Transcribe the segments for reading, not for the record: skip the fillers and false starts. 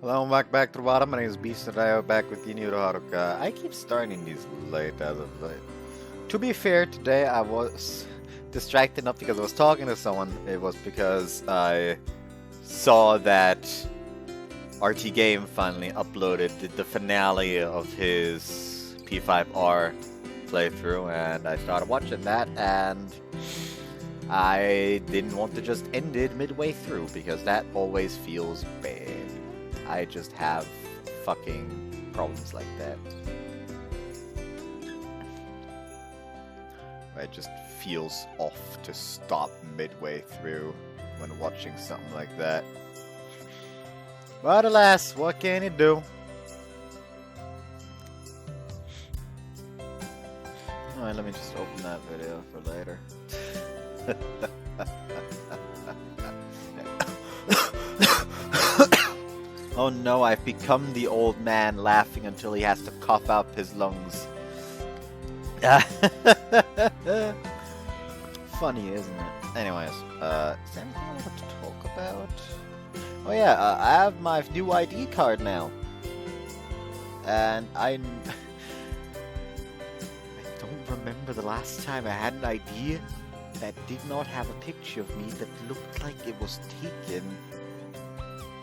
Hello, welcome back to the bottom. My name is Beast and I am back with you, Haruka. I keep starting these late as of late. To be fair, today I was distracted not because I was talking to someone, it was because I saw that RT Game finally uploaded the finale of his P5R playthrough, and I started watching that, and I didn't want to just end it midway through because that always feels bad. I just have fucking problems like that. It just feels off to stop midway through when watching something like that. But alas, what can you do? Alright, let me just open that video for later. Oh no, I've become the old man laughing until he has to cough out his lungs. Funny, isn't it? Anyways, is there anything I want to talk about? Oh yeah, I have my new ID card now. And I don't remember the last time I had an ID that did not have a picture of me that looked like it was taken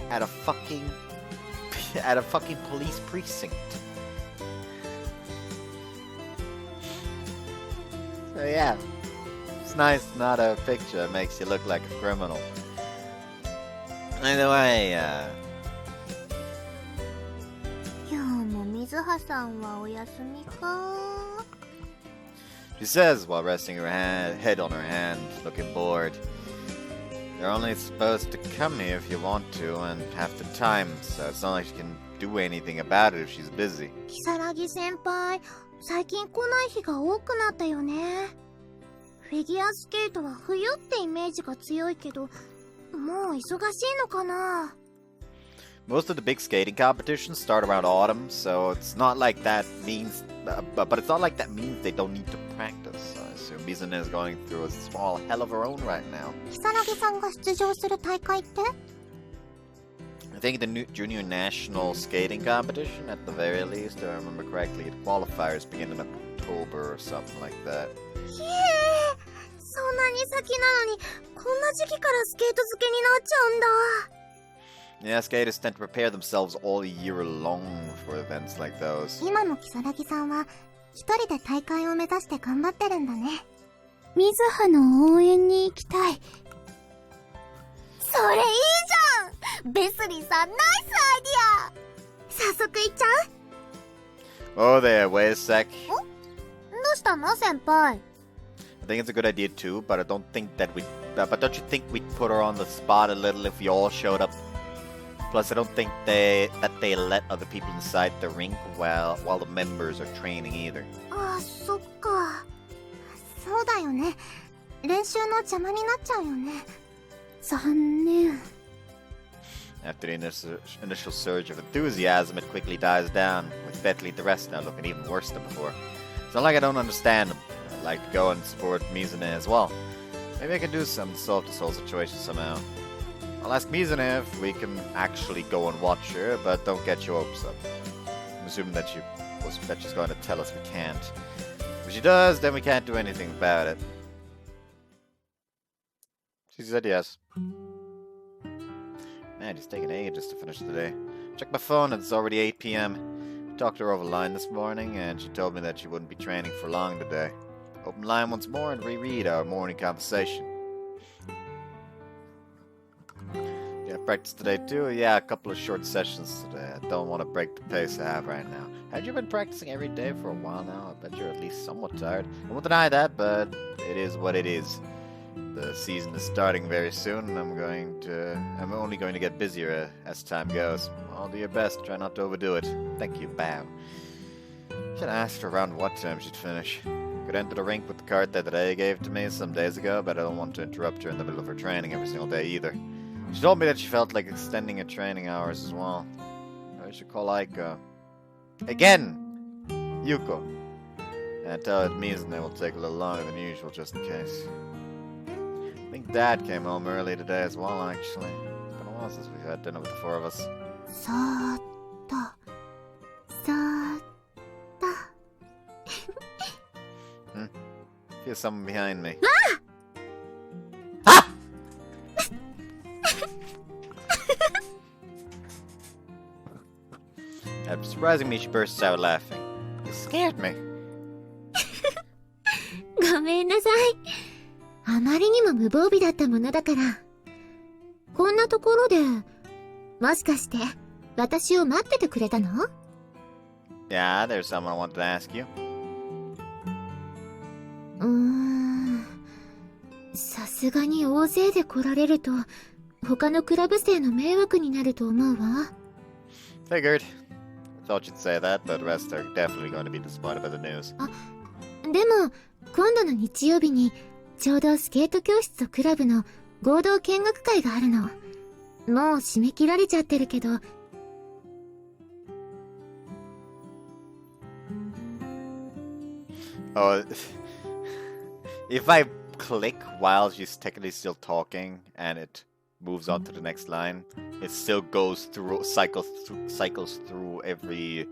at a fucking police precinct. So yeah, it's nice not a picture that makes you look like a criminal. Anyway, 今日も水葉さんはお休みか she says while resting her head on her hand, looking bored. You're only supposed to come here if you want to and have the time, so it's not like she can do anything about it if she's busy. 如月先輩、最近来ない日が多くなったよね。フィギュアスケートは冬ってイメージが強いけど、もう忙しいのかな Most of the big skating competitions start around autumn, so it's not like that means, but it's not like that means they don't need to practice. I assume Mizune is going through a small hell of her own right now. 如月さんが出場する大会って I think the new junior national skating competition, at the very least, if I remember correctly, the qualifiers begin in October or something like that. ひえ、そんなに先なのに、こんな時期からスケート漬けになっちゃうんだ。Yeah, skaters tend to prepare themselves all year long for events like those. 今の如月さんは一人で大会を目指して頑張ってるんだね。水葉の応援に行きたい。それいいじゃん。ベスリーさん、ナイスアイディア。早速行っちゃう Oh there, wait a sec. どうしたの先輩 I think it's a good idea too, but I don't think that but don't you think we'd put her on the spot a little if we all showed up? Plus, I don't think they let other people inside the rink while the members are training either. ああ、そっか。そうだよね。練習の邪魔になっちゃうよね。残念。 After the initial surge of enthusiasm, it quickly dies down, with Bentley the rest now looking even worse than before. It's not like I don't understand them. I'd like to go and support Mizune as well. Maybe I can do something to solve this whole situation somehow. I'll ask Mizune if we can actually go and watch her, but don't get your hopes up. I'm assuming that she's going to tell us we can't. If she does, then we can't do anything about it. She said yes. Man, it's taking ages to finish the day. Checked my phone and it's already 8 p.m. Talked to her over line this morning and she told me that she wouldn't be training for long today. Open line once more and reread our morning conversation. Yeah, practice today too? Yeah, a couple of short sessions today. I don't want to break the pace I have right now. Had you been practicing every day for a while now? I bet you're at least somewhat tired. I won't deny that, but it is what it is. The season is starting very soon, and I'm only going to get busier as time goes. I'll do your best, try not to overdo it. Thank you, bow. Should have asked her around what time she'd finish. Could enter the rink with the card that Ray gave to me some days ago, but I don't want to interrupt her in the middle of her training every single day either. She told me that she felt like extending her training hours as well. I should call Aiko. Again! Yuko. And tell her it means they will take a little longer than usual just in case. I think Dad came home early today as well, actually. It's been a while since we've had dinner with the four of us. そーっと、そーっと。Feel someone behind me. Surprisingly, she bursts out laughing. You scared me. ごめんなさい。あまりにも無防備だったものだから。こんなところで、もしかして、私を待っててくれたの？ Yeah, there's someone I wanted to ask you. さすがに大勢で来られると、他のクラブ生の迷惑になると思うわ。Figured. Thought you'd say that, but the rest are definitely going to be disappointed by the news. でも、今度の日曜日に、ちょうどスケート教室とクラブの合同見学会があるの。もう締め切られちゃってるけど。Oh, if I click while she's technically still talking and it moves on to the next line, it still goes through, cycles through every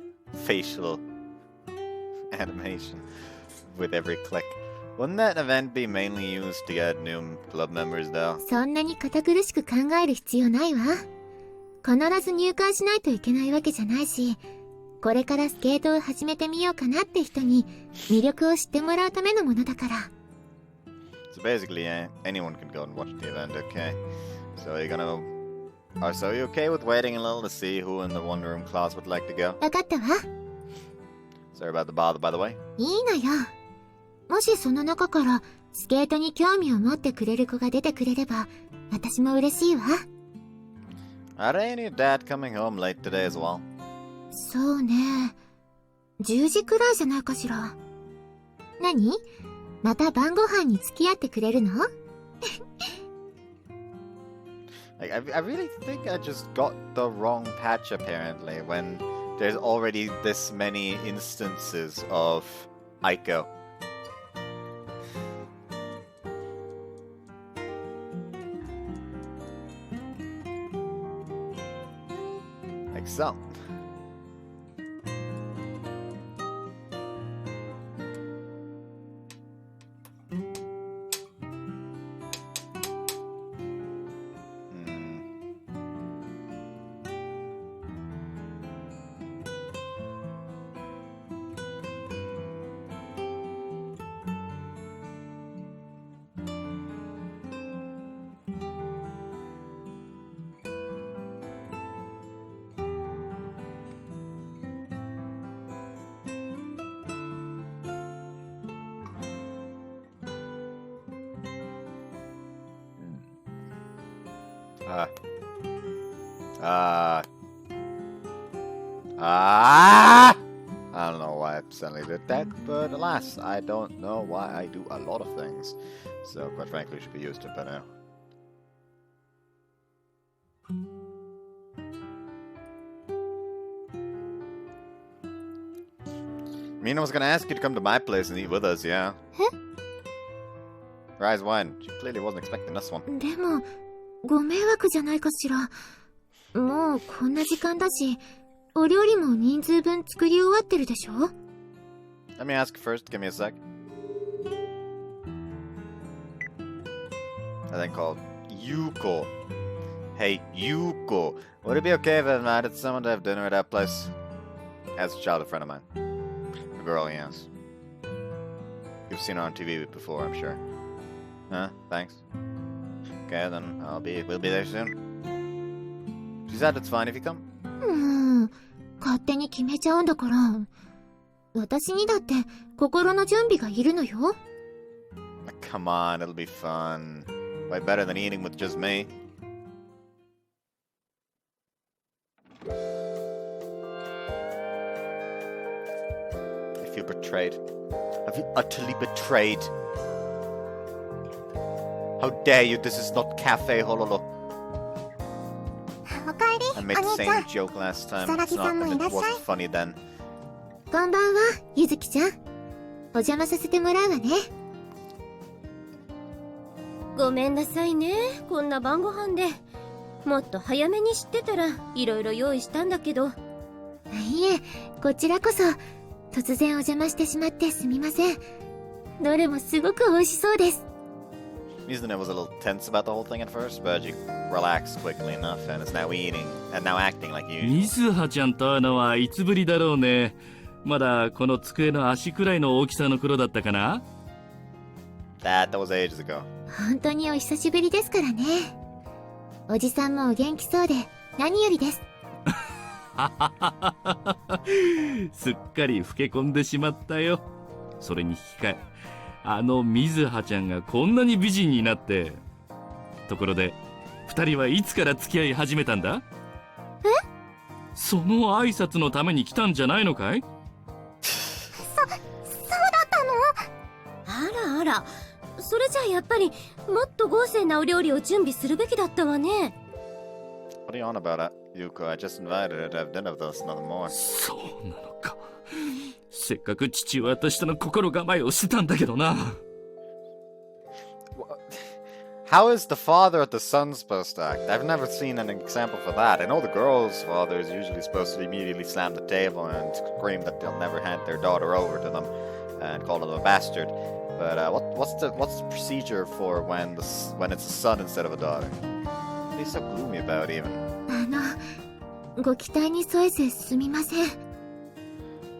facial animation with every click. Wouldn't that event be mainly used to get new club members though? そんなに堅苦しく考える必要ないわ。必ず入会しないといけないわけじゃないし、これからスケートを始めてみようかなって人に魅力を知ってもらうためのものだから。So basically, anyone can go and watch the event, okay? So you're gonna... so you okay with waiting a little to see who in the Wonder Room class would like to go? わかったわ。Sorry about the bother, by the way. いいのよ。もしその中からスケートに興味を持ってくれる子が出てくれれば、私も嬉しいわ。Are any of dad coming home late today as well? そうね。10時くらいじゃないかしら。何？また晩ご飯に付き合ってくれるの？ I really think I just got the wrong patch apparently when there's already this many instances of Aiko. Like so. I don't know why I suddenly did that, but alas, I don't know why I do a lot of things. So, quite frankly, I should be used to it by now. Mina was gonna ask you to come to my place and eat with us, yeah? Huh? Rise wine. She clearly wasn't expecting this one. でも、ご迷惑じゃないかしら。もうこんな時間だし、お料理も人数分作り終わってるでしょ？ Let me ask first, give me a sec. I think called Yuko. Hey, Yuko. Would it be okay if I invited someone to have dinner at that place? As a childhood friend of mine. A girl, yes. You've seen her on TV before, I'm sure. Huh? Thanks. Okay, then we'll be there soon. She said it's fine if you come. 勝手に決めちゃうんだから。私にだって心の準備がいるのよ。Come on, it'll be fun. Way better than eating with just me. I feel betrayed. I feel utterly betrayed. How dare you? This is not Cafe Hololo. I made the same joke last time. It's not, and it wasn't funny then. こんばんは、ゆずきちゃん。お邪魔させてもらうわね。ごめんなさいね、こんな晩ご飯で。もっと早めに知ってたらいろいろ用意したんだけど。いえ、こちらこそ突然お邪魔してしまってすみません。どれもすごく美味しそうです。Mizune was a little tense about the whole thing at first, but she relaxed quickly enough and is now eating and now acting like usual. ミズハちゃんと会うのはいつぶりだろうね。まだこの机の足くらいの大きさの頃だったかな。That was ages ago. 本当にお久しぶりですからね。おじさんもお元気そうで何よりです。すっかり老け込んでしまったよ。それに引き換え、あのミズハちゃんがこんなに美人になって。ところで二人はいつから付き合い始めたんだ？え？その挨拶のために来たんじゃないのかい？そうだったあらあら、それじゃあやっぱりもっと豪勢なお料理を準備するべきだったわね。 What are you on about, Yuko? I just invited her to have dinner with us, nothing more. そうなのか。せっかく父は私との心構えをしてたんだけどな。How is the father of the son supposed to act? I've never seen an example for that. I know the girl's father is usually supposed to immediately slam the table and scream that they'll never hand their daughter over to them and call them a bastard. But what's the procedure for when it's a son instead of a daughter? What are you so gloomy about even? ご期待に添えずすみません。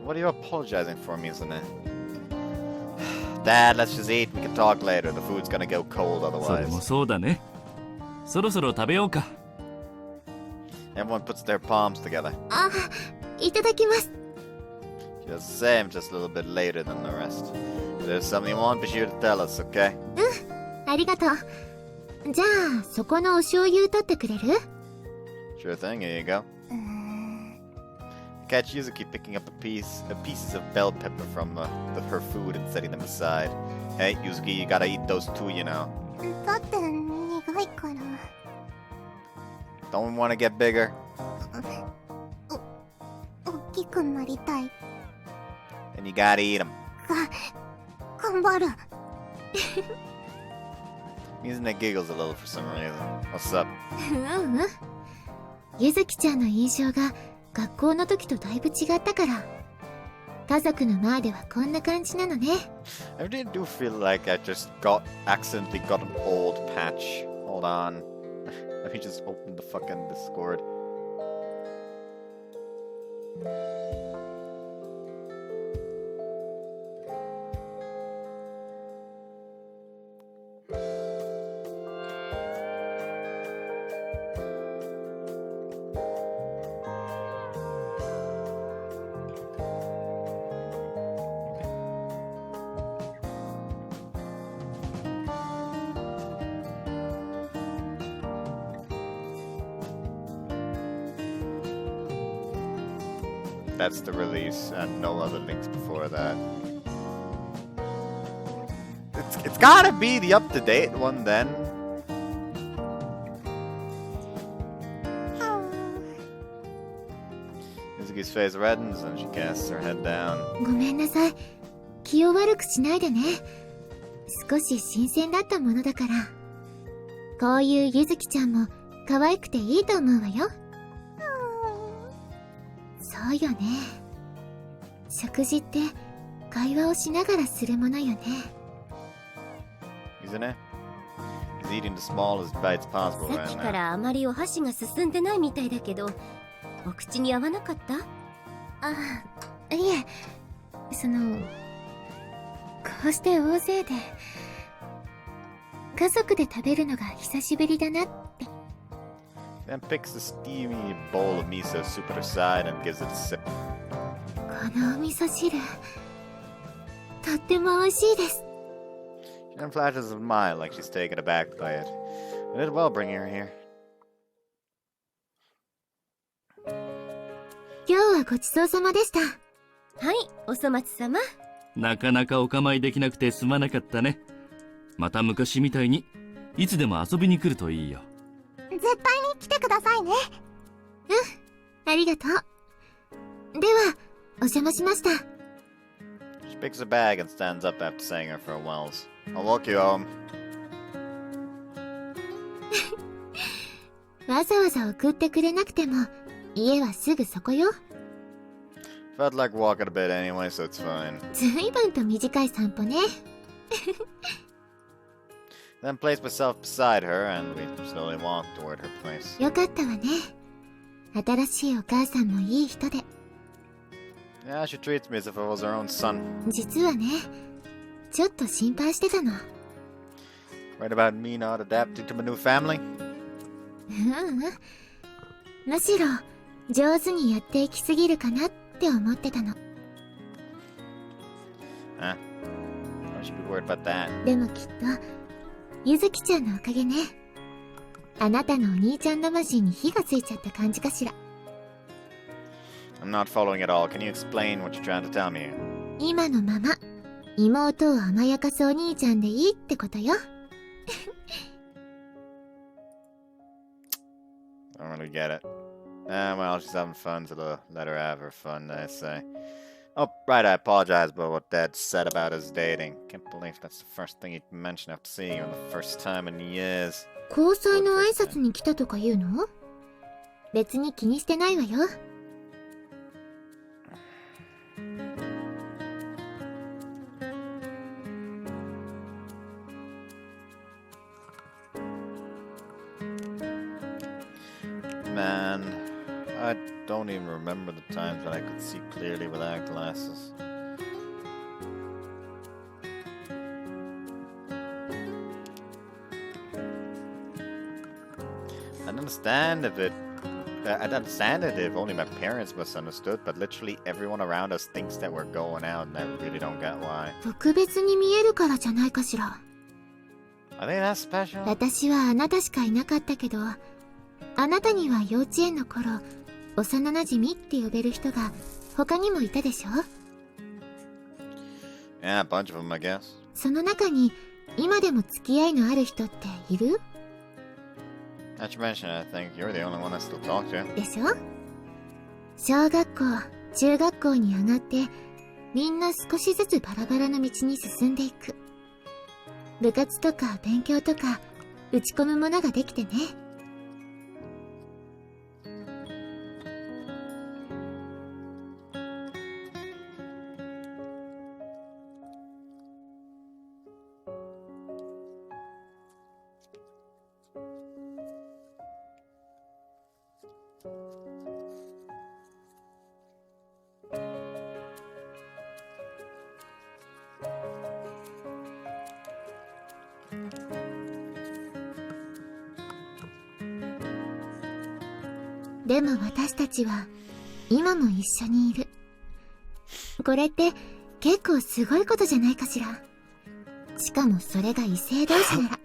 What are you apologizing for, Mizune? Dad, let's just eat. We can talk later. The food's gonna go cold それ otherwise. もそうだね。そろそろ食べようか。Everyone puts their palms together. あ、いただきます。 She does the same, just a little bit later than the rest. If there's something you want, be sure to tell us, okay? ありがとう。じゃあそこのお醤油取ってくれる？ Sure thing, here you go. Catch Yuzuki picking up pieces of bell pepper from her food and setting them aside. Hey, Yuzuki, you gotta eat those too, you know. だって苦いから。 Don't we want to get bigger? 大きくなりたい。 Then you gotta eat them. 頑張る。Mizune giggles a little for some reason. What's up? ゆずきちゃんの印象が学校の時とだいぶ違ったから。家族の前ではこんな感じなのね。I really do feel like I just accidentally got an old patch. Hold on. Let me just open the fucking Discord. That's the release and no other links before that. It's gotta be the up-to-date one then. Mizuki's face reddens and she casts her head down. ごめんなさい。気を悪くしないでね。少し新鮮だったものだから。こういうゆずきちゃんも可愛くていいと思うわよ。そうよね。食事って会話をしながらするものよね。Isn't it? He's eating the smallest bites possible さっ right き now. からあまりお箸が進んでないみたいだけど、お口に合わなかった？あ、いえ、こうして大勢で家族で食べるのが久しぶりだなって。 Then picks the steamy bowl of miso soup at her side and gives it a sip. このお味噌汁とっても美味しいです。 She then flashes a smile like she's taken aback by it. I did well bringing her here. 今日はごちそうさまでした。はい、お粗末様。なかなかお構いできなくてすまなかったね。また昔みたいにいつでも遊びに来るといいよ。絶対に来てくださいね。ありがとう。ではお邪魔しました。 She picks a bag and stands up after saying her farewells. I'll walk you home. わざわざ送ってくれなくても、家はすぐそこよ。Felt like walking a bit anyway, so it's fine. ずいぶんと短い散歩ね。Then placed myself beside her, and we slowly walked toward her place. よかったわね。新しいお母さんもいい人で。Yeah, she treats me as if I was her own son. 実はね、ちょっと心配してたの。Right about me not adapting to my new family? むしろ、上手にやっていきすぎるかなって思ってたの。Huh? I should be worried about that. でもきっと、ゆずきちゃんのおかげね。あなたのお兄ちゃん魂に火がついちゃった感じかしら。I'm not following at all. Can you explain what you're trying to tell me? 今のまま、妹を甘やかすお兄ちゃんでいいってことよ。I don't really get it. Well, she's having fun, so let her have her fun, I say. Oh, right, I apologize about what Dad said about us dating. Can't believe that's the first thing he'd mention after seeing you for the first time in years. 交際の挨拶に来たとか言うの？別に気にしてないわよ。Man, I don't even remember the times when I could see clearly without glasses. I'd understand it if only my parents misunderstood, but literally everyone around us thinks that we're going out, and I really don't get why. 特別に見えるからじゃないかしら。I think that's special. 私はあなたしかいなかったけど、あなたには幼稚園の頃、幼馴染って呼べる人が他にもいたでしょ？ Yeah, a bunch of them, I guess. その中に今でも付き合いのある人っている？ Not to mention, I think you're the only one I still talk to. でしょ？小学校、中学校に上がって、みんな少しずつバラバラの道に進んでいく。部活とか勉強とか、打ち込むものができてね。でも私たちは今も一緒にいる。これって結構すごいことじゃないかしら。しかもそれが異性同士なら、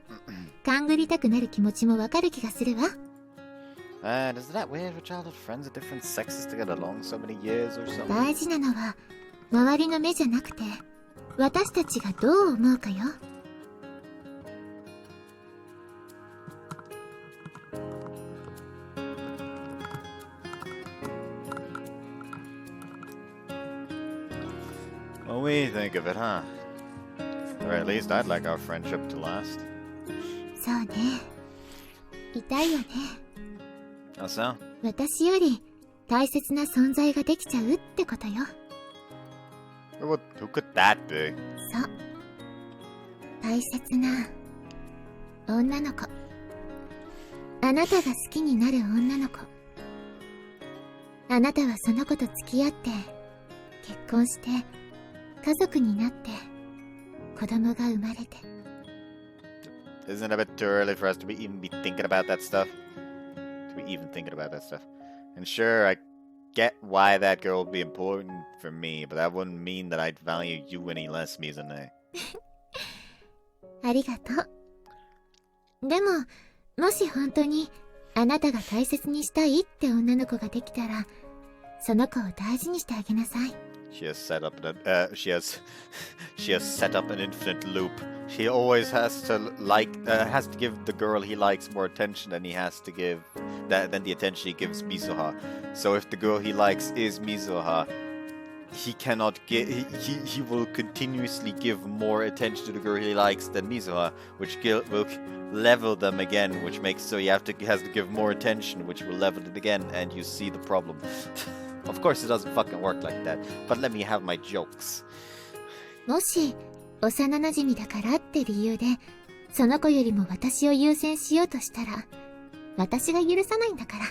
勘ぐりたくなる気持ちもわかる気がするわ。Isn't that weird for childhood friends of different sexes to get along so many years or something? 大事なのは周りの目じゃなくて、私たちがどう思うかよ。Well, we think of it, huh? Or at least I'd like our friendship to last. そうね。痛いよね。How so? 私より大切な存在ができちゃうってことよ。Who could that be? そう。大切な女の子。あなたが好きになる女の子。あなたはその子と付き合って、結婚して、家族になって、子供が生まれて。Isn't it a bit too early for us to even be thinking about that stuff? To be even thinking about that stuff. And sure, I get why that girl would be important for me, but that wouldn't mean that I'd value you any less, Mizune. ありがとう。でも、もし本当にあなたが大切にしたいって女の子ができたら、その子を大事にしてあげなさい。She has set up an infinite loop. He always has to give the girl he likes more attention than he has to give than the attention he gives Mizuha. So if the girl he likes is Mizuha, he cannot get. He will continuously give more attention to the girl he likes than Mizuha, which will level them again, which makes so has to give more attention, which will level it again, and you see the problem. Of course, it doesn't fucking work like that. But let me have my jokes. もし幼馴染だからって理由でその子よりも私を優先しようとしたら私が許さないんだから。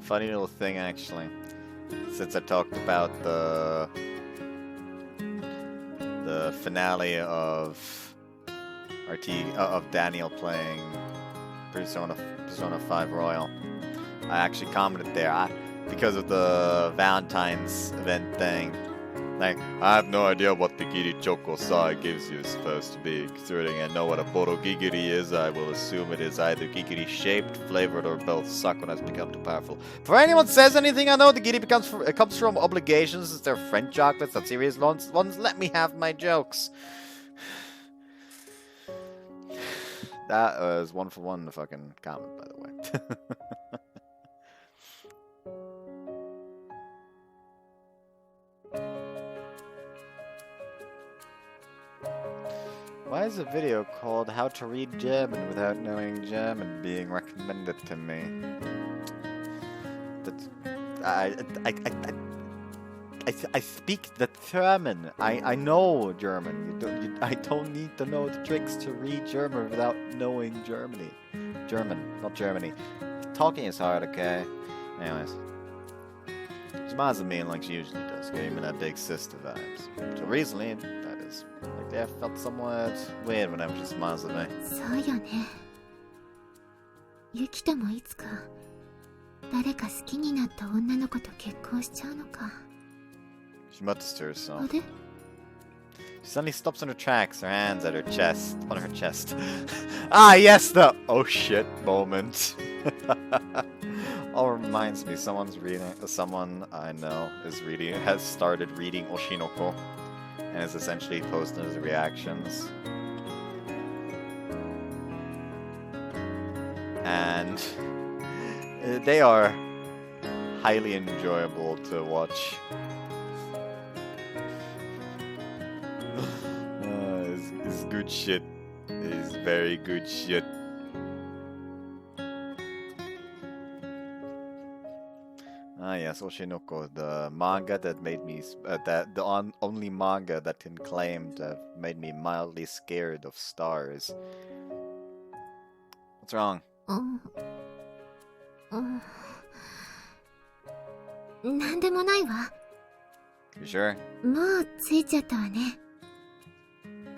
Funny little thing, actually. Since I talked about the finale of Daniel playing Persona 5 Royal, I actually commented there because of the Valentine's event thing. Like, I have no idea what the Giri Choco Sai gives you is supposed to be. Considering I know what a Boro Gigiri is, I will assume it is either Gigiri shaped, flavored, or both. Sakura has become too powerful. Before anyone says anything, I know the Giri comes from obligations. It's their friend chocolates, not serious ones. Let me have my jokes. That was 1 for 1 the fucking comment, by the way. Why is a video called How to Read German Without Knowing German being recommended to me? That's, I speak the German. I know German. I don't need to know the tricks to read German without knowing German, not Germany. Talking is hard, okay? Anyways. Smiles me like she usually does, giving me that big sister vibes. So recently, that is. Like, I felt somewhat weird whenever she smiles at me. そうよね。ユキともいつか誰か好きになった女の子と結婚しちゃうのか。She mutters to herself. あれ？ She suddenly stops in her tracks, her hands at her chest, on her chest. Ah, yes, the oh shit moment. All reminds me, someone I know has started reading Oshinoko, and is essentially posting his reactions. And they are highly enjoyable to watch. It's good shit. It's very good shit. Ah yes, Oshinoko, the manga that made me only manga that can claim to have made me mildly scared of stars. What's wrong? なんでもないわ。 You sure? もう着いちゃったわね。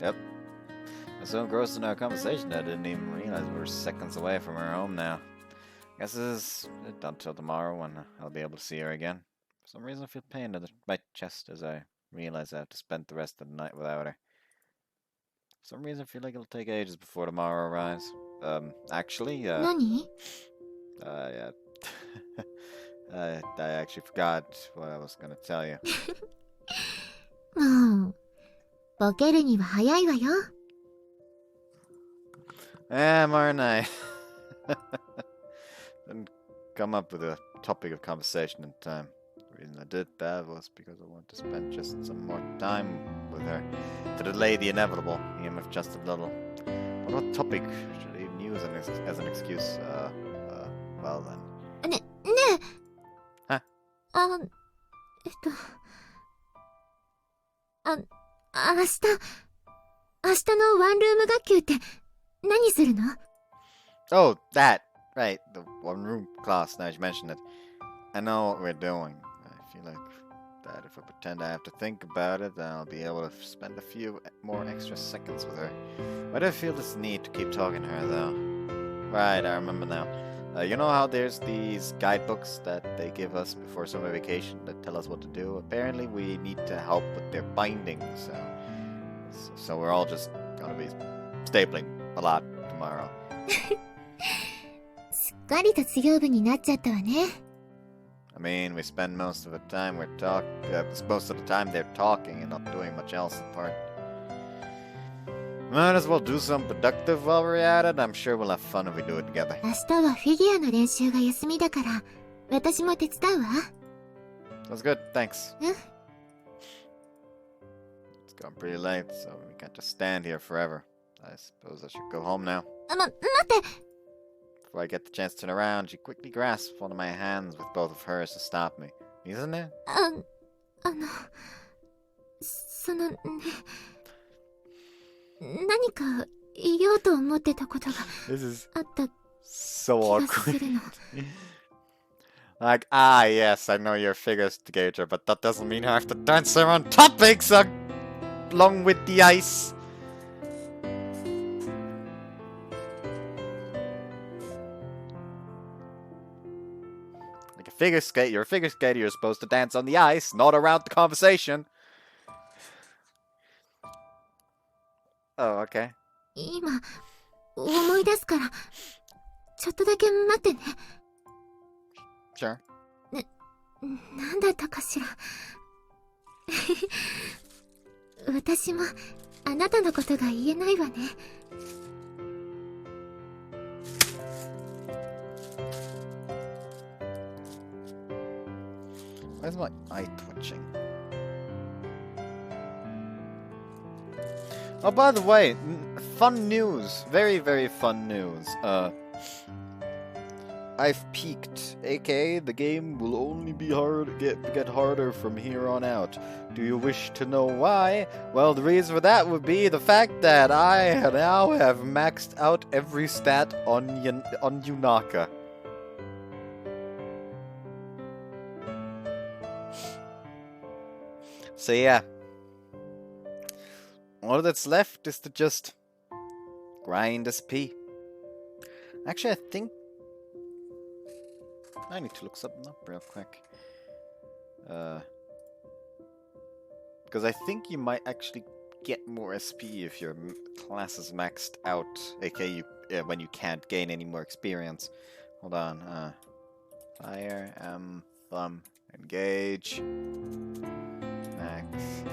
Yep. I was so engrossed in our conversation I didn't even realize we were seconds away from her home now. Guess this is not till tomorrow when I'll be able to see her again. For some reason I feel pain in my chest as I realize I have to spend the rest of the night without her. For some reason I feel like it'll take ages before tomorrow arrives. Actually, 何？ yeah. I actually forgot what I was gonna tell you. もう、ボケるには早いわよ。Aren't I? Didn't come up with a topic of conversation in time. The reason I did that was because I wanted to spend just some more time with her to delay the inevitable, even if just a little. But what topic should I even use as an excuse? Well then. ねえ。は？明日のワンルーム学級って何するの？ Oh, that! Right, the one room class, now you mentioned it. I know what we're doing. I feel like that if I pretend I have to think about it, then I'll be able to spend a few more extra seconds with her. Why do I feel this need to keep talking to her, though? Right, I remember now. You know how there's these guidebooks that they give us before summer vacation that tell us what to do? Apparently we need to help with their binding, so we're all just gonna be stapling a lot tomorrow. すっかり卒業部になっちゃったわね。I mean, we spend most of the time they're talking and not doing much else apart. Might as well do something productive while we're at it. I'm sure we'll have fun if we do it together. 明日はフィギュアの練習が休みだから、私も手伝うわ。That's good, thanks. え It's gone pretty late, so we can't just stand here forever. I suppose I should go home now. 待って。 Before I get the chance to turn around, she quickly grasped one of my hands with both of hers to stop me. Isn't it? ね、何か言おうと思ってたことが This is あった so 気がす awkward. るの。Like, yes, I know you're a figure skater, but that doesn't mean I have to dance around topics along with the ice. Like a figure skate, you're a figure skater, you're supposed to dance on the ice, not around the conversation. Oh, okay. 今、思い出すから、ちょっとだけ待ってね。 Sure. なんだったかしら。私も、あなたのことが言えないわね。 Why is my eye twitching? Oh, by the way, fun news. Very, very fun news. I've peaked, aka the game will only be get harder from here on out. Do you wish to know why? Well, the reason for that would be the fact that I now have maxed out every stat on Yunaka. So yeah, all that's left is to just grind SP. Actually, I think I need to look something up real quick. Because I think you might actually get more SP if your class is maxed out, aka when you can't gain any more experience. Hold on. Fire, Emblem, engage. Max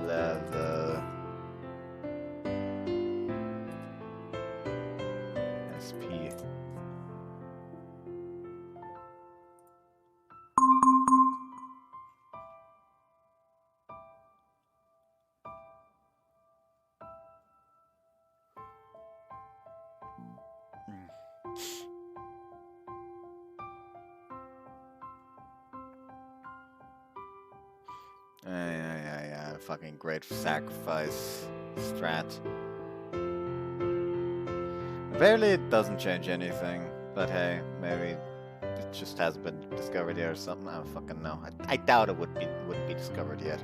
level SP. Yeah, fucking great sacrifice strat. Apparently it doesn't change anything, but hey, maybe it just hasn't been discovered yet or something. I don't fucking know. I doubt it wouldn't be discovered yet.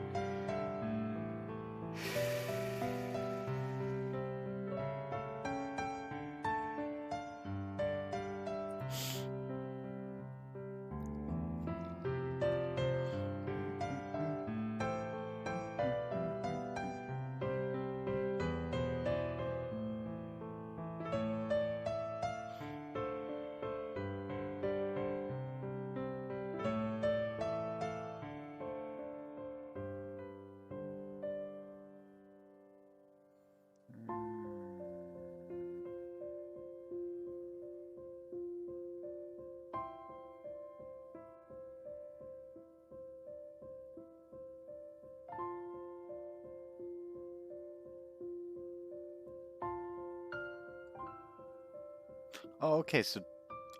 Oh, okay, so...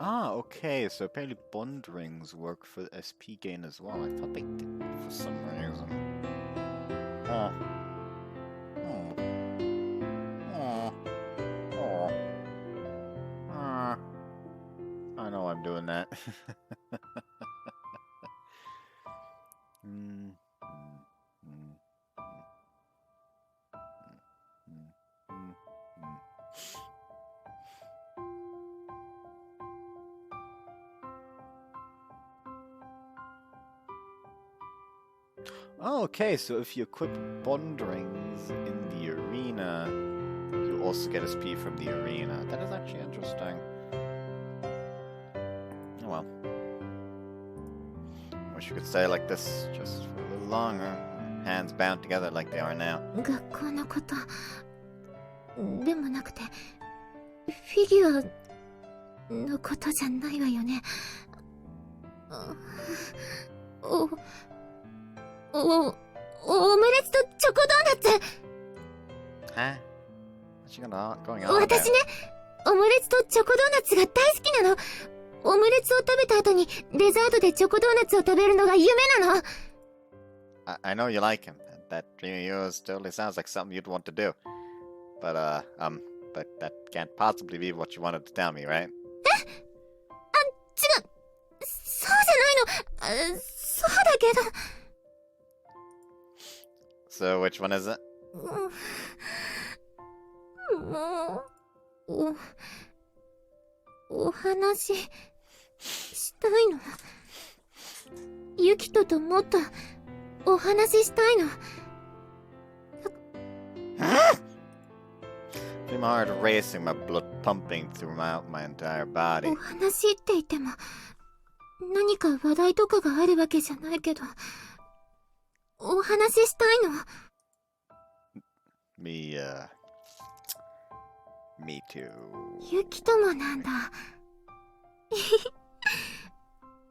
okay, so apparently bond rings work for SP gain as well. I thought they didn't for some reason. Oh. I know I'm doing that. Oh, okay, so if you equip bond rings in the arena, you also get SP from the arena. That is actually interesting. Oh well. Wish you could stay like this just for a little longer. Hands bound together like they are now. 学校のことでもなくて、フィギュアのことじゃないわよね。オムレツとチョコドーナツ。Huh? What's going on? 私ね、オムレツとチョコドーナツが大好きなの。オムレツを食べた後にデザートでチョコドーナツを食べるのが夢なの。I know you like him. That dream of yours totally sounds like something you'd want to do. But that can't possibly be what you wanted to tell me, right? 違う。そうじゃないの。そうだけど。So which one is it? お話したいの。ユキトともっとお話したいの。Feel my heart racing, my blood pumping throughout my entire body. お話って言っても何か話題とかがあるわけじゃないけど、お話したいの。Me too. ユキトもなんだ。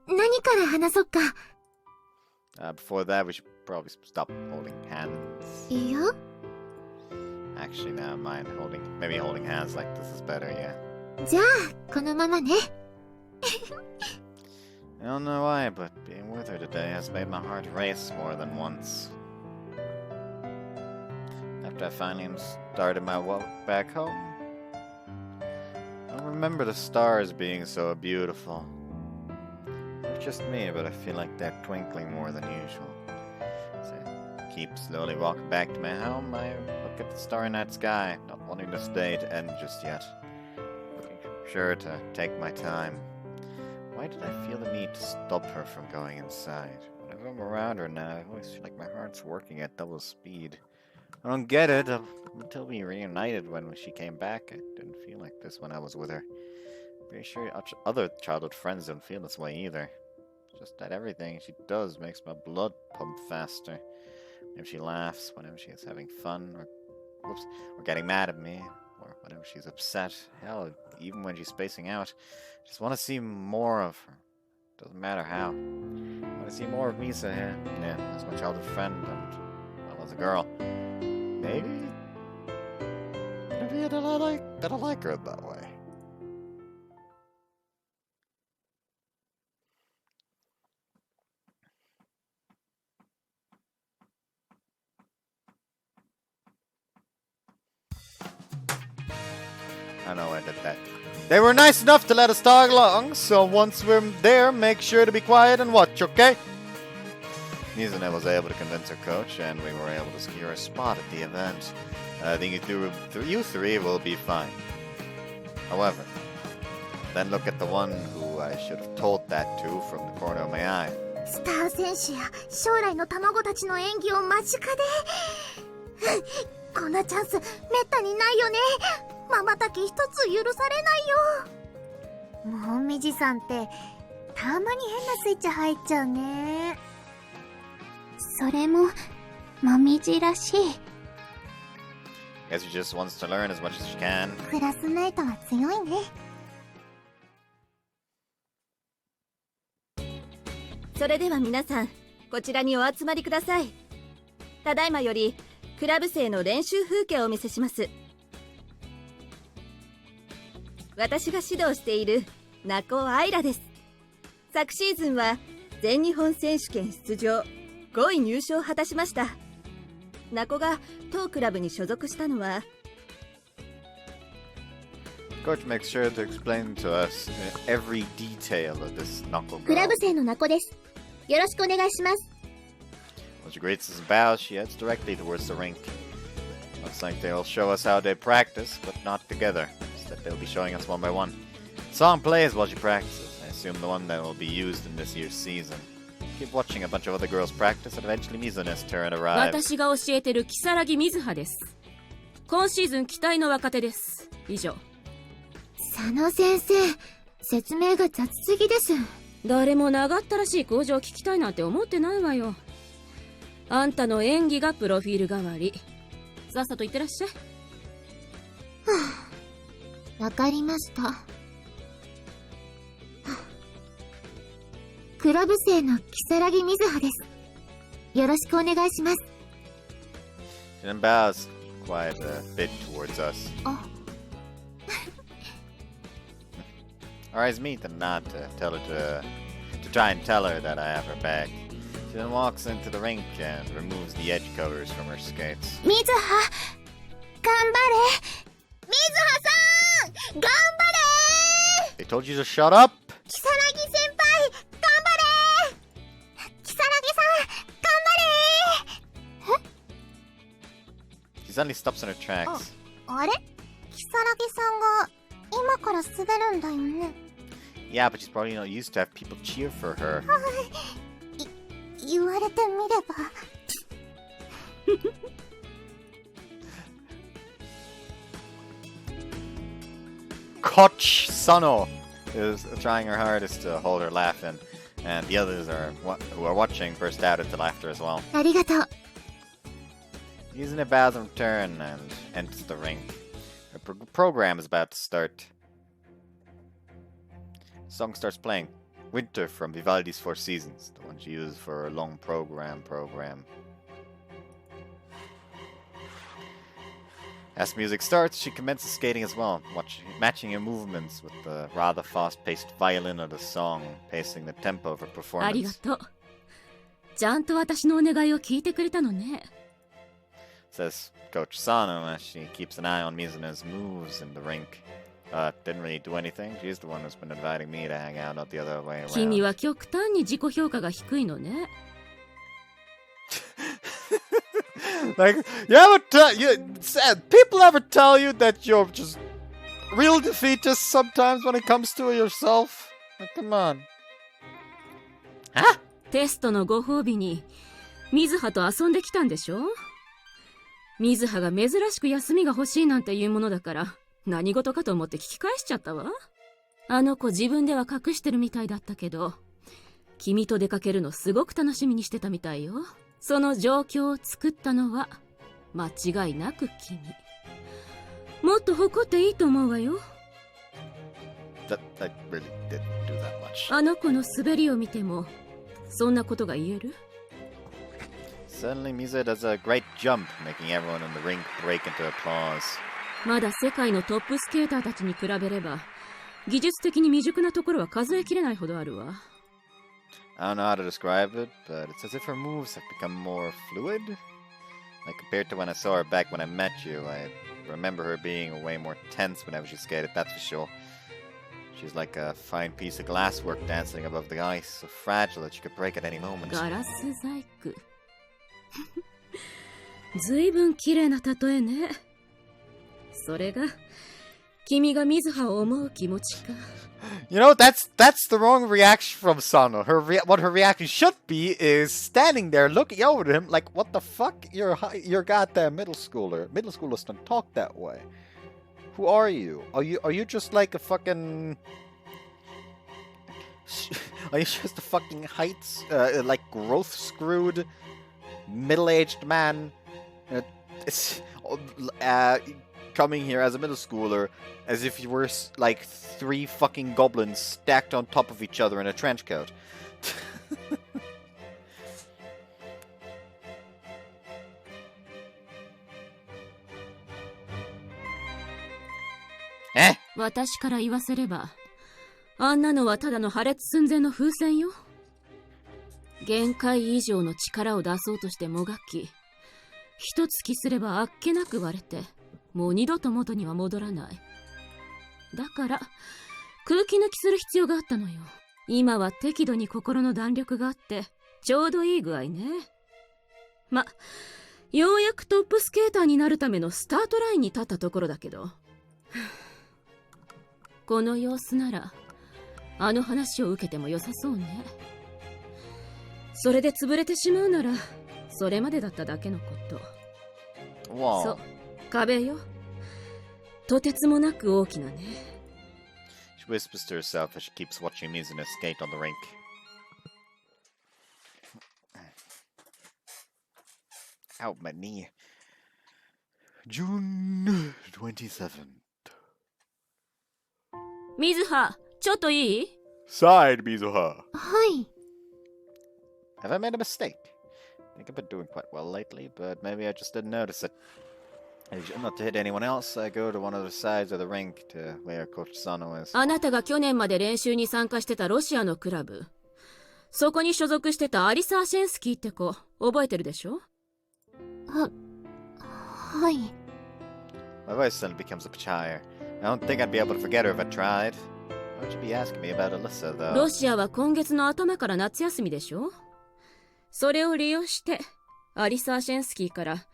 何から話そっか。Before that, we should probably stop holding hands. いいよ。Actually, no, mind maybe holding hands like this is better, yeah. じゃあ、このままね。I don't know why, but being with her today has made my heart race more than once. After I finally started my walk back home, I remember the stars being so beautiful. It's just me, but I feel like they're twinkling more than usual. As I keep slowly walking back to my home, I look at the starry night sky, not wanting this day to end just yet. Making sure to take my time. Why did I feel the need to stop her from going inside? Whenever I'm around her now, I always feel like my heart's working at double speed. I don't get it. Until we reunited when she came back, I didn't feel like this when I was with her. Pretty sure other childhood friends don't feel this way either. It's just that everything she does makes my blood pump faster. Whenever she laughs, whenever she is having fun, or getting mad at me, or whenever she's upset, hell, even when she's spacing out, I just want to see more of her. Doesn't matter how. I want to see more of Misa here. Yeah, as my childhood friend and, well, as a girl. Maybe I don't like her that way. I know I did that. They were nice enough to let us tag along, so once we're there, make sure to be quiet and watch, okay? Mizune was able to convince her coach, and we were able to secure a spot at the event. I think you three will be fine. However, then look at the one who I should have told that to from the corner of my eye. スター選手や将来の卵たちの演技を間近でこんなチャンスめったにないよね。瞬き一つ許されないよ。もみじさんってたまに変なスイッチ入っちゃうね。それももみじらしい。 Guess she just wants to learn as much as she can. クラスメイトは強いね。それでは皆さん、こちらにお集まりください。ただいまよりクラブ生の練習風景をお見せします。私が指導しているナコアイラです。昨シーズンは全日本選手権出場5位入賞を果たしました。ナコが当クラブに所属したのは、 Coach makes sure to explain to us every detail of this knuckle クラ girl. ブ生のナコです。よろしくお願いします。 When she greets us and bows, she heads directly towards the rink. Looks like they'll show us how they practice, but not together. Instead, they'll be showing us one by one. The song plays while she practices. I assume the one that will be used in this year's season. Keep watching a bunch of other girls practice, and eventually Mizune's turn arrives. 私が教えてる如月瑞葉です。今シーズン期待の若手です。以上。佐野先生、説明が雑すぎです。誰も長ったらしい向上を聞きたいなんて思ってないわよ。あんたの演技がプロフィール代わり。さっさと行ってらっしゃい。わかりました。クラブ生の如月瑞葉です。よろしくお願いします。 She then bows quite a bit towards us. Eyes meet and nod to tell her to try and tell her that I have her back. She then walks into the rink and removes the edge covers from her skates. 水葉、頑張れ。水葉さん、頑張れ。 They told you to shut up! キサラギ先輩、頑張れ。キサラギさん、頑張れ。She suddenly stops in her tracks. あれ、キサラギさんが今から滑るんだよね。 Yeah, but she's probably not used to have people cheer for her. 言われてみれば。Koch Sano is trying her hardest to hold her laughing, and the others who are watching burst out into laughter as well. ありがとう。 Using a bows in return and enters the rink. Her program is about to start. The song starts playing. Winter from Vivaldi's Four Seasons, the one she used for her long program. As the music starts, she commences skating as well, matching her movements with the rather fast-paced violin of the song, pacing the tempo of her ありが performance. とう。ちゃんと私のお願いを聞いてくれたのね。Says Coach Sano as she keeps an eye on Mizuna's moves in the rink. Didn't really do anything. She's the one who's been inviting me to hang out, not the other way 君 around. は極端に自己評価が低いのね。Like, people ever tell you that you're just real defeatist sometimes when it comes to yourself? Like, come on. Huh? テストのご褒美に水葉と遊んできたんでしょ。水葉が珍しく休みが欲しいなんて言うものだから何事かと思って聞き返しちゃったわ。あの子自分では隠してるみたいだったけど、君と出かけるのすごく楽しみにしてたみたいよ。その状況を作ったのは間違いなく君。もっと誇っていいと思うわよ。That really didn't do that much. あの子の滑りを見てもそんなことが言える？ Suddenly, Mizuha does a great jump, making everyone in the rink break into applause. まだ世界のトップスケーターたちに比べれば技術的に未熟なところは数えきれないほどあるわ。I don't know how to describe it, but it's as if her moves have become more fluid. Like compared to when I saw her back when I met you, I remember her being way more tense whenever she skated, that's for sure. She's like a fine piece of glasswork dancing above the ice, so fragile that she could break at any moment. ガラス細工。ずいぶん綺麗な例えね。それが君が水葉を思う気持ちか。You know, that's the wrong reaction from Sano. What her reaction should be is standing there looking over at him like, what the fuck? You're goddamn middle schooler. Middle schoolers don't talk that way. Who are you? Are you just like a fucking... Are you just a fucking heights, like growth-screwed, middle-aged man? Coming here as a middle schooler as if you were like 3 fucking goblins stacked on top of each other in a trench coat. Eh? 私から言わせれば、あんなのはただの破裂寸前の風船よ。限界以上の力を出そうとしてもがき、一突きすればあっけなく割れて、もう二度と元には戻らない。だから空気抜きする必要があったのよ。今は適度に心の弾力があってちょうどいい具合ね。ま、ようやくトップスケーターになるためのスタートラインに立ったところだけど、この様子ならあの話を受けても良さそうね。それで潰れてしまうならそれまでだっただけのこと。Wow. そう、壁よ。とてつもなく大きなね。She whispers to herself as she keeps watching Mizuna skate on the rink. Ow, my knee. June 27th. 水葉、ちょっといい？ Side, Mizuha. はい。 Have I made a mistake? think I've been doing quite well lately, but maybe I just didn't notice it. Not to hit anyone else, I go to one of the sides of the rink to where Coach Sano is. あなたが去年まで練習に参加してたロシアのクラブ。そこに所属してたアリサー・シェンスキーって子、覚えてるでしょ？はい。My voice suddenly becomes a bit higher. I don't think I'd be able to forget her if I tried. Why would you be asking me about Alyssa, though? ロシアは今月の頭から夏休みでしょ？それを利用して、アリサー・シェンスキーから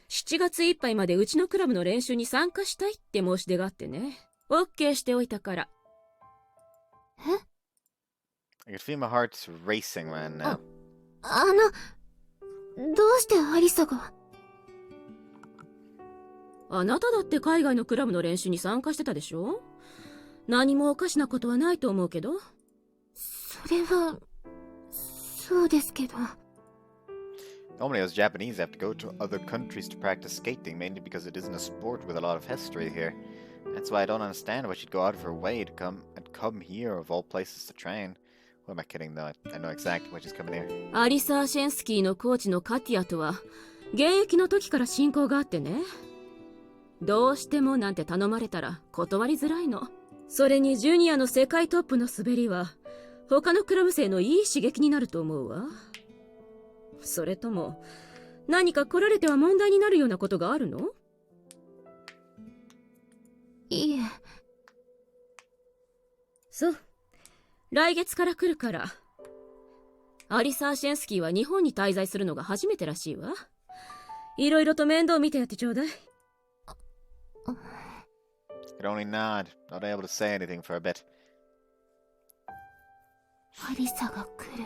7月いっぱいまでうちのクラブの練習に参加したいって申し出があってね。OK しておいたから。I can feel my heart racing right now. どうしてアリサが？あなただって海外のクラブの練習に参加してたでしょ？何もおかしなことはないと思うけど。それは、そうですけど。Normally us Japanese have to go to other countries to practice skating, mainly because it isn't a sport with a lot of history here. That's why I don't understand why she'd go out of her way to come here of all places to train. Who am I kidding though? I know exactly why she's coming here. アリサー・シェンスキーのコーチのカティアとは現役の時から親交があってね。どうしてもなんて頼まれたら断りづらいの。それにジュニアの世界トップの滑りは他のクラブ生のいい刺激になると思うわ。それとも何か来られては問題になるようなことがあるの？いえ。そう。来月から来るから。アリサー・シェンスキーは日本に滞在するのが初めてらしいわ。いろいろと面倒見てやってちょうだい。Could only nod, not able to say anything for a bit. アリサが来る。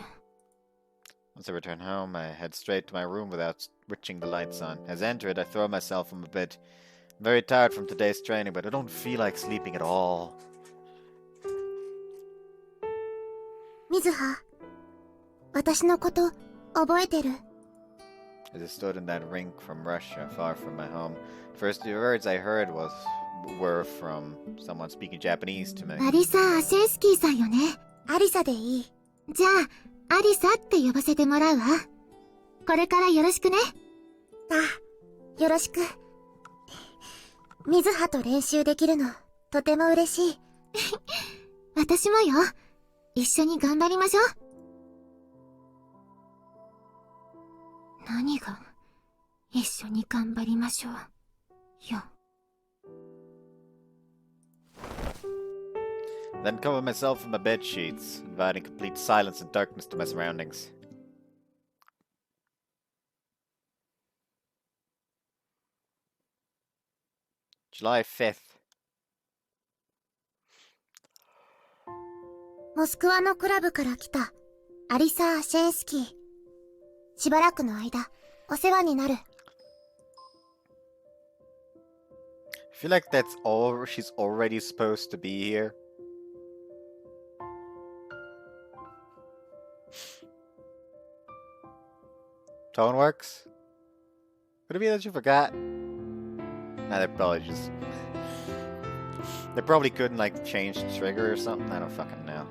Once I return home, I head straight to my room without switching the lights on. As I enter it, I throw myself on the bed. I'm very tired from today's training, but I don't feel like sleeping at all. 水葉、私のこと覚えてる？ As I stood in that rink from Russia, far from my home, the first few words I heard were from someone speaking Japanese to me. アリサー・シェンスキーさんよね。アリサでいい。じゃあ、アリサって呼ばせてもらうわ。これからよろしくね。よろしく。水葉と練習できるの、とても嬉しい。私もよ。一緒に頑張りましょう。何が、一緒に頑張りましょう。よ。Then cover myself in my bed sheets, inviting complete silence and darkness to my surroundings. July 5th. モスクワのクラブから来たアリサー・シェンスキー。しばらくの間、お世話になる。I feel like that's all she's already supposed to be here. Tone works? Could it be that you forgot? Nah, they probably couldn't like change the trigger or something. I don't fucking know.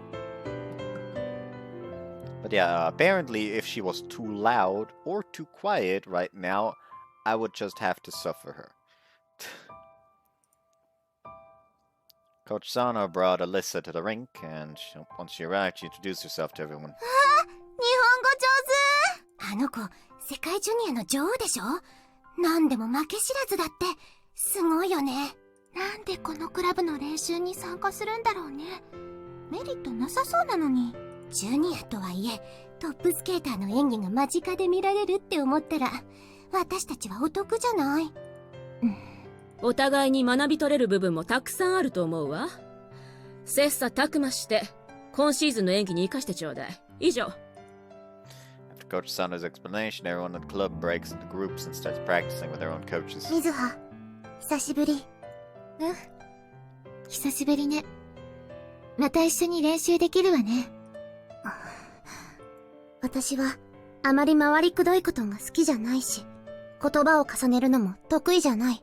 But yeah, apparently if she was too loud or too quiet right now, I would just have to suffer her. Coach Sano brought Alyssa to the rink, and once she arrived, she introduced herself to everyone. 日本語上手。あの子、世界ジュニアの女王でしょ？なんでも負け知らずだって、すごいよね。なんでこのクラブの練習に参加するんだろうね。メリットなさそうなのに。ジュニアとはいえ、トップスケーターの演技が間近で見られるって思ったら、私たちはお得じゃない？お互いに学び取れる部分もたくさんあると思うわ。切磋琢磨して、今シーズンの演技に生かしてちょうだい。以上。After Coach Sano's explanation, everyone in the club breaks into groups and starts practicing with their own coaches. 水葉、久しぶり。久しぶりね。また一緒に練習できるわね。私は、あまり回りくどいことが好きじゃないし、言葉を重ねるのも得意じゃない。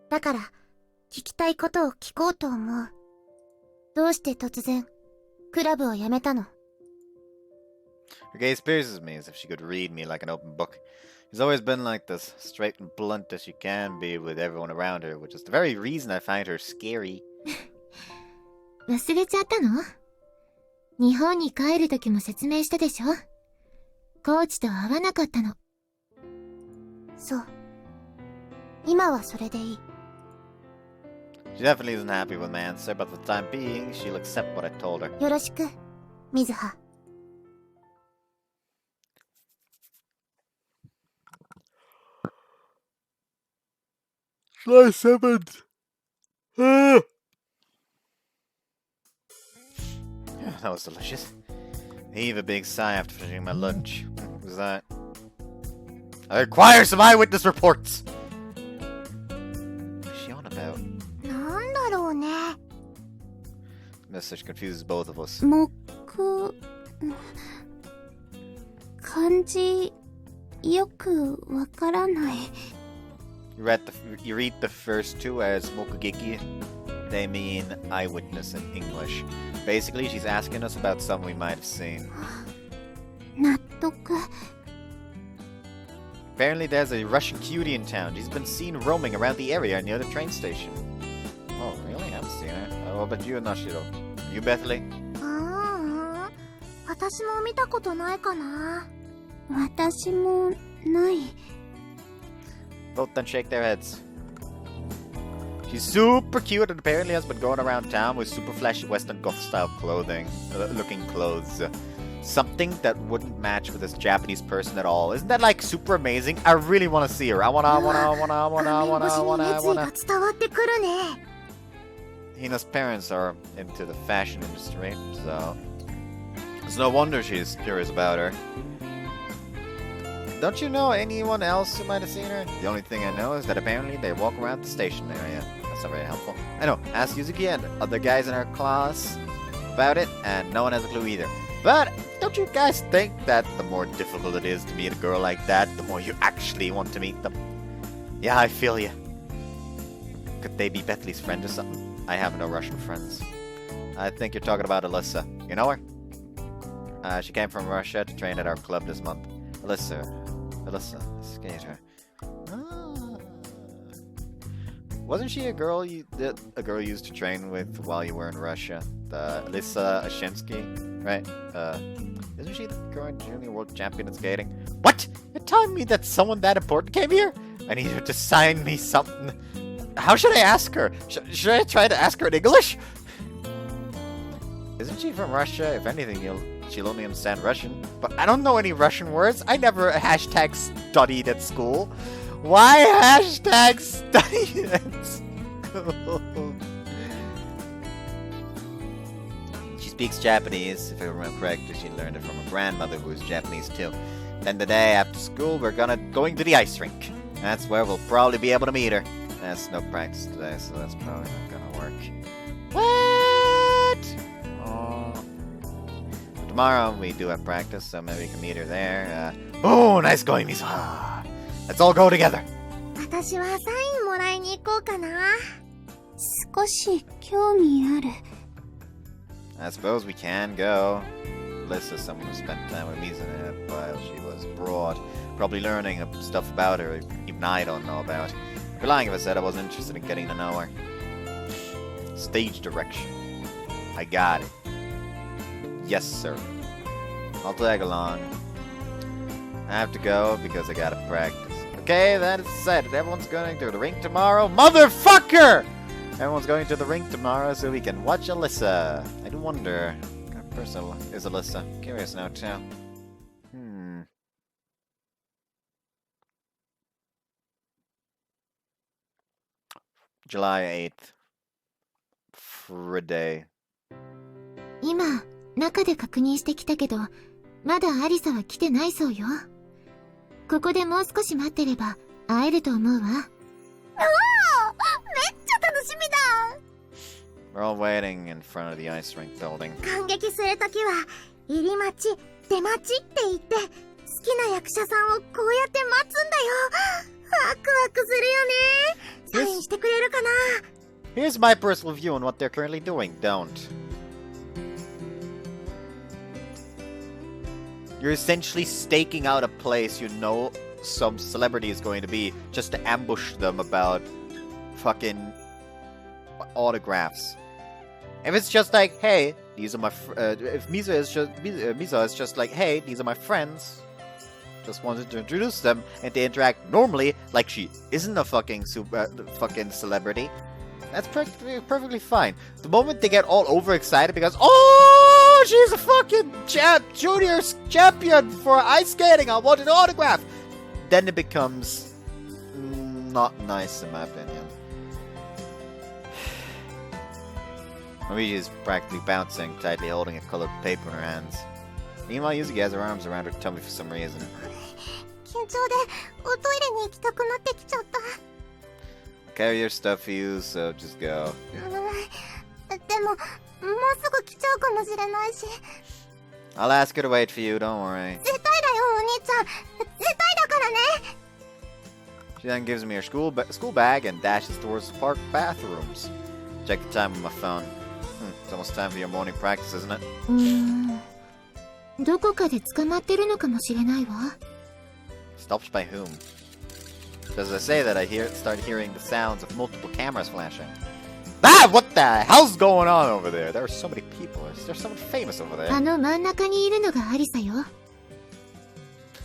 だから、聞きたいことを聞こうと思う。どうして突然、クラブを辞めたの？ Her gaze pierces me as if she could read me like an open book. She's always been like this, straight and blunt as she can be with everyone around her, which is the very reason I find her scary. 忘れちゃったの？日本に帰る時も説明したでしょ？コーチと会わなかったの。そう。今はそれでいい。 She definitely isn't happy with my answer, but for the time being, she'll accept what I told her. よろしく、水葉。July 7th. That was delicious. I heave a big sigh after finishing my lunch. What was that? I require some eyewitness reports! What's she on about? なんだろうね。 Message confuses both of us. 漢字よくわからない。 You read the first two as mokugeki. They mean eyewitness in English. Basically, she's asking us about something we might have seen. 納得。 Apparently, there's a Russian cutie in town. She's been seen roaming around the area near the train station. Oh, really? I haven't seen her. Oh, but you, Nashiro. You, Bethany? 私も見たことないかな。私もない。 Both then shake their heads. She's super cute and apparently has been going around town with super flashy Western Goth-style looking clothes. Something that wouldn't match with this Japanese person at all. Isn't that like super amazing? I really want to see her. I wanna. Hina's parents are into the fashion industry, so it's no wonder she's curious about her. Don't you know anyone else who might have seen her? The only thing I know is that apparently they walk around the station area. That's not very helpful. I know, ask Yuzuki and other guys in our class about it, and no one has a clue either. But don't you guys think that the more difficult it is to meet a girl like that, the more you actually want to meet them? Yeah, I feel you. Could they be Bethany's friend or something? I have no Russian friends. I think you're talking about Alyssa. You know her? She came from Russia to train at our club this month. Alyssa, skater. Ah. Wasn't she a girl you used to train with while you were in Russia? The Alyssa Ashensky, right? Isn't she the current junior world champion in skating? What? You're telling me that someone that important came here? I need her to sign me something. How should I ask her? Should I try to ask her in English? Isn't she from Russia? If anything, she'll only understand Russian. But I don't know any Russian words. I never hashtag studied at school. Why hashtag studied at school? She speaks Japanese. If I remember correctly, she learned it from her grandmother, who is Japanese too. Then the day after school, we're going to the ice rink. That's where we'll probably be able to meet her. That's no practice today, so that's probably not gonna work. What? Oh. Tomorrow we do have practice, so maybe we can meet her there. Oh, nice going, Mizuha. Let's all go together. 私はサインもらいに行こうかな。少し興味ある。I suppose we can go. Alyssa's someone who spent time with Mizuha while she was abroad. Probably learning stuff about her even I don't know about. I'd be lying if I said I wasn't interested in getting to know her. Stage direction. I got it. Yes, sir. I'll tag along. I have to go because I gotta practice. Okay, that is decided. Everyone's going to the rink tomorrow. Motherfucker! Everyone's going to the rink tomorrow so we can watch Alyssa. I do wonder what kind of person is Alyssa. Curious now, too. July 8th. Friday. 今、中で確認してきたけど、まだアリサは来てないそうよ。ここでもう少し待ってれば会えると思うわ。おお、めっちゃ楽しみだ。We're all waiting in front of the ice rink building. 感激するときは、入り待ち、出待ちって言って、好きな役者さんをこうやって待つんだよ。ワクワクするよね。サインしてくれるかな？ Here's my personal view on what they're currently doing. Don't. You're essentially staking out a place you know some celebrity is going to be just to ambush them about fucking autographs. If it's just like, hey, these are my if Mizuha is just like, hey, these are my friends, just wanted to introduce them, and they interact normally like she isn't a fucking fucking celebrity, that's perfectly fine. The moment they get all overexcited because, oh, she's a fucking junior champion for ice skating, I want an autograph, then it becomes not nice in my opinion. Maybe she's practically bouncing, tightly holding a colored paper in her hands. Meanwhile, Yuzuki has her arms around her tummy for some reason. 緊張でおトイレに行きたくなってきちゃった。 Carry your stuff for you, so just go. でも、もうすぐ来ちゃうかもしれないし。 I'll ask her to wait for you, don't worry. 絶対だよ、お兄ちゃん。絶対だからね。 She then gives me her school bag and dashes towards the park bathrooms. Check the time on my phone. It's almost time for your morning practice, isn't it? どこかで捕まってるのかもしれないわ。 Stopped by whom? Does I say that I start hearing the sounds of multiple cameras flashing? Ah! What the hell's going on over there? There are so many people. There's someone famous over there. あの真ん中にいるのがアリサよ。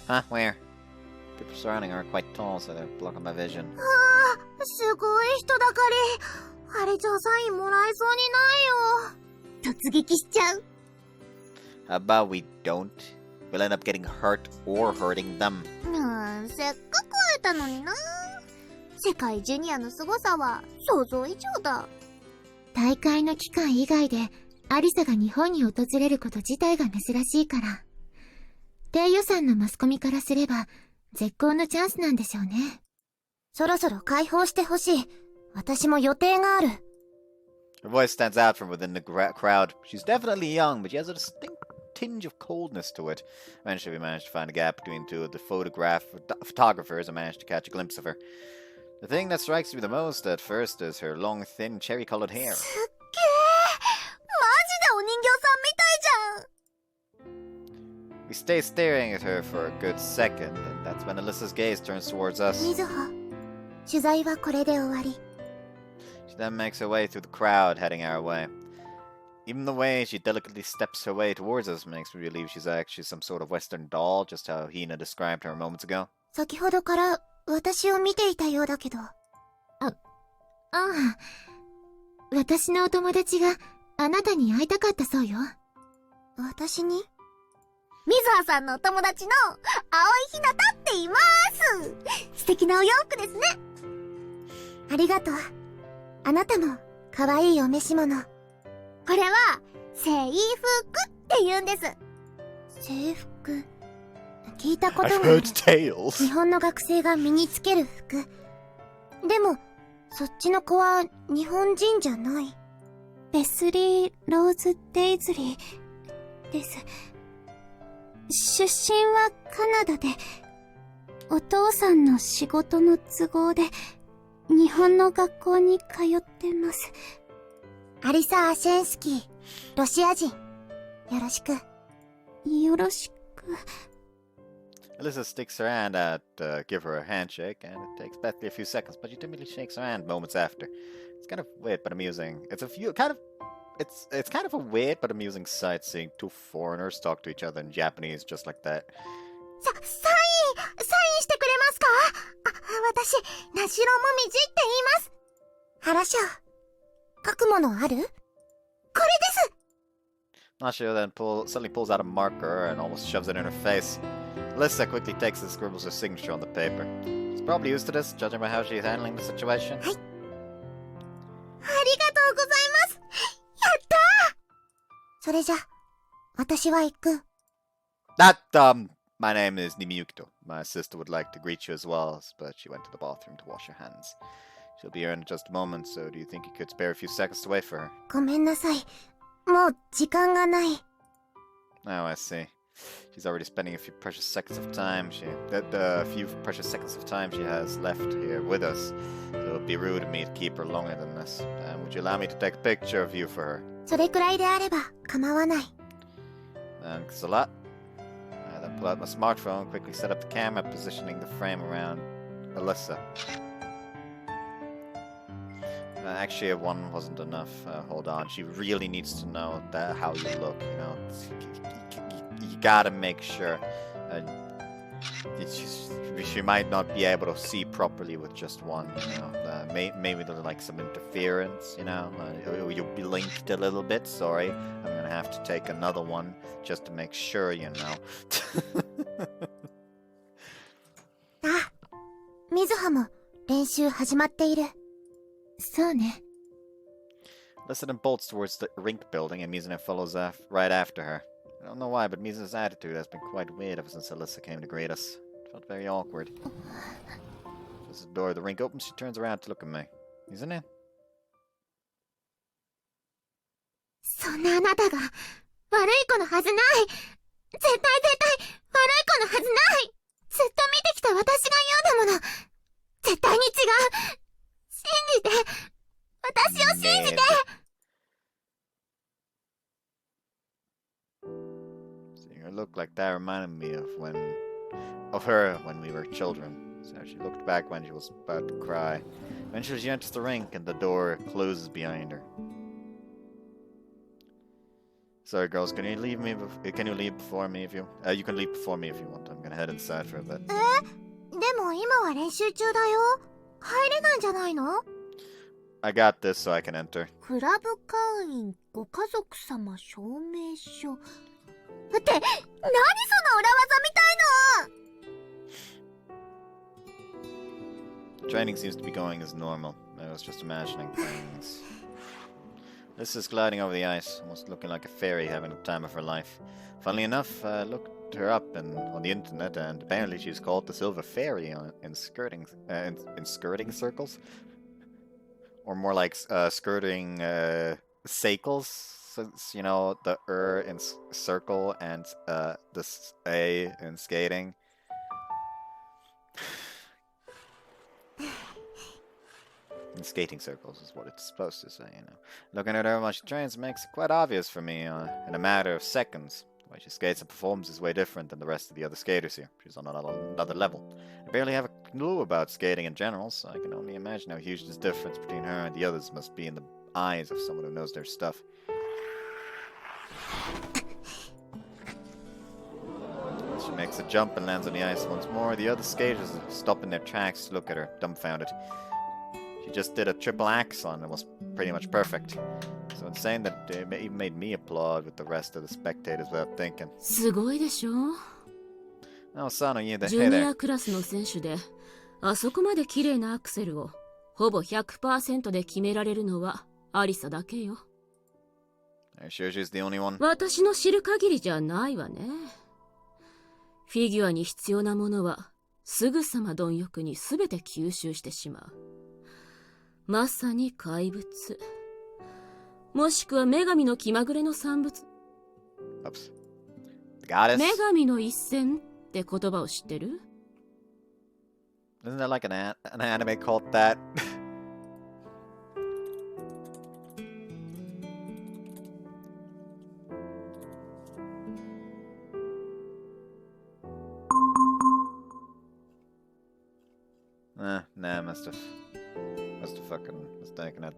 Huh? Where? People surrounding her are quite tall, so they're blocking my vision. すごい人だかり。あれじゃサインもらえそうにないよ。突撃しちゃう。 How about we don't? We'll end up getting hurt or hurting them. せっかく会えたのにな。世界ジュニアの凄さは想像以上だ。大会の期間以外でアリサが日本に訪れること自体が珍しいから。低予算のマスコミからすれば絶好のチャンスなんでしょうね。そろそろ解放してほしい。私も予定がある。 Her voice stands out from within the crowd. She's definitely young, but she has a distinct tinge of coldness to it. Eventually, we managed to find a gap between two of the photographers and managed to catch a glimpse of her. The thing that strikes me the most at first is her long, thin, cherry-colored hair. すっげー。マジでお人形さんみたいじゃん。 We stay staring at her for a good second, and that's when Alyssa's gaze turns towards us. みずほ、取材はこれで終わり。 She then makes her way through the crowd, heading our way. Even the way she delicately steps her way towards us makes me believe she's actually some sort of Western doll, just how Hina described her moments ago. 先ほどから私を見ていたようだけど。私のお友達があなたに会いたかったそうよ。私に？水葉さんのお友達の青いひなたって言います。素敵なお洋服ですね。ありがとう。あなたも可愛いお召し物。これは制服って言うんです。制服。聞いたことがある。日本の学生が身につける服。でもそっちの子は日本人じゃない。レスリー・ローズ・デイズリーです。出身はカナダで、お父さんの仕事の都合で日本の学校に通ってます。アリサ・アシェンスキー、ロシア人。よろしく。よろしく。Alyssa sticks her hand out to give her a handshake, and it takes Bethany a few seconds, but she timidly shakes her hand moments after. It's kind of weird but amusing. It's kind of a weird but amusing sight seeing two foreigners talk to each other in Japanese just like that. サインしてくれますか？私、ナシロモミジって言います。原章、書くものある？これです。 Nashio then suddenly pulls out a marker and almost shoves it in her face. Alyssa quickly takes and scribbles her signature on the paper. She's probably used to this, judging by how she's handling the situation. はい。ありがとうございます。やったー。それじゃ、私は行く。My name is Nimiyukito. My sister would like to greet you as well, but she went to the bathroom to wash her hands. She'll be here in just a moment, so do you think you could spare a few seconds to wait for her? ごめんなさい。もう時間がない。Oh, I see. She's already spending a few precious seconds of time. The few precious seconds of time she has left here with us. So it would be rude of me to keep her longer than this. Would you allow me to take a picture of you for her? それくらいであれば構わない。Thanks a lot. Then pull out my smartphone, quickly set up the camera, positioning the frame around Alyssa. Actually, one wasn't enough. Hold on. She really needs to know that how you look, you know. You gotta make sure. She might not be able to see properly with just one, you know. Maybe there's like some interference, you know. You blinked a little bit, sorry. I'm gonna have to take another one just to make sure, you know. あ、水葉も練習始まっている。そうね。Alyssa then bolts towards the rink building, and Mizuha follows right after her. I don't know why, but Mizuha's attitude has been quite weird ever since Alyssa came to greet us. It felt very awkward. As the door of the rink opens, she turns around to look at me. Mizuha? そんなあなたが悪い子のはずない。絶対悪い子のはずない。ずっと見てきた私が言うだもの。絶対に違う。信じて。私を信じて。Seeing her look like that reminded me of her when we were children. So she looked back when she was about to cry. Eventually she enters the rink and the door closes behind her. Sorry girls, can you leave before me if you you can leave before me if you want. I'm gonna head inside for a bit. でも今は練習中だよ。入れないんじゃないの？ I got this so I can enter. クラブ会員ご家族様証明書。って、何その裏技みたいの！ Training seems to be going as normal. I was just imagining things. This is gliding over the ice, almost looking like a fairy having the time of her life. Funnily enough, I looked her up on the internet, and apparently she's called the Silver Fairy in skirting circles, or more like skirting cycles. Since you know the in circle and the A in skating. In skating circles is what it's supposed to say, you know. Looking at her while she trains makes it quite obvious for me in a matter of seconds. The way she skates and performs is way different than the rest of the other skaters here. She's on another level. I barely have a clue about skating in general, so I can only imagine how huge this difference between her and the others must be in the eyes of someone who knows their stuff. She makes a jump and lands on the ice once more. The other skaters stop in their tracks to look at her, dumbfounded. She just did a triple axel and it was pretty much perfect. So insane that it even made me applaud with the rest of the spectators without thinking. すごいでしょ。 Oh, Sano, you there. ジ Hey ュニ there. アクラスの選手で、あそこまで綺麗なアクセルをほぼ 100% で決められるのはアリサだけよ。Are you sure she's the only one? 私の知る限りじゃないわね。フィギュアに必要なものはすぐさま貪欲に全て吸収してしまう。まさに怪物。もしくは女神の気まぐれの産物。Oops. The goddess? 女神の一戦って言葉を知ってる？ Isn't there like an anime called that? Nah, must have fucking mistaken it.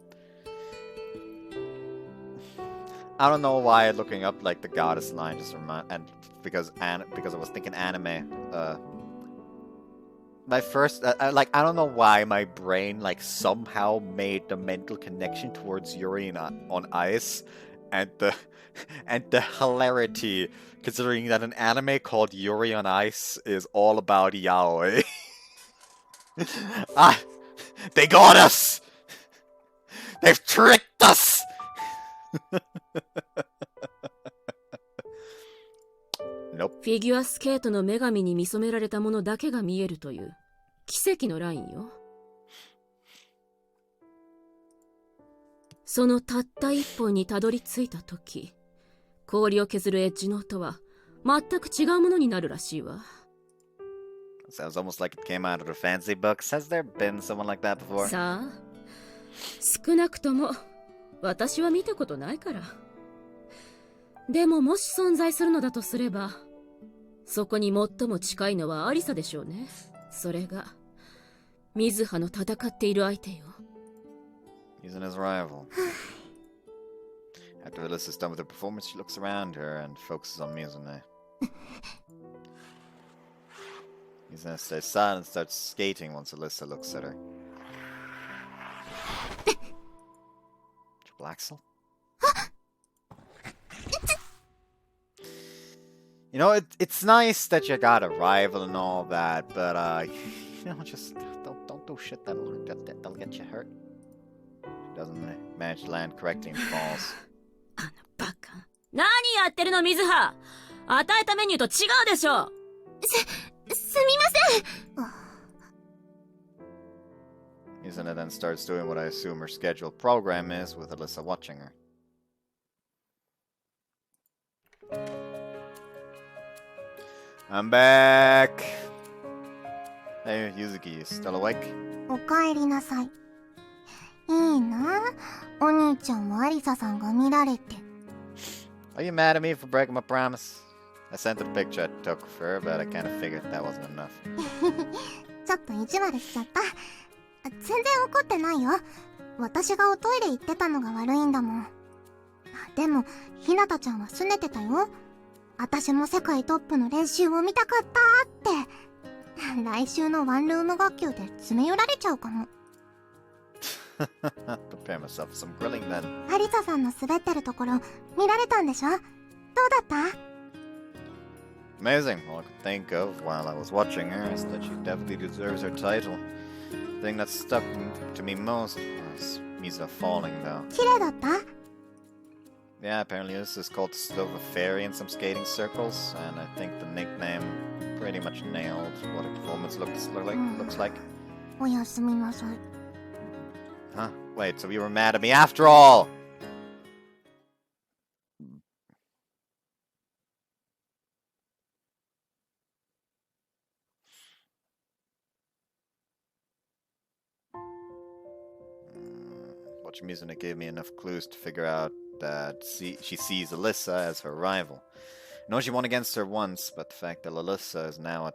I don't know why looking up like the goddess line just because I was thinking anime. My first I don't know why my brain like somehow made the mental connection towards Yuri on Ice, and the hilarity considering that an anime called Yuri on Ice is all about yaoi. They got us! They've tricked us! Nope. フィギュアスケートの女神に見初められたものだけが見えるという奇跡のラインよ。そのたった一本にたどり着いたとき、氷を削るエッジの音は全く違うものになるらしいわ。Sounds almost like it came out of the fancy books. Has there been someone like that before? さあ、少なくとも私は見たことないから。でももし存在するのだとすれば、そこに最も近いのはアリサでしょうね。それが水葉の戦っている相手よ。 He's in his rival. After Alyssa's done with her performance, she looks around her and focuses on Mizune. Mizune stays silent and starts skating once Alyssa looks at her. Triple Axel? You know, it's nice that you got a rival and all that, but you know, just don't do shit that'll get you hurt. She doesn't manage to land correctly and falls. あのバカ。何やってるの水葉。与えたメニューと違うでしょ。すみません。 Mizune then starts doing what I assume her scheduled program is, with Alyssa watching her. I'm back! Hey, Yuzuki, you still awake? おかえりなさい。いいな、お兄ちゃんはアリサさんが見られて。Are you mad at me for breaking my promise? I sent her the picture I took of her, but I kind of figured that wasn't enough. ちょっと意地悪しちゃった。全然怒ってないよ。私がおトイレ行ってたのが悪いんだもん。でも、ひなたちゃんは拗ねてたよ。私も世界トップの練習を見たかったって。来週のワンルーム学級で詰め寄られちゃうかも。Prepare myself for some grilling then. アリサさんの滑ってるところ見られたんでしょ？どうだった？ Amazing. All I could think of while I was watching her is that she definitely deserves her title. The thing that stuck to me most was Misa falling, though. 綺麗だった？ Yeah, apparently this is called the Silver Fairy in some skating circles, and I think the nickname pretty much nailed what her performance looks like. おやすみなさい。 Huh? Wait, so you were mad at me after all? Watching Mizune gave me enough clues to figure out that she sees Alyssa as her rival. I know she won against her once, but the fact that Alyssa is now a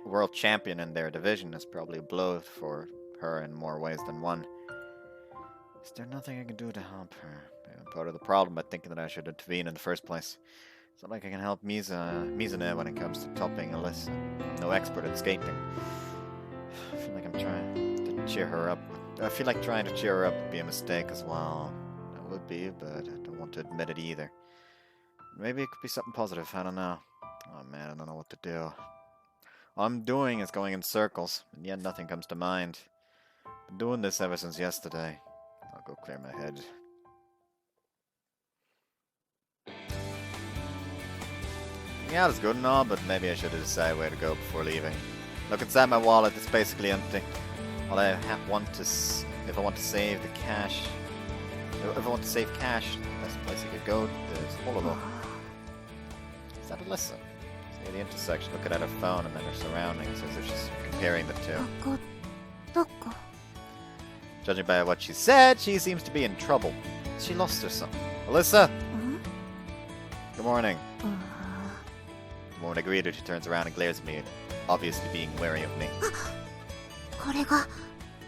world champion in their division is probably a blow for her in more ways than one. Is there nothing I can do to help her? Maybe I'm part of the problem by thinking that I should intervene in the first place. It's not like I can help Mizune when it comes to topping Alyssa. I'm no expert at skating. I feel like I'm trying to cheer her up. I feel like trying to cheer her up would be a mistake as well. It would be, but I don't want to admit it either. Maybe it could be something positive, I don't know. Oh man, I don't know what to do. All I'm doing is going in circles, and yet nothing comes to mind. Been doing this ever since yesterday. I'll go clear my head. Yeah, that's good and all, but maybe I should have decided where to go before leaving. Look inside my wallet, it's basically empty. All I want to, if I want to save the cash, if I want to save cash, the best place I could go is Holobo. Is that Alyssa? See at the intersection, looking at her phone and then her surroundings as if she's comparing the two. どこ？ Judging by what she said, she seems to be in trouble. She lost her son. Alyssa! Good morning. The moment I greet her, she turns around and glares at me, obviously being wary of me. これが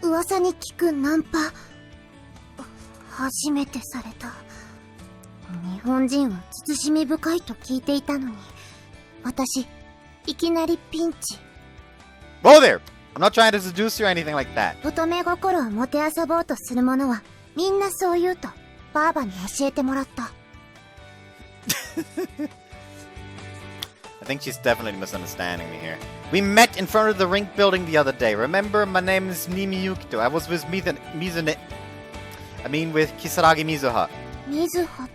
噂に聞くナンパ。初めてされた。日本人は慎み深いと聞いていたのに、私いきなりピンチ。Whoa there! I'm not trying to seduce you or anything like that. 乙女心をもてあそぼうとする者はみんなそう言うとバーバに教えてもらった。I think she's definitely misunderstanding me here. We met in front of the rink building the other day. Remember, my name is Nimi Yukito. I was with Mizune. I mean with Kisaragi Mizuha. 水葉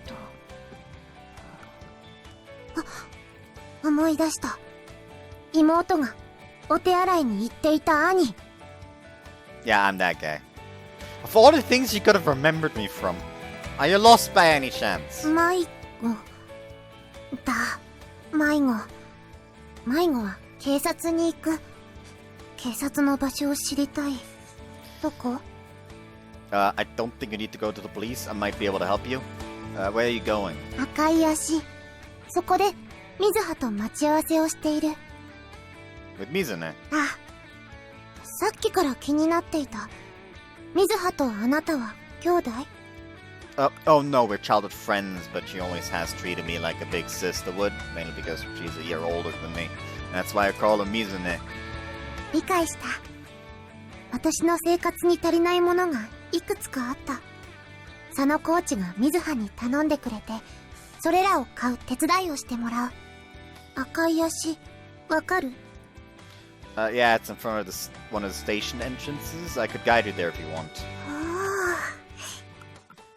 と。思い出した。妹がお手洗いに行っていた兄。Yeah, I'm that guy. Of all the things she could have remembered me from, are you lost by any chance? 迷子だ。迷子は警察に行く。警察の場所を知りたい。どこ？ I don't think you need to go to the police. I might be able to help you. Where are you going? 赤い足。そこで水葉と待ち合わせをしている。 With Mizune. あ、さっきから気になっていた。水葉とあなたは兄弟？ Oh no, we're childhood friends, but she always has treated me like a big sister would, mainly because she's a year older than me. That's why I call her Mizune. 理解した。私の生活に足りないものがいくつかあった。佐野コーチが水葉に頼んでくれて、それらを買う手伝いをしてもらう。赤い足、わかる？ Yeah, it's in front of one of the station entrances. I could guide you there if you want.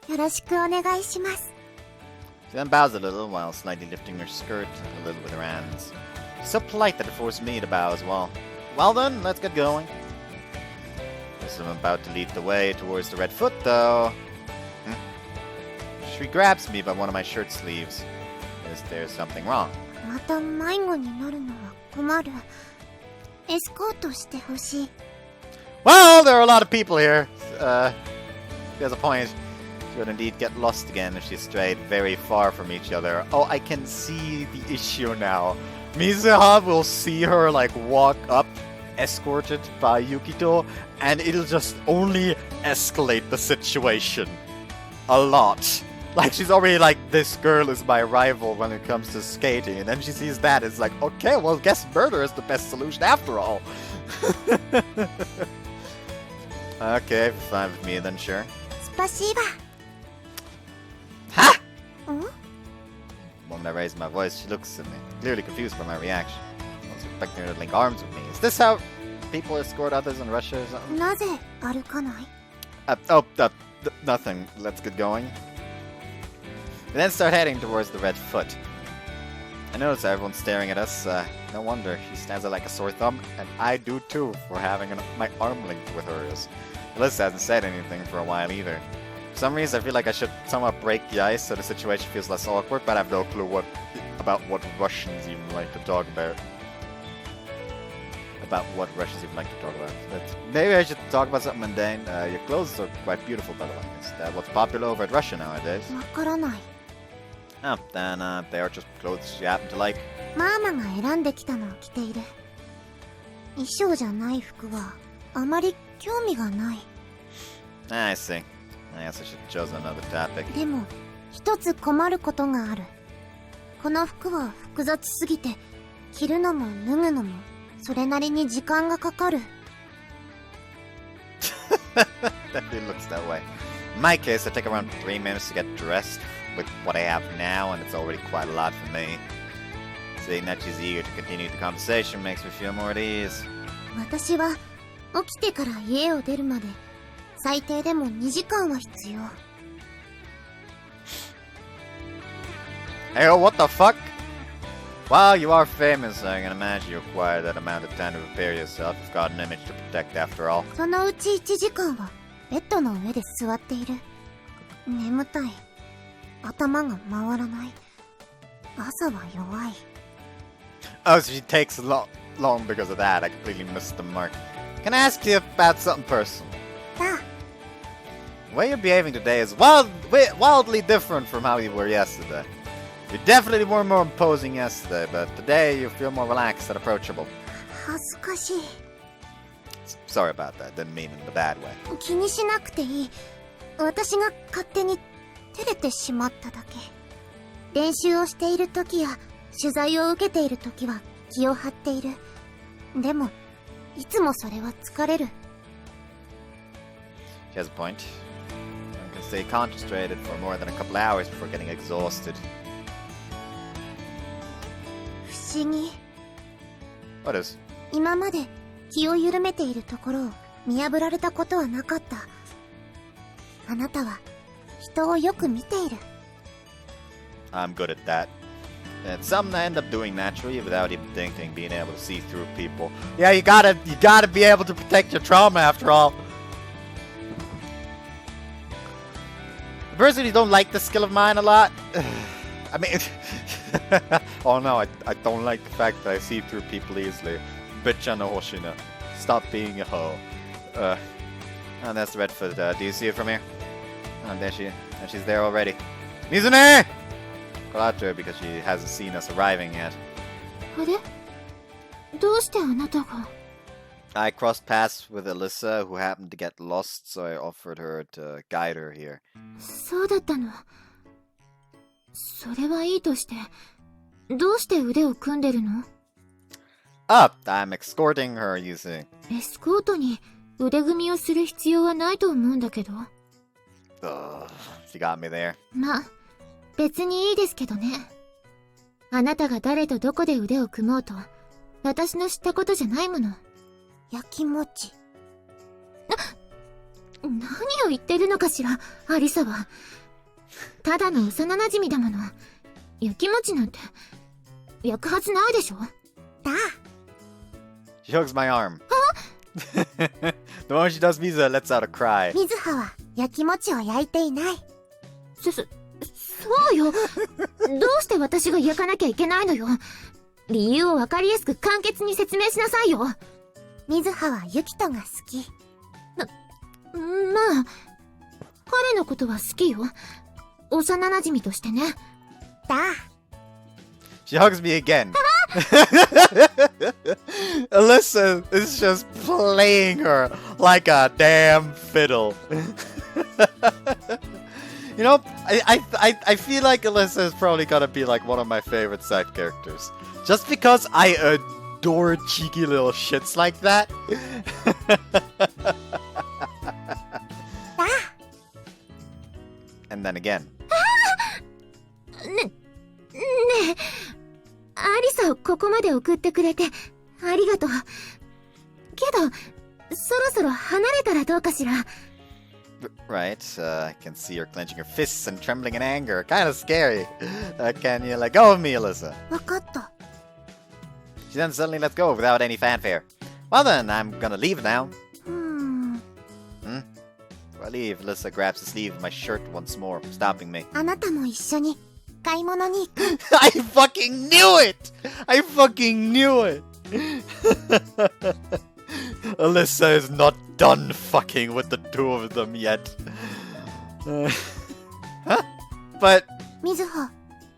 よろしくお願いします。 She then bows a little while slightly lifting her skirt a little with her hands. She's so polite that it forced me to bow as well. Well then, let's get going. As I'm about to lead the way towards the red foot, though. She grabs me by one of my shirt sleeves. Is there something wrong? また迷子になるのは困る。エスコートしてほしい。 Well, there are a lot of people here. There's a point. She would indeed get lost again if she strayed very far from each other. Oh, I can see the issue now. Mizuha will see her, like, walk up, escorted by Yukito, and it'll just only escalate the situation. A lot. Like, she's already like, this girl is my rival when it comes to skating, and then she sees that, it's like, okay, well, guess murder is the best solution after all. Okay, fine with me then, sure. スパシーバ。 Ha! ん？ The moment I raise my voice, she looks at me, clearly confused by my reaction. I was expecting her to link arms with me. Is this how people escort others in Russia or something? なぜ歩かない？ Nothing. Let's get going. We then start heading towards the red foot. I notice everyone's staring at us. No wonder. She stands out like a sore thumb, and I do too for having my arm linked with hers. Alyssa hasn't said anything for a while either. For some reason, I feel like I should somewhat break the ice so the situation feels less awkward, but I have no clue about what Russians even like to talk about. But maybe I should talk about something mundane. Your clothes are quite beautiful, by the way. Is that what's popular over at Russia nowadays? わからない。 Oh, then they are just clothes you happen to like. マーマが選んできたのを着ている。衣装じゃない服はあまり興味がない。 I see. I guess I should have chosen another topic. でも一つ困ることがある。この服は複雑すぎて着るのも脱ぐのもそれなりに時間がかかる。 Definitely looks that way. In my case, I take around 3 minutes to get dressed with what I have now, and it's already quite a lot for me. Seeing that she's eager to continue the conversation makes me feel more at ease. 私は起きてから家を出るまで最低でも2時間は必要。 Hey, oh, what the fuck? Well, you are famous, so I can imagine you require that amount of time to prepare yourself. You've got an image to protect after all. そのうち1時間はベッドの上で座っている。眠たい。頭が回らない。朝は弱い。 Oh, so she takes long because of that. I completely missed the mark. Can I ask you about something personal? さあ、 The way you're behaving today is wildly different from how you were yesterday. You definitely were more imposing yesterday, but today you feel more relaxed and approachable. 恥ずかしい。 Sorry about that. Didn't mean in the bad way. 気にしなくていい。私が勝手に照れてしまっただけ。練習をしている時や取材を受けている時は気を張っている。でもいつもそれは疲れる。 She has a point. One can stay concentrated for more than a couple hours before getting exhausted. 不思議。 What is? 今まで気を緩めているところを見破られたことはなかった。あなたは人をよく見ている。 I'm good at that. It's something I end up doing naturally without even thinking, being able to see through people. Yeah, you gotta be able to protect your trauma after all. Personally, don't like the skill of mine a lot. I mean, oh no, I don't like the fact that I see through people easily. Bitcha no hoshina. Stop being a hoe. Oh, that's the red foot. Do you see it from here? Oh, there she's there already. Mizune! out to her because she hasn't seen us arriving yet. あれどうしてあなたが I crossed paths with Alyssa, who happened to get lost, so I offered her to guide her here. そうだったの。それはいいとして、どうして腕を組んでるの Up! I'm escorting her, you see. エスコートに腕組みをする必要はないと思うんだけど。She got me there. まあ、別にいいですけどね。あなたが誰とどこで腕を組もうと、私の知ったことじゃないもの。焼きもち。何を言ってるのかしら、アリサは。ただの幼馴染だもの。焼きもちなんて、焼くはずないでしょ。だ。She hugs my arm. The moment she does, Mizuha lets out a cry. 水葉は焼きもちを焼いていない。そうよ。どうして私が焼かなきゃいけないのよ。理由をわかりやすく簡潔に説明しなさいよ。水葉はユキトが好き。まあ、彼のことは好きよ。幼馴染としてね。だ。She hugs me again. Alyssa is just playing her like a damn fiddle. You know, I feel like Alyssa is probably gonna be like one of my favorite side characters. Just because I adore cheeky little shits like that. And then again. ねえ、アリサをここまで送ってくれてありがとう。けど、そろそろ離れたらどうかしら。Right, I can see her clenching her fists and trembling in anger. Kind of scary. Can you let go of me, Alyssa? わかった。 She then suddenly lets go without any fanfare. Well then, I'm gonna leave now. Before I leave, Alyssa grabs the sleeve of my shirt once more, stopping me. あなたも一緒に買い物に行く。I fucking knew it! I fucking knew it! Alyssa is not done fucking with the two of them yet. But 水葉、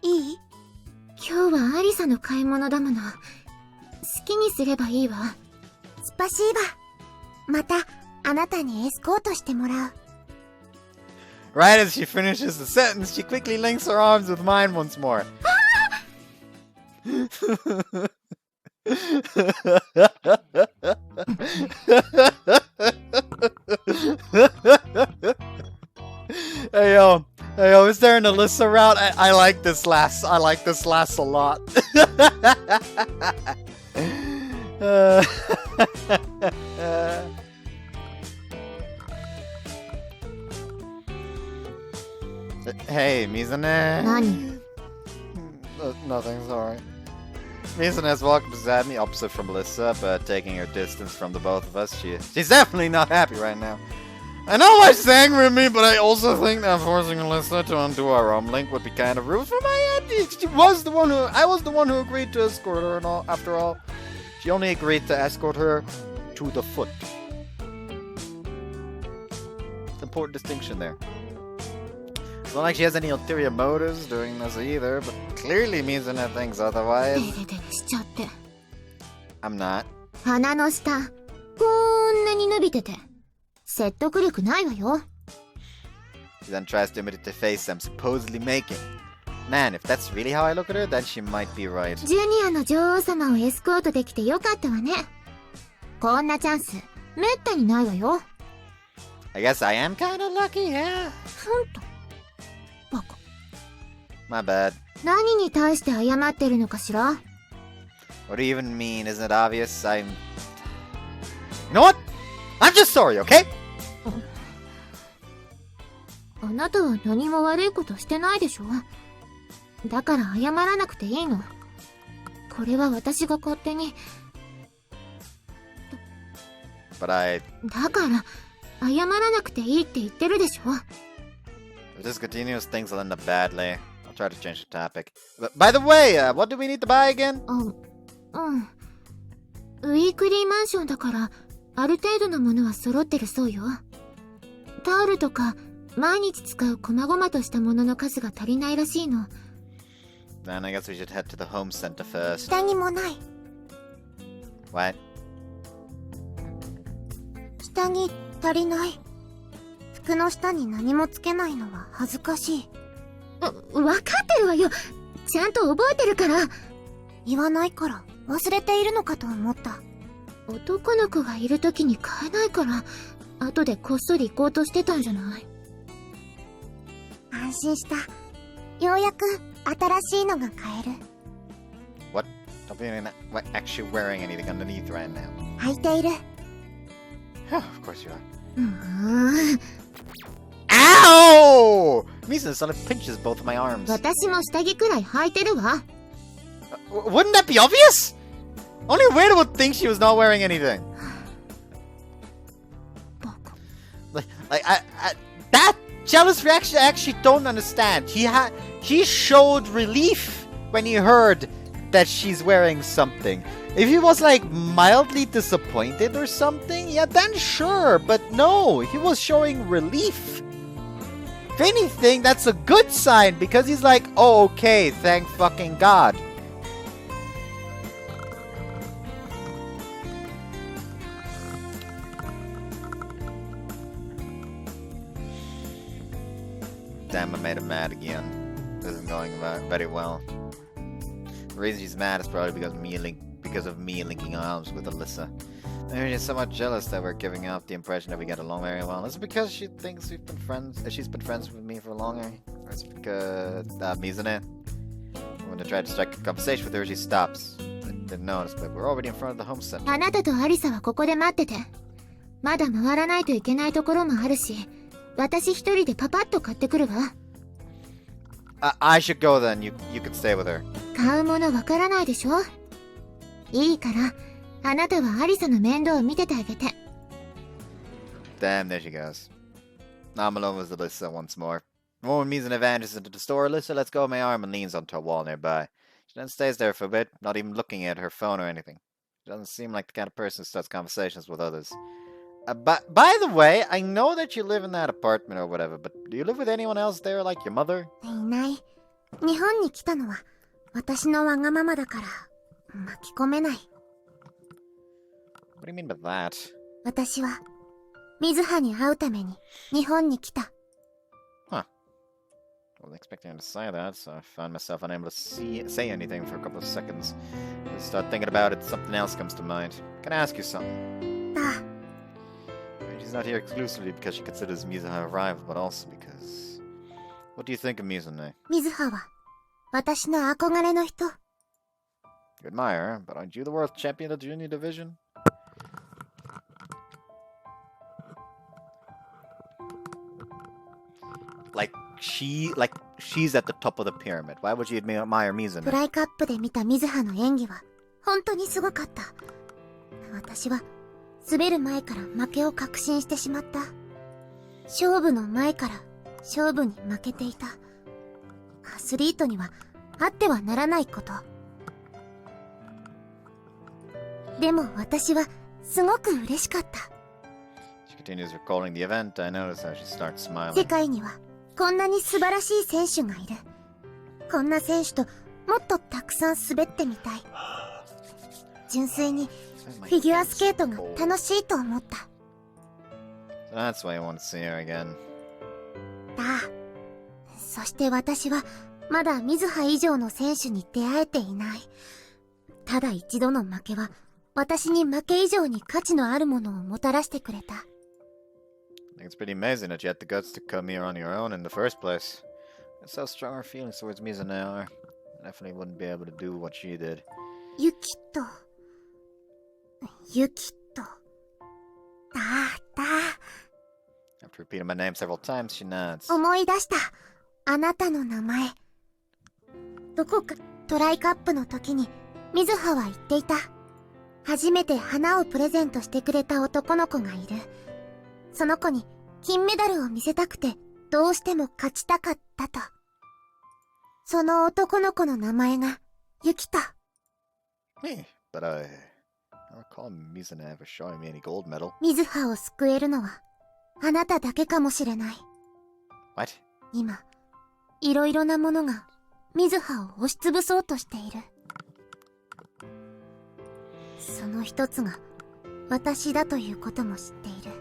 いい？今日はアリサの買い物だもの。好きにすればいいわ。スパシーバ。またあなたにエスコートしてもらう。 right as she finishes the sentence, she quickly links her arms with mine once more. Hey yo, is there an Alyssa-Route? I like this last a lot. Hey, Mizune. 何？ Nothing, sorry. Mizune's walking beside me, opposite from Alyssa, but taking her distance from the both of us. She's definitely not happy right now. I know why she's angry at me, but I also think that forcing Alyssa to undo our link would be kind of rude for my end. I was the one who agreed to escort her and all, after all. She only agreed to escort her to the foot. Important distinction there. It's not like she has any ulterior motives doing this either, but clearly Mizune thinks otherwise. デレデレしちゃって。 I'm not. 鼻の下、こんなに伸びてて。説得力ないわよ。 She then tries to imitate the face I'm supposedly making. Man, if that's really how I look at her, then she might be right. ジュニアの女王様をエスコートできてよかったわね。こんなチャンス、めったにないわよ。 I guess I am kind of lucky, yeah. ほんと。バカ。 My bad. 何に対して謝ってるのかしら？ What do you even mean? Isn't it obvious? You know what? I'm just sorry, okay? あなたは何も悪いことしてないでしょ。だから謝らなくていいの。これは私が勝手に。But だから謝らなくていいって言ってるでしょ。 If this continues, things will end up badly. I'll try to change the topic. But, by the way, what do we need to buy again? ウィークリーマンションだからある程度のものは揃ってるそうよ。タオルとか毎日使う細々としたものの数が足りないらしいの。Then I guess we should head to the home center first. 下着もない。 What? 下着足りない。服の下に何もつけないのは恥ずかしい。わかってるわよ。ちゃんと覚えてるから。言わないから忘れているのかと思った。男の子がいる時に買えないから、後でこっそり行こうとしてたんじゃない？安心した。ようやく新しいのが買える。What? Don't be actually wearing anything underneath right now. 履いている。Of course you are. Ow! Misa suddenly pinches both of my arms. 私も下着くらい履いてるわ。Wouldn't that be obvious? Only Weirdo would think she was not wearing anything. That jealous reaction I actually don't understand. He showed relief when he heard that she's wearing something. If he was like mildly disappointed or something, yeah, then sure. But no, he was showing relief. If anything, that's a good sign because he's like, oh, okay, thank fucking God. Damn, I made him mad again. This isn't going very well. The reason she's mad is probably because of me linking arms with Alyssa. Maybe she's somewhat jealous that we're giving off the impression that we get along very well. Is it because she thinks we've been friends? She's been friends with me for longer? Or is it because Mizune? When I try to strike a conversation with her, she stops. I didn't notice, but we're already in front of the home center. あなたとアリサはここで待ってて。まだ回らないといけないところもあるし、私一人でパパッと買ってくるわ。I should go then. You could stay with her. 買うものわからないでしょ。いいから、あなたはアリサの面倒を見ててあげて。Damn, there she goes. I'm alone with Alyssa once more. The moment Mizune vanishes into the store, Alyssa lets go of my arm and leans onto a wall nearby. She then stays there for a bit, not even looking at her phone or anything. She doesn't seem like the kind of person who starts conversations with others. By the way, I know that you live in that apartment or whatever, but do you live with anyone else there, like your mother? いない。日本に来たのは私のわがままだから巻き込めない。What do you mean by that? 私は水葉に会うために日本に来た。Huh. I wasn't expecting her to say that, so I found myself unable to say anything for a couple of seconds. I start thinking about it, something else comes to mind. Can I ask you something? だ。She's not here exclusively because she considers Mizuha a rival, but also because... What do you think of Mizune? 水葉は私の憧れの人。You admire her, but aren't you the world champion of the junior division? She's at the top of the pyramid. Why would you admire Mizune? フライカップで見た水葉の演技は本当にすごかった。私は滑る前から負けを確信してしまった。勝負の前から勝負に負けていた。アスリートにはあってはならないこと。でも私はすごく嬉しかった。She continues recalling the event. I notice how she starts smiling. 世界にはこんなに素晴らしい選手がいる。こんな選手ともっとたくさん滑ってみたい。純粋にフィギュアスケートが楽しいと思った。That's why I want to see her again. だ。そして私はまだ水葉以上の選手に出会えていない。ただ一度の負けは私に負け以上に価値のあるものをもたらしてくれた。I think it's pretty amazing that you had the guts to come here on your own in the first place. That's how strong her feelings towards Mizune are. I definitely wouldn't be able to do what she did. ユキとだ。After repeating my name several times, she nods. 思い出した。あなたの名前。どこかトライカップの時に水葉は言っていた。初めて花をプレゼントしてくれた男の子がいる。その子に金メダルを見せたくてどうしても勝ちたかったと。その男の子の名前がユキト。Hey, but I don't recall Mizune ever showing me any gold medal. 水葉を救えるのはあなただけかもしれない。 What? 今、いろいろなものが水葉を押しつぶそうとしている。その一つが私だということも知っている。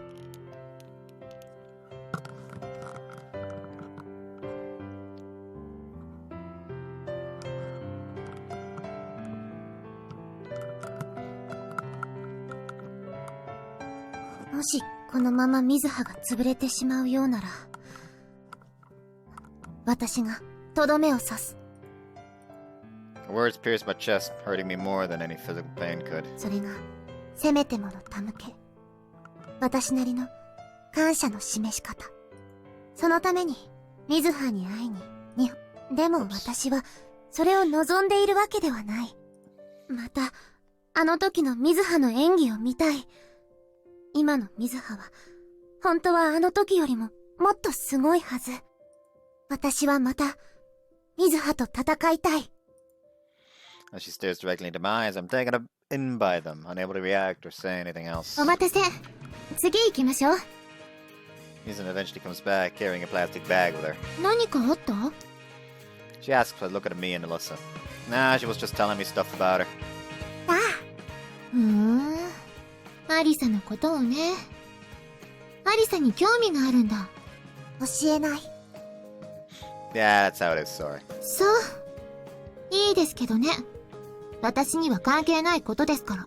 もしこのまま水葉が潰れてしまうようなら、私がとどめを刺す。Her words pierced my chest, hurting me more than any physical pain could. それがせめてもの手向け、私なりの感謝の示し方。そのために水葉に会いにでも私はそれを望んでいるわけではない。またあの時の水葉の演技を見たい。今の水葉は本当はあの時よりももっとすごいはず。私はまた水葉と戦いたい。As she stares directly into my eyes, I'm taken in by them, unable to react or say anything else. お待たせ。次行きましょう。Mizun eventually comes back, carrying a plastic bag with her. 何かあった？ She asks if I look at me and Alyssa. Nah, she was just telling me stuff about her. アリサのことをね。アリサに興味があるんだ。教えない。Yeah, that's how it is, sorry. そう。いいですけどね。私には関係ないことですから。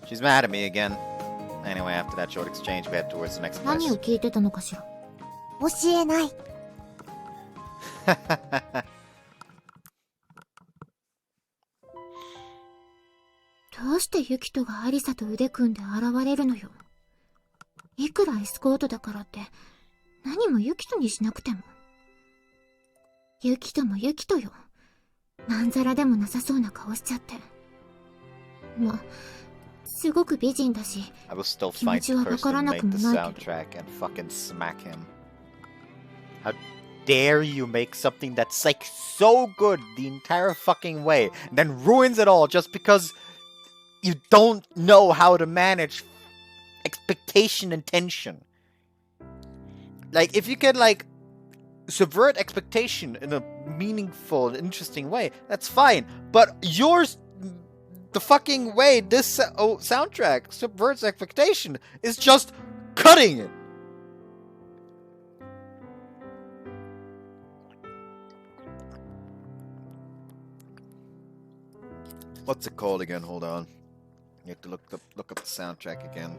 She's mad at me again. Anyway, after that short exchange, we head towards the next place. 何を聞いてたのかしら。教えない。どうしてユキトがアリサと腕組んで現れるのよ。いくらエスコートだからって何もユキトにしなくても。ユキトもユキトよ。まんざらでもなさそうな顔しちゃって。まあ、すごく美人だし、 I will still 気持 find ち the はわ person から who な made くも the ないけど。 soundtrack and fucking smack him. How dare you make something that's like so good the entire fucking way, and then ruins it all just because you don't know how to manage expectation and tension. Like, if you can, like, subvert expectation in a meaningful and interesting way, that's fine. But the fucking way this soundtrack subverts expectation is just cutting it. What's it called again? Hold on. You have to look up the soundtrack again.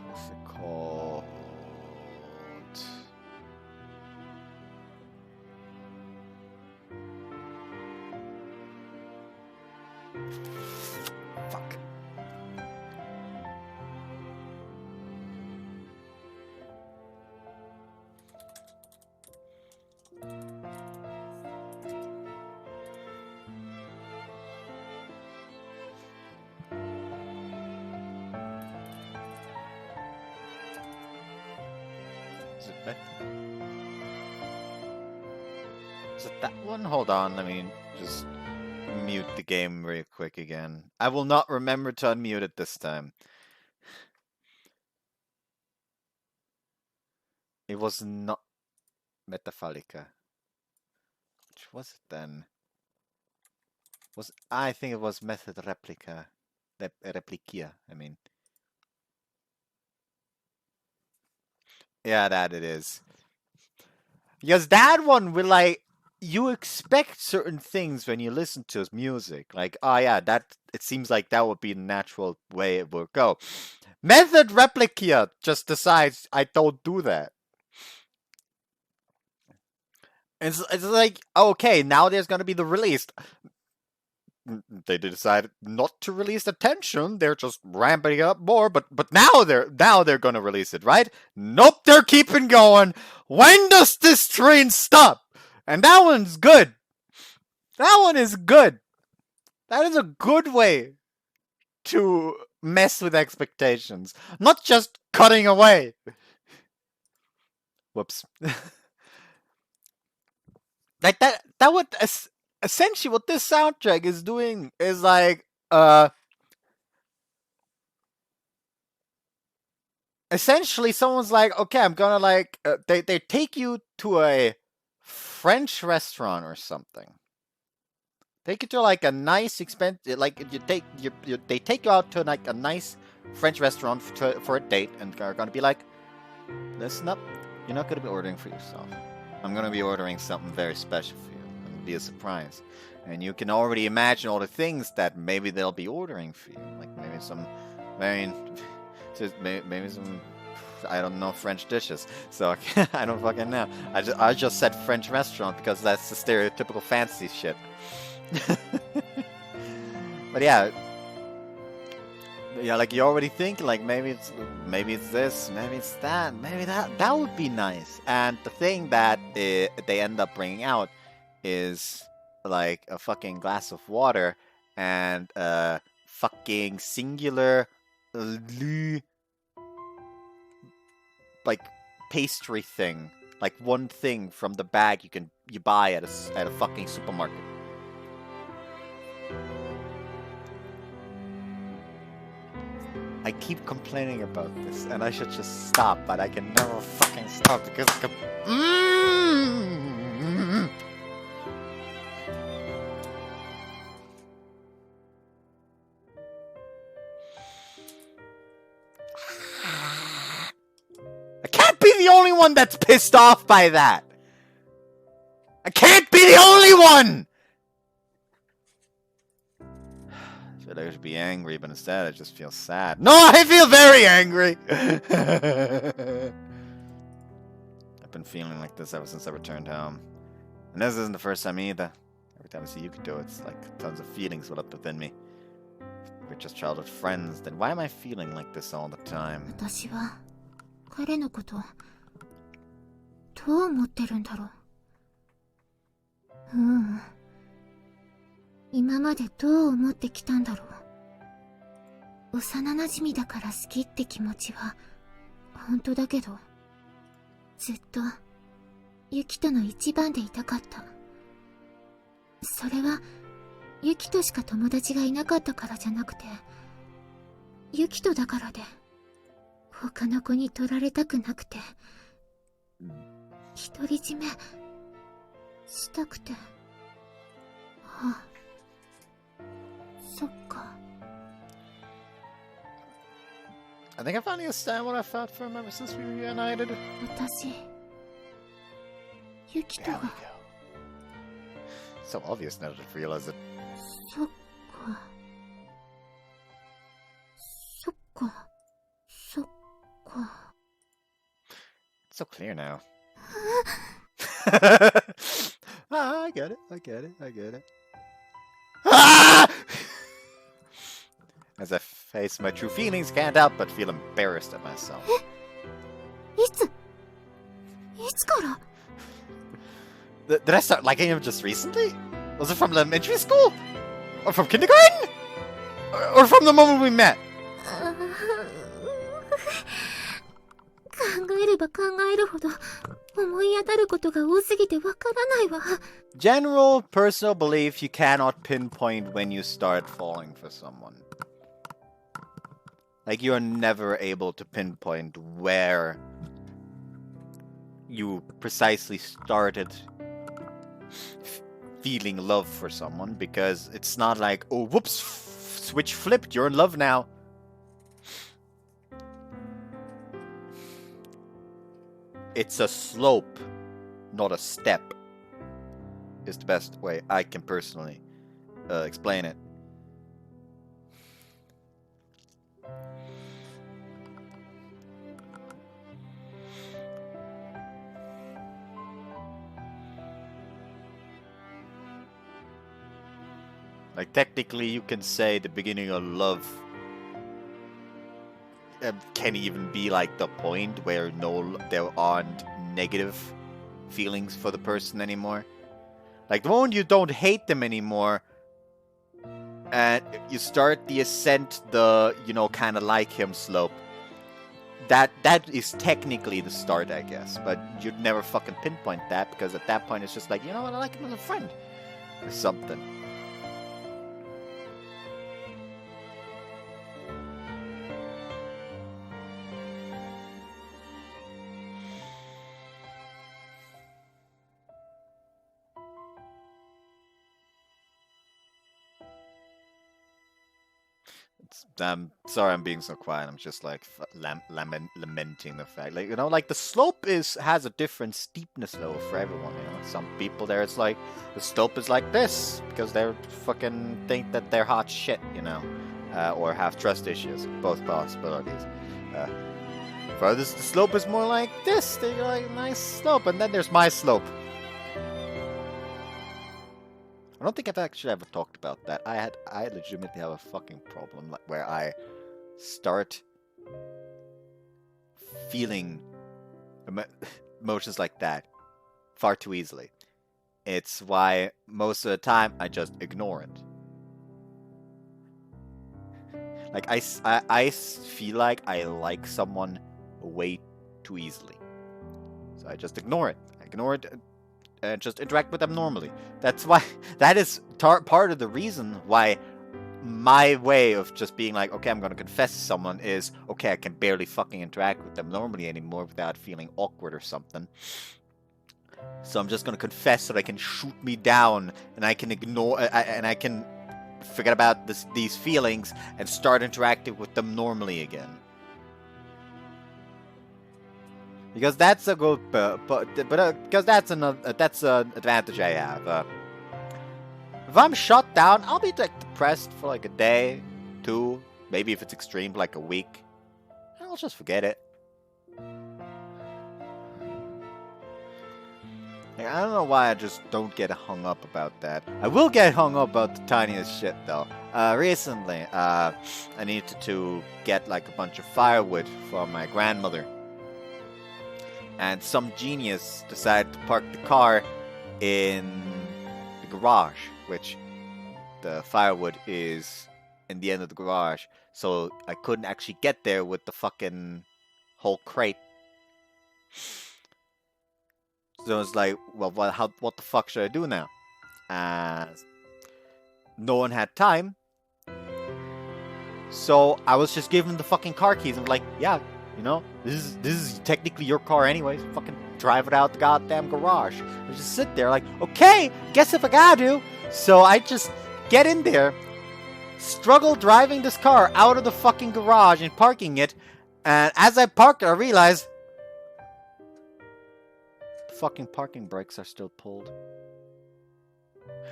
What's it called? Fuck. Is it that? Is it that one? Hold on, let me just mute the game real quick again. I will not remember to unmute it this time. It was not Metafalica. Which was it then? I think it was Method Replica. Replicia, I mean. Yeah, that it is. Because that one will, like, you expect certain things when you listen to his music. Like, oh yeah, it seems like that would be the natural way it would go. Method Replica just decides I don't do that. It's like, okay, now there's gonna be the release. They decided not to release the tension. They're just ramping it up more. But now they're gonna release it, right? Nope, they're keeping going. When does this train stop? And that one's good. That one is good. That is a good way to mess with expectations, not just cutting away. Whoops. Like that would essentially what this soundtrack is doing is like essentially someone's like, okay, I'm gonna like they take you to a French restaurant or something. Take you to like a nice expensive, like they take you out to like a nice French restaurant for a date, and are gonna be like, listen up, you're not gonna be ordering for yourself. I'm gonna be ordering something very special for you. It'll be a surprise, and you can already imagine all the things that maybe they'll be ordering for you, like maybe some very, maybe some, I don't know, French dishes. So I don't fucking know. I just said French restaurant because that's the stereotypical fancy shit. But yeah, like you already think like maybe it's this, maybe it's that, maybe that would be nice. And the thing that they end up bringing out is like a fucking glass of water and a fucking singular like pastry thing, like one thing from the bag you buy at a fucking supermarket. I keep complaining about this, and I should just stop, but I can never fucking stop because I can't be the only one that's pissed off by that. I can't be the only one. I feel like I should be angry, but instead I just feel sad. No, I feel very angry! I've been feeling like this ever since I returned home. And this isn't the first time either. Every time I see Yuki do it, it's like tons of feelings well up within me. If we're just childhood friends, then why am I feeling like this all the time? 私は彼のことどう思ってるんだろう。今までどう思ってきたんだろう。幼馴染だから好きって気持ちは本当だけど、ずっとユキとの一番でいたかった。それはユキとしか友達がいなかったからじゃなくて、ユキとだからで、他の子に取られたくなくて、独り占めしたくて。あ、そっか。I think I finally understand what I felt for him ever since we reunited. 私、ユキとが。So obvious now to realize it. そっか。そっか。そっか。It's so clear now. I get it. I get it. I get it. Ah! As I face my true feelings, can't help but feel embarrassed at myself. いつから Did I start liking him just recently? Was it from elementary school? Or from kindergarten? Or from the moment we met? 考えれば考えるほど思い当たることが多すぎてわからないわ。General personal belief you cannot pinpoint when you start falling for someone. Like, you're never able to pinpoint where you precisely started feeling love for someone, because it's not like, oh, whoops, switch flipped, you're in love now. It's a slope, not a step, is the best way I can personally explain it. Like, technically, you can say the beginning of love can even be like the point where there aren't negative feelings for the person anymore. Like, the moment you don't hate them anymore, and you start the ascent, the, kind of like him slope, that is technically the start, I guess. But you'd never fucking pinpoint that, because at that point it's just like, you know what, I like him as a friend. Or something. I'm sorry I'm being so quiet. I'm just like lamenting the fact, like, you know, like the slope has a different steepness level for everyone. You know, some people there it's like the slope is like this because they fucking think that they're hot shit, you know, or have trust issues. Both possibilities. For others, the slope is more like this. They're like nice slope, and then there's my slope. I don't think I've actually ever talked about that. I legitimately have a fucking problem where I start feeling emotions like that far too easily. It's why most of the time I just ignore it. Like I feel like I like someone way too easily, so I just ignore it. I ignore it. And just interact with them normally. That's why, that is part of the reason why my way of just being like, okay, I'm gonna confess to someone is, okay, I can barely fucking interact with them normally anymore without feeling awkward or something. So I'm just gonna confess so they can shoot me down and I can ignore, and I can forget about these feelings and start interacting with them normally again. Because that's a good, because that's an advantage I have. If I'm shut down, I'll be like depressed for like a day, 2, maybe if it's extreme, like a week. I'll just forget it. Like, I don't know why I just don't get hung up about that. I will get hung up about the tiniest shit though. Recently, I needed to get like a bunch of firewood for my grandmother. And some genius decided to park the car in the garage, which the firewood is in the end of the garage. So I couldn't actually get there with the fucking whole crate. So it's like, well, what the fuck should I do now? No one had time. So I was just given the fucking car keys and like, yeah, you know, this is technically your car anyways. Fucking drive it out the goddamn garage. I just sit there like, okay, guess if I gotta do. So I just get in there, struggle driving this car out of the fucking garage and parking it. And as I park it, I realize the fucking parking brakes are still pulled.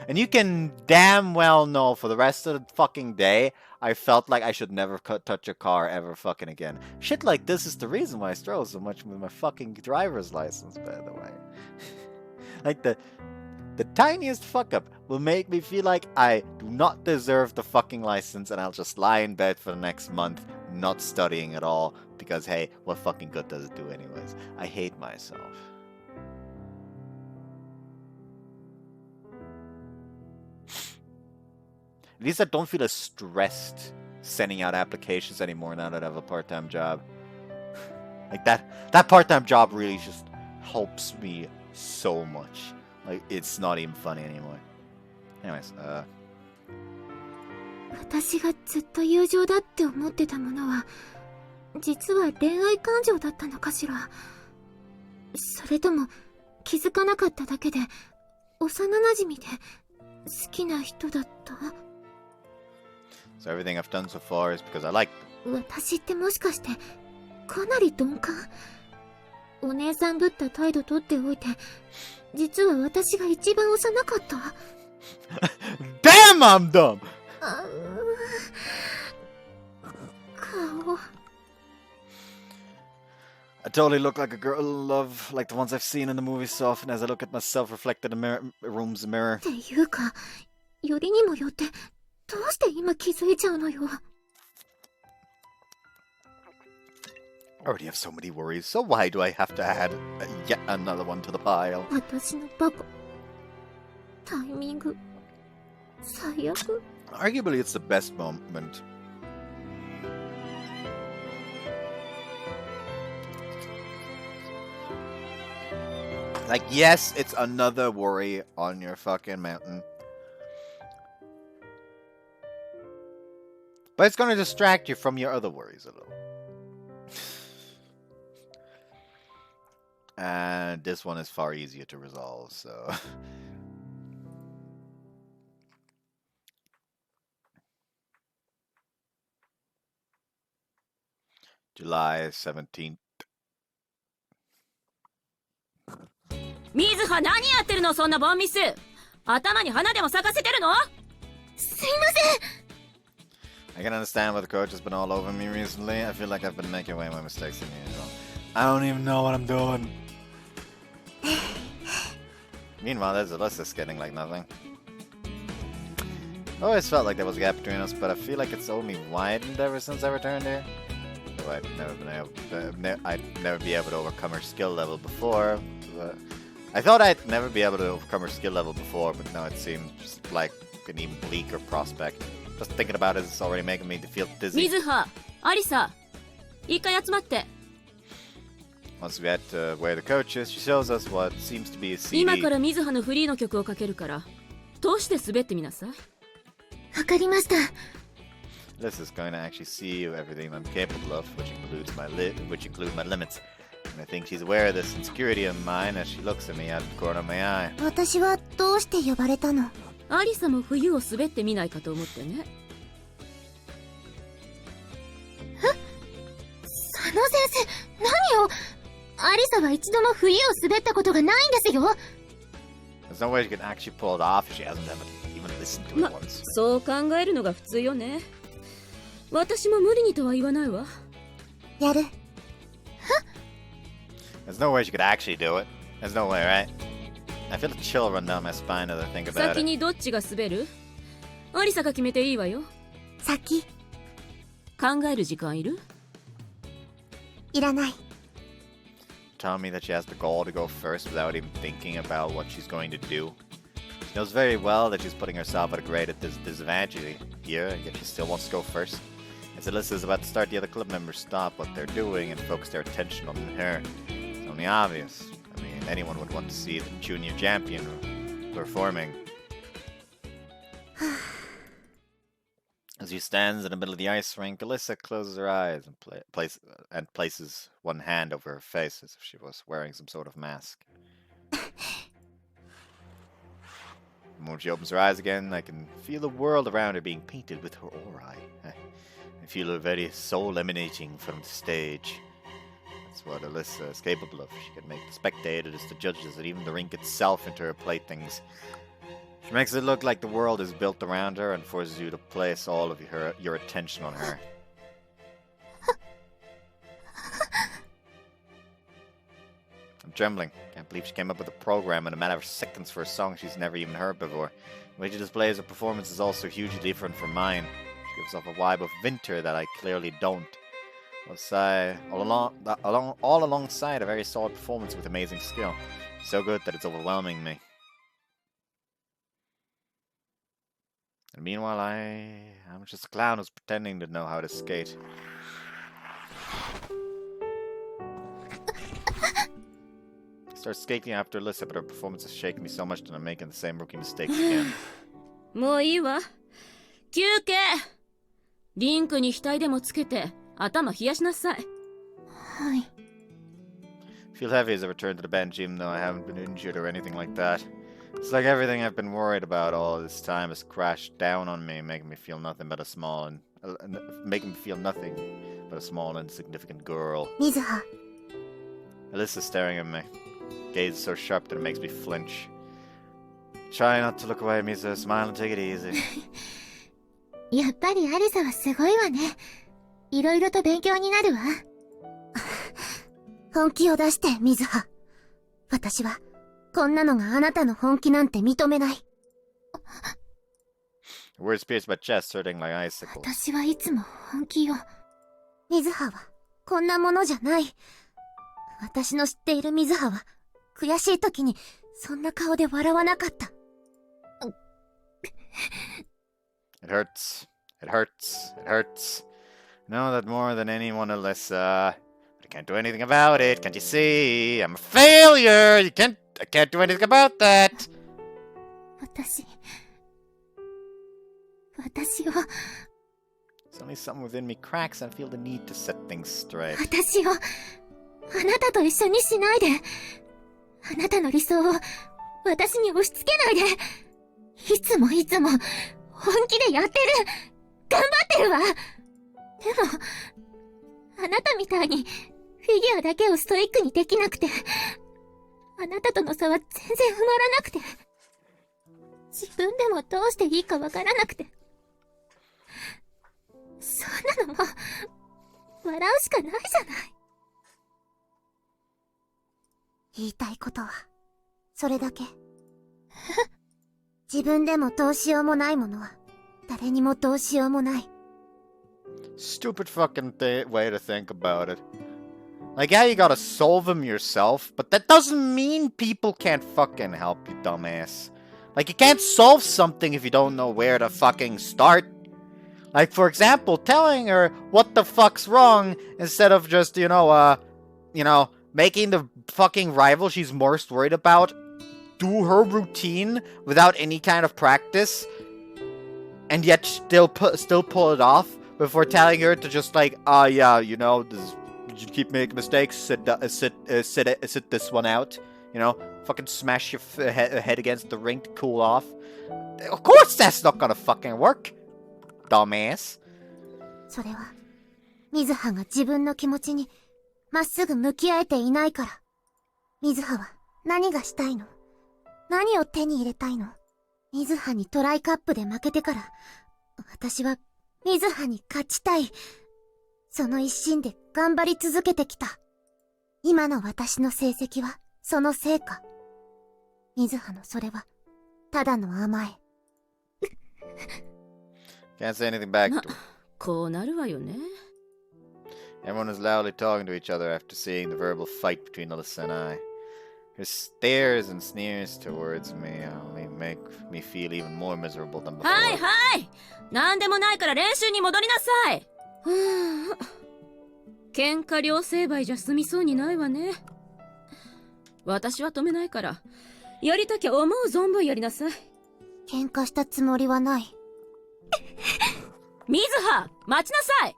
And you can damn well know for the rest of the fucking day, I felt like I should never touch a car ever fucking again. Shit like this is the reason why I struggle so much with my fucking driver's license, by the way. Like the tiniest fuck up will make me feel like I do not deserve the fucking license and I'll just lie in bed for the next month, not studying at all, because hey, what fucking good does it do anyways? I hate myself. At least I don't feel as stressed sending out applications anymore now that I have a part-time job. Like that part-time job really just helps me so much. Like, it's not even funny anymore. Anyways, 私がずっと友情だって思ってたものは、実は恋愛感情だったのかしら。それとも気づかなかっただけで、幼馴染で好きな人だった？ So everything I've done so far is because I like them. 私ってもしかしてかなり鈍感？お姉さんぶった態度とっておいて、実は私が一番幼かった。Damn, I'm dumb! 顔。I totally look like a girl in love, like the ones I've seen in the movies so often as I look at myself reflected in the room's mirror. っていうか、よりにもよって、どうして今気づいちゃうのよ。I already have so many worries, so why do I have to add yet another one to the pile? 私のバカ。タイミング。最悪。Arguably, it's the best moment. Like, yes, it's another worry on your fucking mountain. But it's gonna distract you from your other worries a little. And this one is far easier to resolve, so... July 17th. 水葉何やってるのそんなボンミス。頭に花でも咲かせてるの？すいません。 I can understand why the coach has been all over me recently. I feel like I've been making way more mistakes than usual. I don't even know what I'm doing. Meanwhile, there's Alyssa skating like nothing. I always felt like there was a gap between us, but I feel like it's only widened ever since I returned here. So I'd never be able to overcome her skill level before. But I thought I'd never be able to overcome her skill level before, but now it seems like an even bleaker prospect. Just thinking about it is already making me feel dizzy. 水葉、アリサ、一回集まって。Once we head to where the coach is, she shows us what seems to be a CD. 今から水葉のフリーの曲をかけるから、通して滑ってみなさい。わかりました。This is going to actually see everything I'm capable of, which include my limits. And I think she's aware of this insecurity of mine as she looks at me out of the corner of my eye. 私はどうして呼ばれたの？アリサも冬を滑ってみないかと思ってね。佐野先生、何を？アリサは一度も冬を滑ったことがないんですよ。There's no way she can actually pull it off if she hasn't even listened to it once. そう考えるのが普通よね。私も無理にとは言わないわ。やる。There's no way she could actually do it. There's no way, right? I feel a chill run down my spine as I think about 先 it. にどっちが滑る？アリサが決めていいわよ。先。考える時間いる？いらない。Telling me that she has the goal to go first without even thinking about what she's going to do. She knows very well that she's putting herself at a great disadvantage here, and yet she still wants to go first. As Alyssa is about to start, the other club members stop what they're doing and focus their attention on her. It's only obvious. I mean, anyone would want to see the junior champion performing. As she stands in the middle of the ice rink, Alyssa closes her eyes and places one hand over her face as if she was wearing some sort of mask. The moment she opens her eyes again, I can feel the world around her being painted with her aura. I feel her very soul emanating from the stage. That's what Alyssa is capable of. She can make the spectators, the judges, and even the rink itself into her playthings. She makes it look like the world is built around her and forces you to place all of your attention on her. I'm trembling. Can't believe she came up with a program in a matter of seconds for a song she's never even heard before. The way she displays her performance is also hugely different from mine. She gives off a vibe of winter that I clearly don't. All alongside a very solid performance with amazing skill. So good that it's overwhelming me. And meanwhile, I'm just a clown who's pretending to know how to skate. I start skating after Alyssa, but her performance has shaken me so much that I'm making the same rookie mistakes again. もういいわ。休憩。リンクに額でもつけて頭冷やしなさい。はい。I feel heavy as I return to the bench, even though I haven't been injured or anything like that. It's like everything I've been worried about all this time has crashed down on me, making me feel nothing but a small insignificant girl. 水葉。 Alyssa's staring at me. Gaze so sharp that it makes me flinch. Try not to look away, Mizuha. Smile and take it easy. やっぱりアリサはすごいわね。いろいろと勉強になるわ。本気を出して、水葉。私は、こんなのがあなたの本気なんて認めない。Words pierced my chest, hurting like icicles. 私はいつも本気よ。水葉は、こんなものじゃない。私の知っている水葉は、悔しい時に、そんな顔で笑わなかった。It hurts. It hurts. It hurts. I know that more than anyone, Alyssa. But I can't do anything about it. Can't you see? I'm a failure. I can't do anything about that. 私を。It's only something within me cracks and I feel the need to set things straight. 私を、あなたと一緒にしないで。あなたの理想を、私に押し付けないで。いつも、本気でやってる。頑張ってるわ。でも、あなたみたいにフィギュアだけをストイックにできなくて、あなたとの差は全然埋まらなくて、自分でもどうしていいかわからなくて、そんなのもう笑うしかないじゃない。言いたいことはそれだけ。自分でもどうしようもないものは誰にもどうしようもない。 Stupid fucking way to think about it. Like, yeah, you gotta solve them yourself, but that doesn't mean people can't fucking help you, dumbass. Like, you can't solve something if you don't know where to fucking start. Like, for example, telling her what the fuck's wrong instead of just, making the fucking rival she's most worried about do her routine without any kind of practice, and yet still pull it off before telling her to just like, you keep making mistakes, sit this one out, fucking smash your head against the rink to cool off. Of course that's not gonna fucking work, dumbass. それは水葉が自分の気持ちにまっすぐ向き合えていないから。水葉は何がしたいの？何を手に入れたいの？水葉にトライカップで負けてから、私は水葉に勝ちたい。その一心で頑張り続けてきた。今の私の成績はその成果。水葉のそれはただの甘え。Can't say anything back to her. こうなるわよね。Everyone is loudly talking to each other after seeing the verbal fight between Alyssa and I. Her stares and sneers towards me only make me feel even more miserable than before. はいはい、なんでもないから練習に戻りなさい。喧嘩両成敗じゃ済みそうにないわね。私は止めないから、やりたきゃ思う存分やりなさい。喧嘩したつもりはない。水葉、待ちなさい。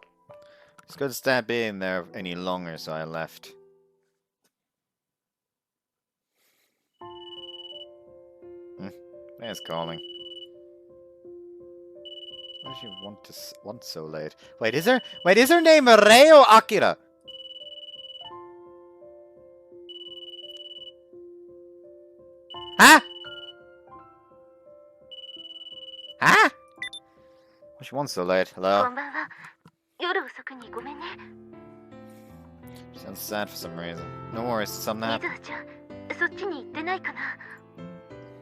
Just couldn't stand being there any longer, so I left. Man's calling. Why does she want so late? Wait, is her name Reo Akira? Huh? Huh? Why she wants so late? Hello? こんばんは。夜遅くにごめんね。She sounds sad for some reason. No worries, something 水 happened. 葉ちゃん、そっちに行ってないかな。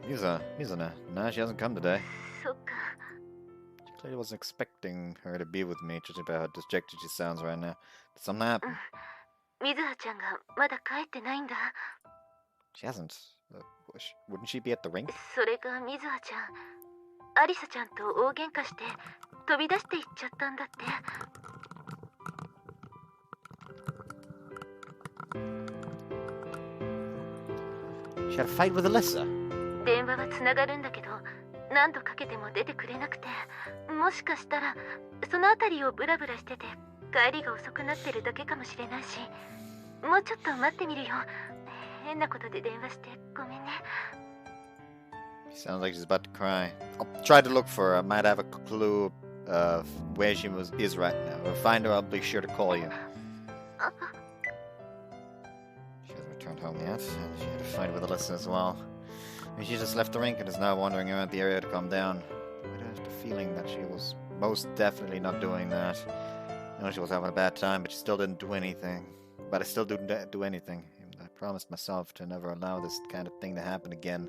Mizuha, nah, she hasn't come today. そっか。She clearly wasn't expecting her to be with me, judging by how dejected she sounds right now. Did something happen? 水葉ちゃんがまだ帰ってないんだ。She hasn't. Wouldn't she be at the rink? それが水葉ちゃん、アリサちゃんと大喧嘩して飛び出していっちゃったんだって。She had a fight with Alyssa. 電話はつながるんだけど、何度かけても出てくれなくて、もしかしたらそのあたりをブラブラしてて帰りが遅くなってるだけかもしれないし、もうちょっと待ってみるよ。変なことで電話してごめんね。She sounds like she's about to cry. I'll try to look for her. I might have a clue of where she is right now. If I find her, I'll be sure to call you. She hasn't returned home yet. She had a fight with Alyssa as well. Maybe she just left the rink and is now wandering around the area to calm down. I have the feeling that she was most definitely not doing that. I know she was having a bad time, but she still didn't do anything. But I still didn't do anything. I promised myself to never allow this kind of thing to happen again.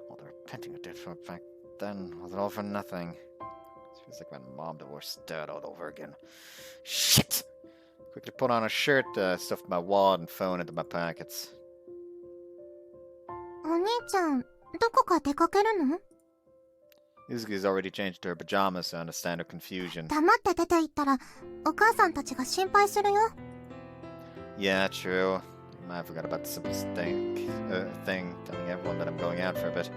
All the repenting I did for back then, was it all for nothing? It feels like my mom divorced dad all over again. Shit! Quickly put on a shirt, stuffed my wallet and phone into my pockets. お兄ちゃん、どこか出かけるの？ Yuzuki's already changed to her pajamas, so I understand her confusion. 黙って出て行ったらお母さんたちが心配するよ。 Yeah, true. I forgot about the simplest thing, telling everyone that I'm going out for a bit.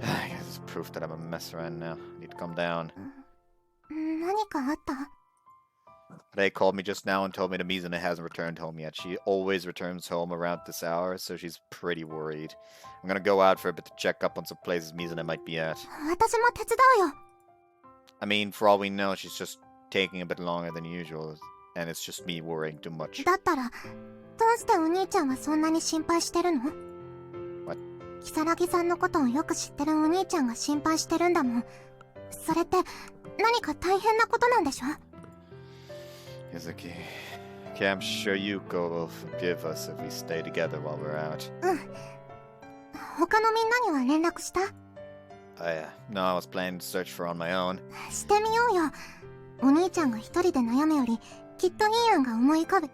I guess it's proof that I'm a mess right now. I need to calm down. 何かあった？ They called me just now and told me that Mizune hasn't returned home yet. She always returns home around this hour, so she's pretty worried. I'm gonna go out for a bit to check up on some places Mizune might be at. 私も手伝うよ。 I mean, for all we know, she's just taking a bit longer than usual. and it's just me worrying too much. だったら、どうしてお兄ちゃんはそんなに心配してるの？ What? 如月さんのことをよく知ってるお兄ちゃんが心配してるんだもん。それって、何か大変なことなんでしょ？ Yuzuki, okay, I'm sure Yuko will forgive us if we stay together while we're out. うん。他のみんなには連絡した？ No, I was planning to search for on my own. してみようよ。お兄ちゃんが一人で悩むより、きっといい案が思い浮かぶ。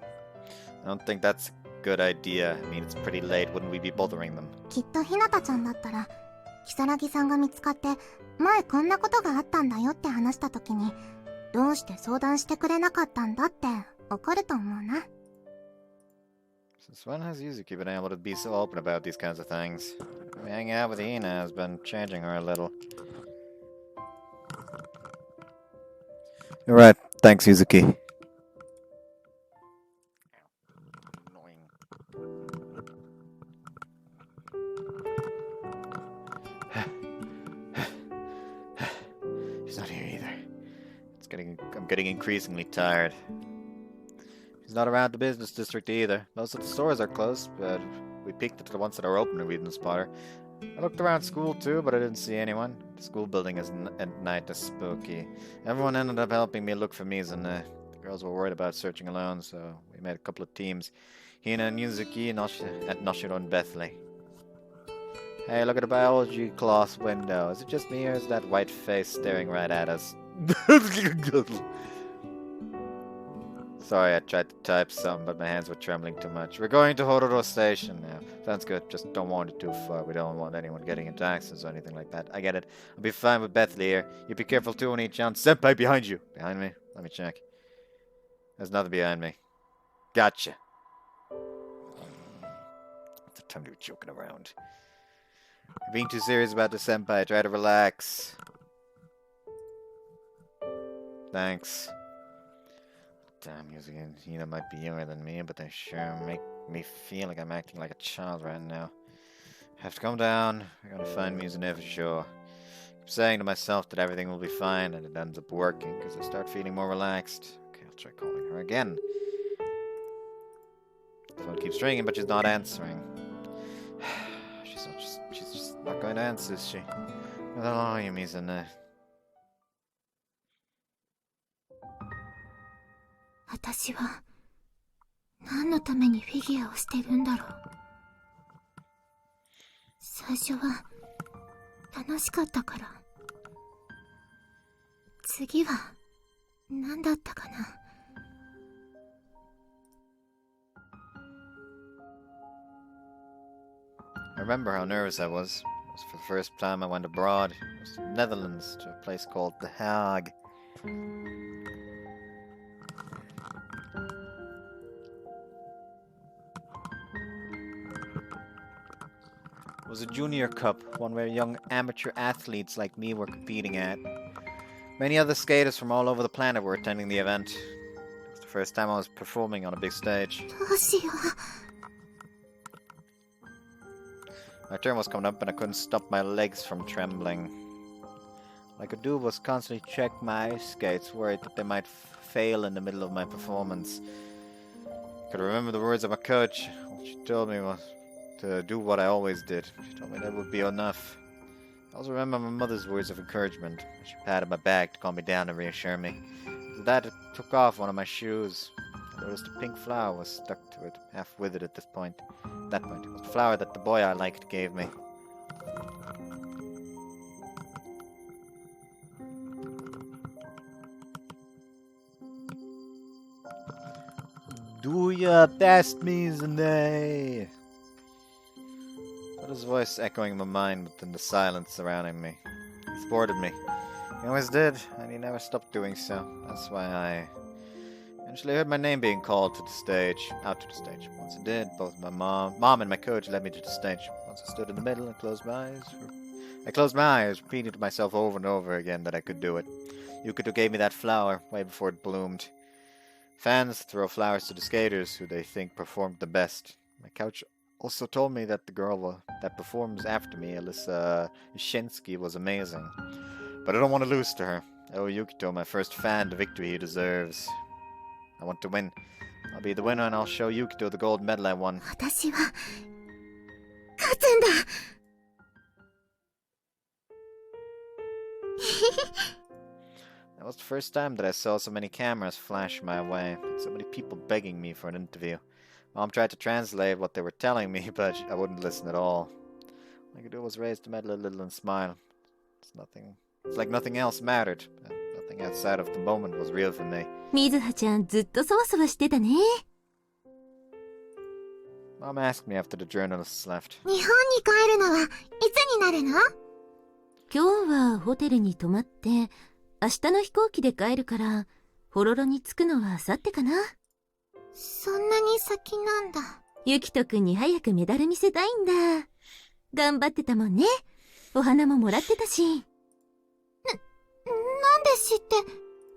I don't think that's a good idea. I mean, it's pretty late. Wouldn't we be bothering them? きっとひなたちゃんだったら、如月さんが見つかって、前こんなことがあったんだよって話した時に、どうして相談してくれなかったんだって怒ると思うな。Since when has Yuzuki been able to be so open about these kinds of things? Hanging out with Ina has been changing her a little. Alright, thanks, Yuzuki. She's not here either. I'm getting increasingly tired. She's not around the business district either. Most of the stores are closed, but we peeked at the ones that are open and we didn't spot her. I looked around school too, but I didn't see anyone. The school building at night is spooky. Everyone ended up helping me look for Mizune. The girls were worried about searching alone, so we made a couple of teams. Hina and Yuzuki and Noshiro and Bethley. Hey, look at the biology class window. Is it just me or is that white face staring right at us? Sorry, I tried to type some, but my hands were trembling too much. We're going to Hororo Station now. Sounds good, just don't wander too far. We don't want anyone getting into accidents or anything like that. I get it. I'll be fine with Bethley here. You be careful too, Oni-chan. Senpai behind you. Behind me? Let me check. There's nothing behind me. Gotcha. It's the time to be joking around. You're being too serious about the senpai. Try to relax. Thanks. Damn, Yuzuki might be younger than me, but they sure make me feel like I'm acting like a child right now. Have to calm down. We're gonna find Mizune for sure. Keep saying to myself that everything will be fine, and it ends up working because I start feeling more relaxed. Okay, I'll try calling her again. The phone keeps ringing, but she's not answering. She's just not going to answer, is she? How are you, Mizune? 私は何のためにフィギュアをしてるんだろう。最初は楽しかったから。次は何だったかな。I remember how nervous I was. It was for the first time I went abroad. It was the Netherlands, to a place called The Hague. It was a junior cup, one where young amateur athletes like me were competing at. Many other skaters from all over the planet were attending the event. It was the first time I was performing on a big stage. どうしよう。 My turn was coming up and I couldn't stop my legs from trembling. All I could do was constantly check my ice skates, worried that they might fail in the middle of my performance. I could remember the words of my coach. All she told me was to do what I always did. She told me that would be enough. I also remember my mother's words of encouragement. She patted my back to calm me down and reassure me. With that, I took off one of my shoes. I noticed a pink flower was stuck to it, half withered at this point. That point, it was the flower that the boy I liked gave me. Do your best, Mizune! But his voice echoing in my mind within the silence surrounding me. He supported me. He always did, and he never stopped doing so. That's why I eventually heard my name being called to the stage, out to the stage. Once I did, both my mom and my coach led me to the stage. Once I stood in the middle and closed my eyes, repeating to myself over and over again that I could do it. Yukito gave me that flower way before it bloomed. Fans throw flowers to the skaters who they think performed the best. My coach also told me that the girl that performs after me, Alyssa Shinsky, was amazing. But I don't want to lose to her. I owe Yukito, my first fan, the victory he deserves. I want to win. I'll be the winner and I'll show Yukito the gold medal I won. 私は勝つんだ。That was the first time that I saw so many cameras flash my way, and so many people begging me for an interview. Mom tried to translate what they were telling me, but I wouldn't listen at all. All I could do was raise the medal a little and smile. It's like nothing else mattered. Nothing outside of the moment was real for me. 水葉ちゃんずっとそわそわしてたね。Mom asked me after the journalists left. 日本に帰るのはいつになるの？今日はホテルに泊まって、明日の飛行機で帰るから、ホロロに着くのは明後日かな。そんなに先なんだ。ゆきとくんに早くメダル見せたいんだ。頑張ってたもんね。お花ももらってたし。なんで知って？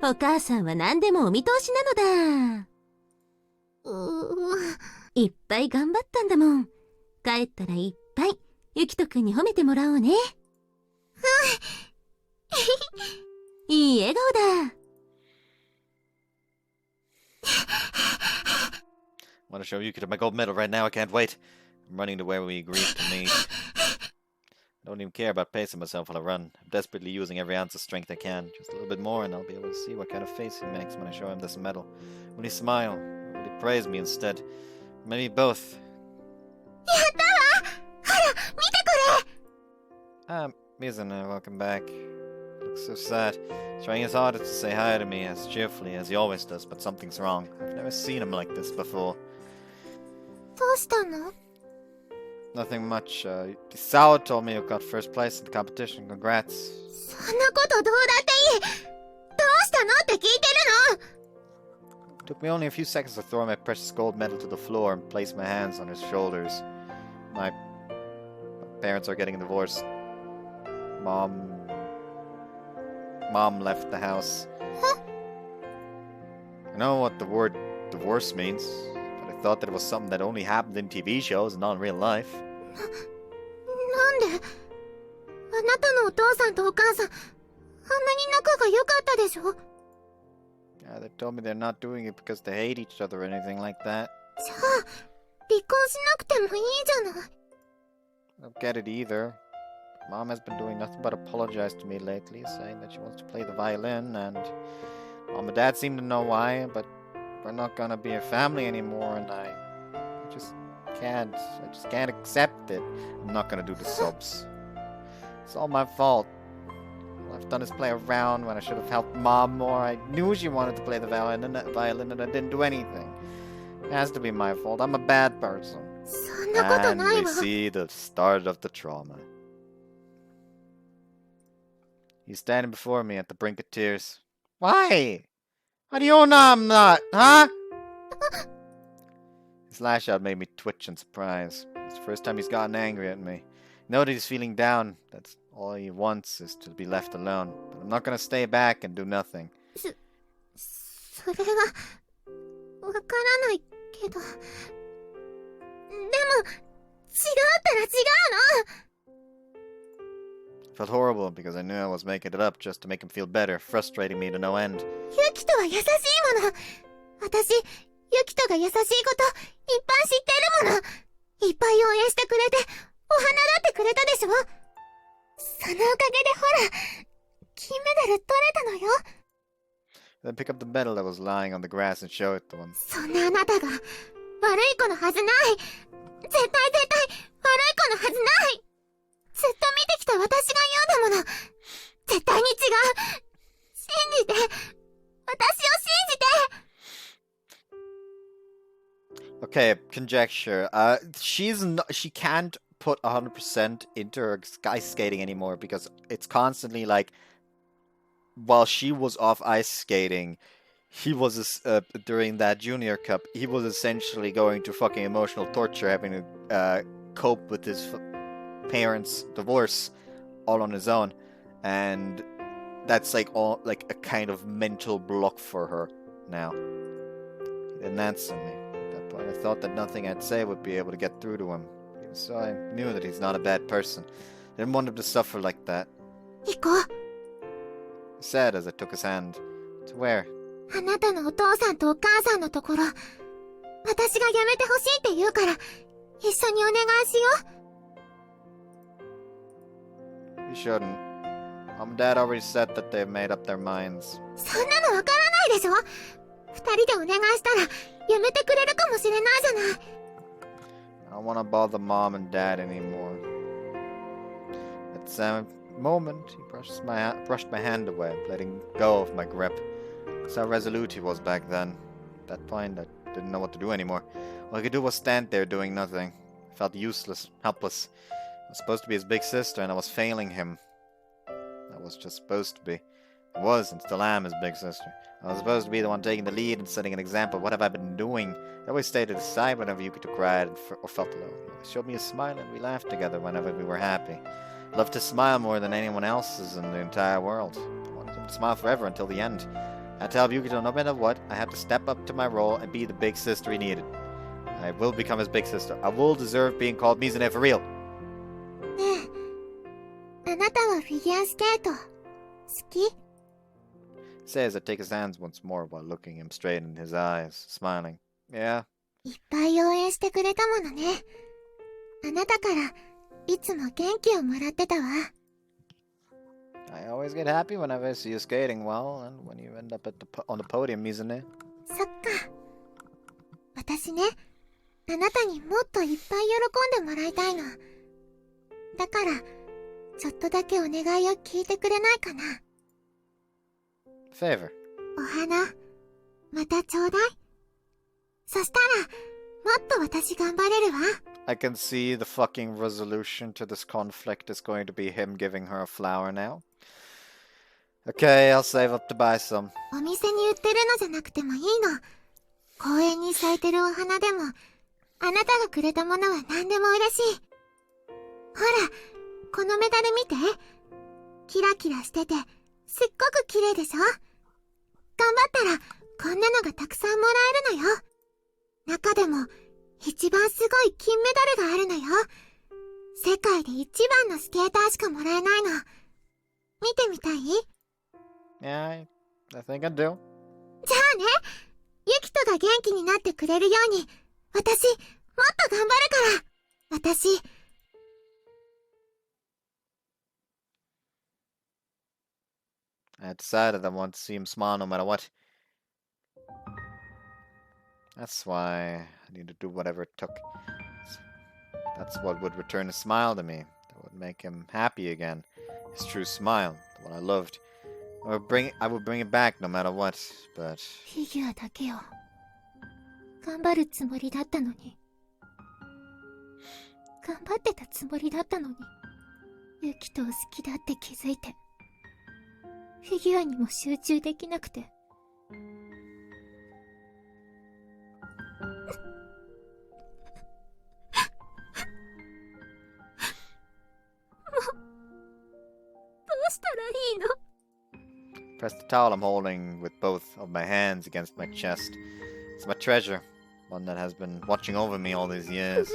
お母さんは何でもお見通しなのだ。いっぱい頑張ったんだもん。帰ったらいっぱいゆきとくんに褒めてもらおうね。いい笑顔だ。I want to show Yukito my gold medal right now. I can't wait. I'm running to where we agreed to meet. I don't even care about pacing myself while I run. I'm desperately using every ounce of strength I can. Just a little bit more and I'll be able to see what kind of face he makes when I show him this medal. Will he smile? Or will he praise me instead? Maybe both. やったわ！ほら、見てこれ！ Mizuna, welcome back. Looks so sad. Trying his hardest to say hi to me as cheerfully as he always does, but something's wrong. I've never seen him like this before. どうしたの？ Nothing much. Sao told me you got first place in the competition. Congrats. そんなことどうだっていい！どうしたのって聞いてるの！ It took me only a few seconds to throw my precious gold medal to the floor and place my hands on his shoulders. My parents are getting divorced. Mom left the house. Huh? I know what the word divorce means, but I thought that it was something that only happened in TV shows and not in real life. なんで？あなたのお父さんとお母さん、あんなに仲が良かったでしょ？ Yeah, they told me they're not doing it because they hate each other or anything like that. じゃあ、離婚しなくてもいいじゃない。I don't get it either. Mom has been doing nothing but apologize to me lately, saying that she wants to play the violin, and Mom and Dad seem to know why, but we're not gonna be a family anymore, and I just can't accept it. I'm not gonna do the subs. It's all my fault. All I've done is play around when I should have helped Mom more. I knew she wanted to play the violin and I didn't do anything. It has to be my fault. I'm a bad person. そんなこと And ない we わ。 see the start of the trauma. He's standing before me at the brink of tears. Why? How do you know I'm not, huh? His lash out made me twitch in surprise. It's the first time he's gotten angry at me. I know that he's feeling down. That's all he wants is to be left alone. But I'm not gonna stay back and do nothing. それは、わからないけど。でも、違ったら違うの！ I felt horrible because I knew I was making it up just to make him feel better, frustrating me to no end. ユキトは優しいもの。私、ユキトが優しいこと、いっぱい知ってるもの。いっぱい応援してくれて、お花だってくれたでしょ。そのおかげでほら、金メダル取れたのよ。 Then pick up the medal that was lying on the grass and show it to him. そんなあなたが、悪い子のはずない。絶対悪い子のはずない。ずっと見てきた私が言うだもの。絶対に違う。信じて。私を信じて。 Okay, conjecture. She can't put 100% into her ice skating anymore because it's constantly like, while she was off ice skating, he was during that Junior Cup. He was essentially going to fucking emotional torture, having to cope with his parents' divorce all on his own, and that's like all like a kind of mental block for her now. He didn't answer me. At that point, I thought that nothing I'd say would be able to get through to him. So I knew that he's not a bad person. I didn't want him to suffer like that. 行こう。 I said as I took his hand. To where? あなたのお父さんとお母さんのところ、私がやめてほしいって言うから、一緒にお願いしよYou shouldn't. Mom and Dad already said that they've made up their minds. う。そんなのわからないでしょ。二人でお願いしたら、やめてくれるかもしれないじゃない。I don't want to bother Mom and Dad anymore. At the moment, he brushed my hand away, letting go of my grip. That's how resolute he was back then. At that point, I didn't know what to do anymore. All I could do was stand there doing nothing. I felt useless, helpless. I was supposed to be his big sister, and I was failing him. I was just supposed to be. I was, and still am, his big sister. I was supposed to be the one taking the lead and setting an example. What have I been doing? I always stayed at his side whenever Yukito cried or felt alone. He always showed me a smile, and we laughed together whenever we were happy. I loved to smile more than anyone else's in the entire world. I wanted him to smile forever until the end. I had to help Yukito no matter what. I had to step up to my role and be the big sister he needed. I will become his big sister. I will deserve being called Mizune for real. ねえ、あなたはフィギュアスケート、好き？ Says I take his hands once more while looking him straight in his eyes, smiling. Yeah. いっぱい応援してくれたものね。あなたからいつも元気をもらってたわ。I always get happy whenever I see you skating well, and when you end up on the podium, Mizune. そっか。私ね、あなたにもっといっぱい喜んでもらいたいの。だから、ちょっとだけお願いを聞いてくれないかな。Favor. お花、またちょうだい。そしたら、もっと私頑張れるわ。I can see the fucking resolution to this conflict is going to be him giving her a flower now. Okay, I'll save up to buy some. お店に売ってるのじゃなくてもいいの。公園に咲いてるお花でも、あなたがくれたものは何でも嬉しい。ほら、このメダル見て。キラキラしてて、すっごく綺麗でしょ？頑張ったら、こんなのがたくさんもらえるのよ。中でも、一番すごい金メダルがあるのよ。世界で一番のスケーターしかもらえないの。見てみたい？ Yeah, I think I do. じゃあね、ユキトが元気になってくれるように、私、もっと頑張るから。私、I decided I want to see him smile no matter what. That's why I need to do whatever it took. That's what would return a smile to me. That would make him happy again. His true smile, the one I loved. I would bring it back no matter what, but... フィギュアだけよ。頑張るつもりだったのに。頑張ってたつもりだったのに。ユキトを好きだって気づいて。フィギュアにも集中できなくて。Press the towel I'm holding with both of my hands against my chest. It's my treasure, one that has been watching over me all these years.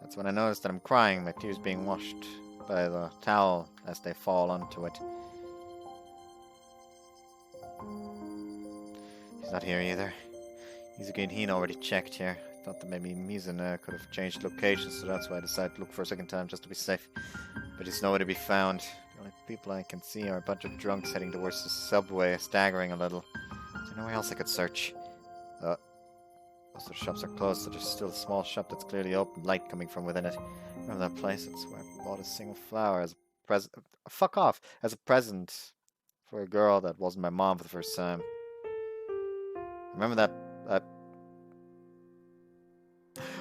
That's when I noticed that I'm crying, my tears being washed by the towel as they fall onto it. He's not here either. Izuki and Hina already checked here. I thought that maybe Mizune could have changed locations, so that's why I decided to look for a second time just to be safe. But he's nowhere to be found. The only people I can see are a bunch of drunks heading towards the subway, staggering a little. Is there nowhere else I could search? Most of the shops are closed, so there's still a small shop that's clearly open, light coming from within it. Remember that place? It's where I bought a single flower as a present. Fuck off! As a present for a girl that wasn't my mom for the first time. Remember that.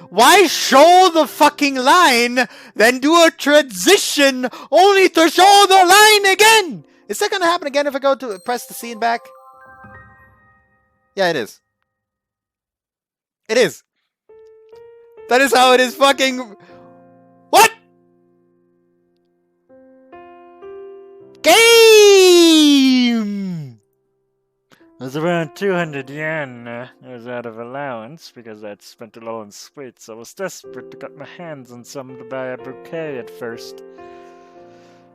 Why show the fucking line, then do a transition, only to show the line again? Is that gonna happen again if I go to press the scene back? Yeah, it is. It is. That is how it is fucking... What? Game! It was around 200 yen. It was out of allowance because I'd spent it all in sweets. I was desperate to get my hands on some to buy a bouquet at first.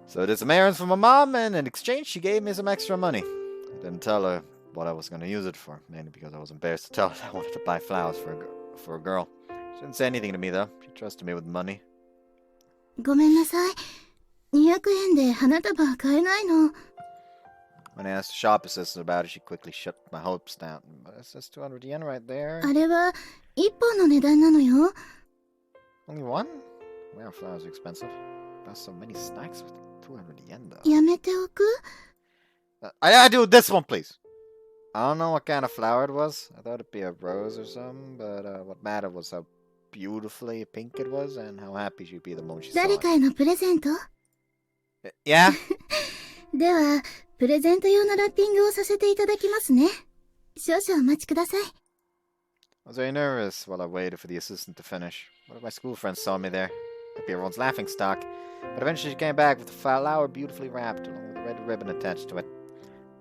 So I did some errands for my mom, and in exchange, she gave me some extra money. I didn't tell her what I was going to use it for, mainly because I was embarrassed to tell her I wanted to buy flowers for a girl. She didn't say anything to me, though. She trusted me with money. ごめんなさい。200円で花束は買えないの。 When I asked the shop assistant about it, she quickly shut my hopes down. But it says 200 yen right there. あれは1本の値段なのよ。 Only one? Wow, flowers are expensive. That's so many snacks with 200 yen, though. やめておく？ I do this one, please. I don't know what kind of flower it was. I thought it'd be a rose or something, but what mattered was how beautifully pink it was and how happy she'd be the moment she saw 誰 it. かへのプレゼント？ Yeah? では、プレゼント用のラッピングをさせていただきますね。少々お待ちください。 I was very nervous while I waited for the assistant to finish. One of my school friends saw me there. Might be everyone's laughing stock. But eventually she came back with a flower beautifully wrapped, along with a red ribbon attached to it.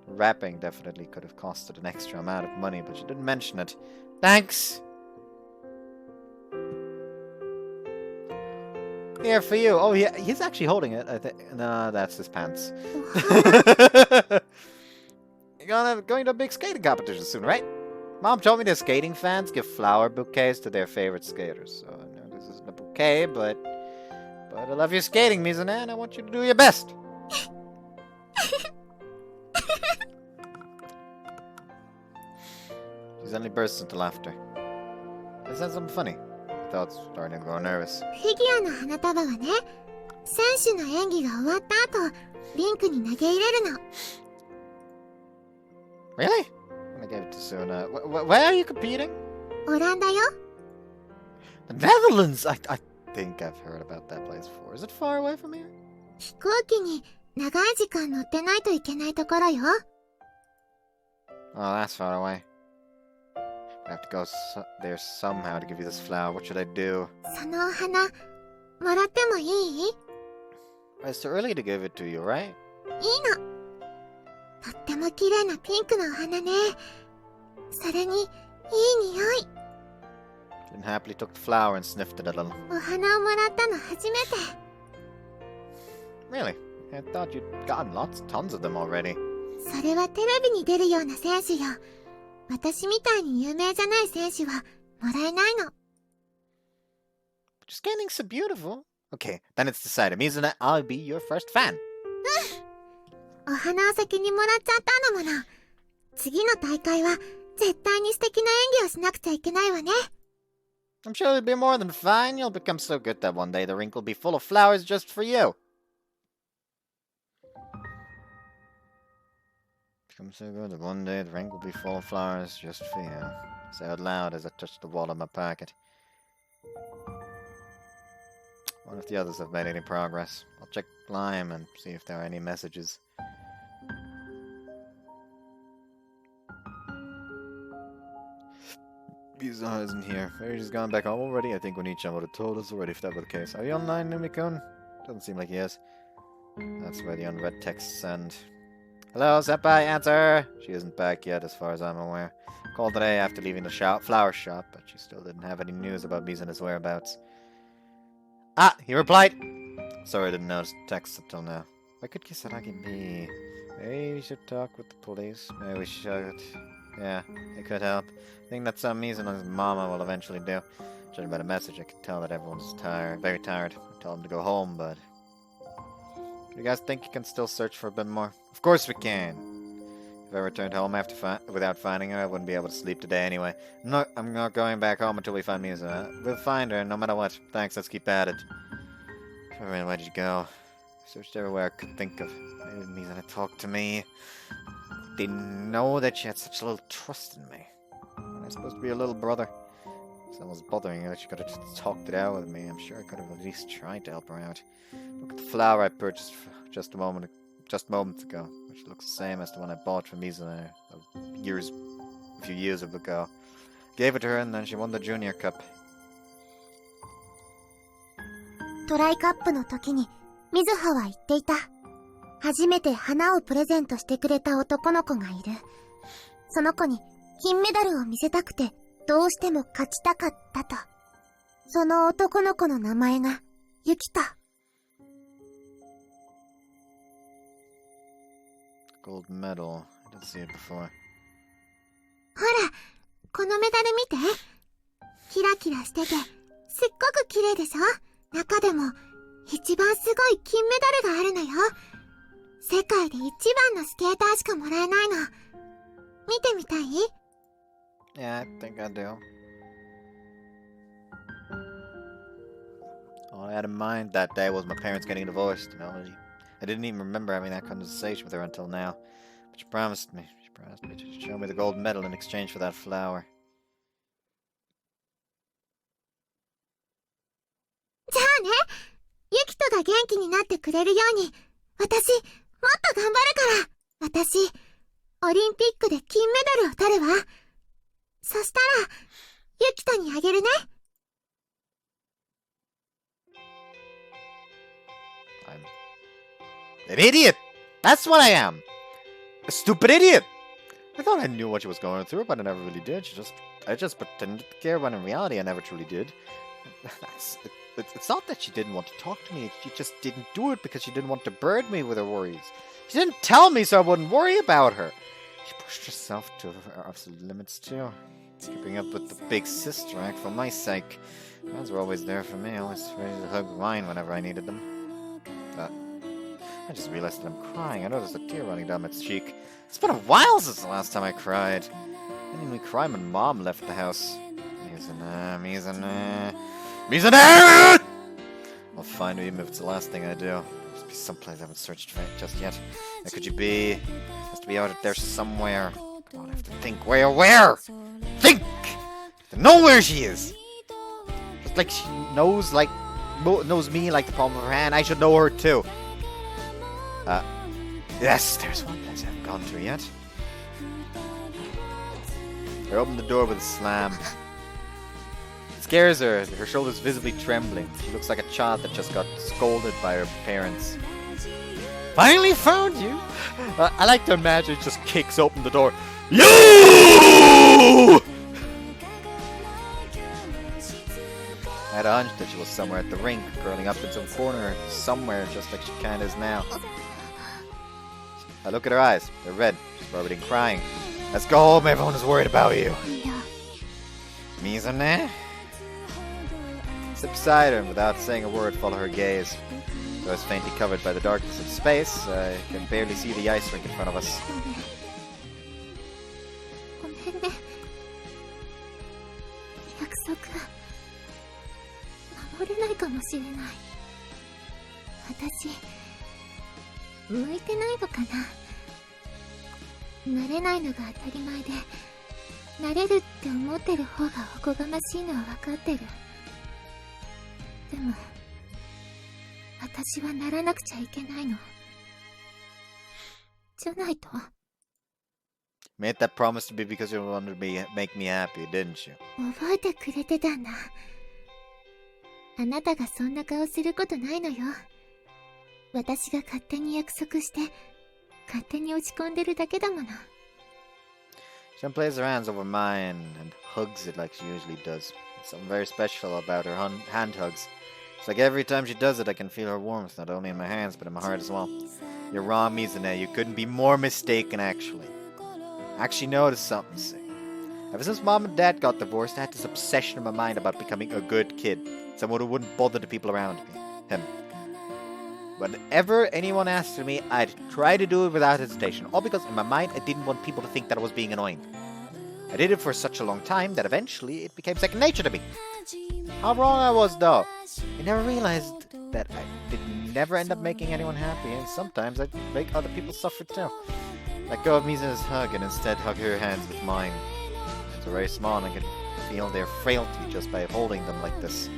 The wrapping definitely could have costed an extra amount of money, but she didn't mention it. Thanks! Here for you. Oh, yeah, he's actually holding it. I think. No, that's his pants. You're going to a big skating competition soon, right? Mom told me the skating fans give flower bouquets to their favorite skaters. So I know this isn't a bouquet, but I love your skating, Mizuna, and I want you to do your best. She suddenly bursts into laughter. This said something funny. I thought starting to grow nervous. フィギュアの花束はね、選手の演技が終わった後、リンクに投げ入れるの。 Really? I gave it to Suna. Where are you competing? オランダよ。 The Netherlands! I think I've heard about that place before. Is it far away from here? 飛行機に長い時間乗ってないといけないところよ。 Oh, that's far away. I have to go there somehow to give you this flower. What should I do? そのお花、もらってもいい？ It's too early to give it to you, right? いいの。とっても綺麗なピンクのお花ね。それに、いい匂い。 Then happily took the flower and sniffed it a little. お花をもらったの初めて。 Really? I thought you'd gotten tons of them already. それはテレビに出るような選手よ。私みたいに有名じゃない選手はもらえないの。 But your skating's so beautiful. Okay, then it's decided. Mizuna, I'll be your first fan. お花を先にもらっちゃったんだもの。次の大会は絶対に素敵な演技をしなくちゃいけないわね。 I'm sure you'll be more than fine. You'll become so good that one day the rink will be full of flowers just for you. Become so good that one day the rink will be full of flowers just for you. I say out loud as I touch the wall of my pocket. Wonder if the others have made any progress. I'll check Lime and see if there are any messages. Mizuha isn't here. Maybe she's gone back home already. I think Oni-chan would have told us already if that were the case. Are you online, Numi-kun? Doesn't seem like he is. That's where the unread texts end. Hello, senpai, answer! She isn't back yet, as far as I'm aware. Called today after leaving the flower shop, but she still didn't have any news about Mizuna's whereabouts. Ah, he replied! Sorry I didn't notice the text until now. Why could Kisaragi be? Maybe we should talk with the police. Maybe we should. Yeah, it could help. I think that's something Mizuna's mama will eventually do. Judging by the message, I could tell that everyone's tired, very tired. I told them to go home, but... Do you guys think you can still search for a bit more? Of course we can! If I returned home without finding her, I wouldn't be able to sleep today anyway. I'm not going back home until we find Mizuna. We'll find her, no matter what. Thanks, let's keep at it. Where did you go? I searched everywhere I could think of. Maybe Mizuna talked to me. Didn't know that she had such little trust in me. I'm supposed to be a little brother. If someone was bothering her, she could have just talked it out with me. I'm sure I could have at least tried to help her out. Look at the flower I purchased just moments ago, which looks the same as the one I bought from Mizuna a few years ago. Gave it to her and then she won the Junior Cup. トライカップの時に、ミズハは言っていた。初めて花をプレゼントしてくれた男の子がいる。その子に金メダルを見せたくて、どうしても勝ちたかったと。その男の子の名前が、ユキタ。Gold medal. I didn't see it before. ほら、このメダル見て。キラキラしてて、すっごく綺麗でしょ。中でも、一番すごい金メダルがあるのよ。世界で一番のスケーターしかもらえないの。見てみたい？ Yeah, I think I do. All I had in mind that day was my parents getting divorced, you know. I didn't even remember having that conversation with her until now. But she promised me. She promised me to show me the gold medal in exchange for that flower. じゃあね、ユキトが元気になってくれるように、私、もっと頑張るから。私、オリンピックで金メダルを取るわ。そしたら、ユキトにあげるね。I'm an idiot! That's what I am! A stupid idiot! I thought I knew what she was going through, but I never really did. I just pretended to care, but in reality I never truly did. It's not that she didn't want to talk to me, she just didn't do it because she didn't want to burden me with her worries. She didn't tell me so I wouldn't worry about her. She pushed herself to her absolute limits too. Keeping up with the big sister act for my sake. Friends were always there for me, always ready to hug mine whenever I needed them. I just realized that I'm crying. I noticed a tear running down my cheek. It's been a while since the last time I cried. I didn't even cry when Mom left the house. Mizuha-Route! I'll find her even if it's the last thing I do. There must be someplace I haven't searched for just yet. Where could you be? It has to be out there somewhere. Come on, I have to think. Where? Think! To know where she is! Just like she knows me like the palm of her hand, I should know her too. Yes, there's one place I haven't gone to yet. I opened the door with a slam. It scares her, her shoulders visibly trembling. She looks like a child that just got scolded by her parents. Finally found you! I like to imagine it just kicks open the door. You! I had a hunch that she was somewhere at the rink, curling up in some corner, somewhere just like she kinda is now. I look at her eyes. They're red. She's probably been crying. Let's go home. Everyone is worried about you. Mizuha? Sit beside her and without saying a word follow her gaze. Though it's faintly covered by the darkness of space, I can barely see the ice rink in front of us. ごめんね。約束守れないかもしれない。私向いてないのかな。慣れないのが当たり前で、慣れるって思ってる方がおこがましいのは分かってる。でも私はならなくちゃいけないの。じゃないと。Made that promise to be because you wanted to make me happy, didn't you? 覚えてくれてたんだ。あなたがそんな顔することないのよ。私が勝手に約束して勝手に落ち込んでるだけだもの。She plays her hands over mine and hugs it like she usually does. There's something very special about her hand hugs. It's like every time she does it I can feel her warmth, not only in my hands but in my heart as well. You're wrong, Mizuha. You couldn't be more mistaken, actually. I actually noticed something, see. Ever since Mom and Dad got divorced, I had this obsession in my mind about becoming a good kid. Someone who wouldn't bother the people around me. Him. Whenever anyone asked me, I'd try to do it without hesitation. All because in my mind, I didn't want people to think that I was being annoying. I did it for such a long time that eventually it became second nature to me. How wrong I was, though. I never realized that I did never end up making anyone happy, and sometimes I'd make other people suffer too. Let go of Mizuha's hug and instead hug her hands with mine. It's very small and I can feel their frailty just by holding them like this.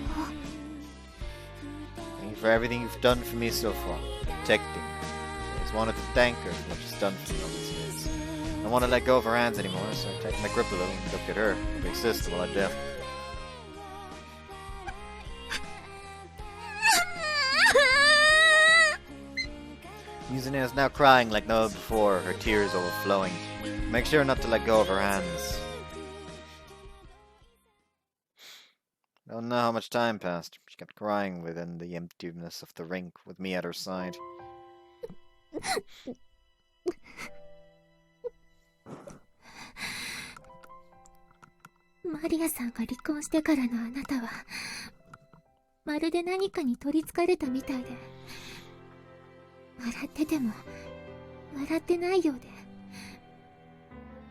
Thank you for everything you've done for me so far. Protecting me. I always wanted to thank her for what she's done for me all these years. I don't want to let go of her hands anymore, so I tighten my grip a little and look at her, my big sister, while I do. Mizuha is now crying like never before, her tears overflowing. Make sure not to let go of her hands. Don't know how much time passed. She kept crying within the emptiness of the rink, with me at her side. マリアさんが離婚してからのあなたは、まるで何かに取りつかれたみたいで、笑ってても笑ってないようで、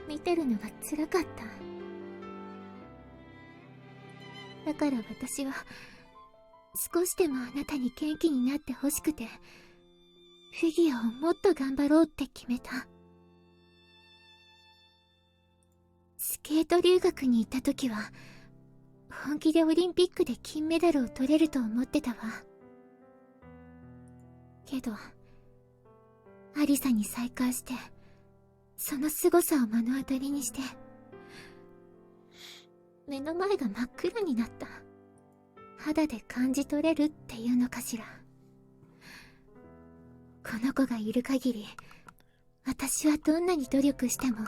見てるのが辛かった。だから私は少しでもあなたに元気になってほしくて、フィギュアをもっと頑張ろうって決めた。スケート留学に行った時は本気でオリンピックで金メダルを取れると思ってたわ。けどアリサに再会して、その凄さを目の当たりにして、目の前が真っ暗になった。肌で感じ取れるっていうのかしら。この子がいる限り、私はどんなに努力しても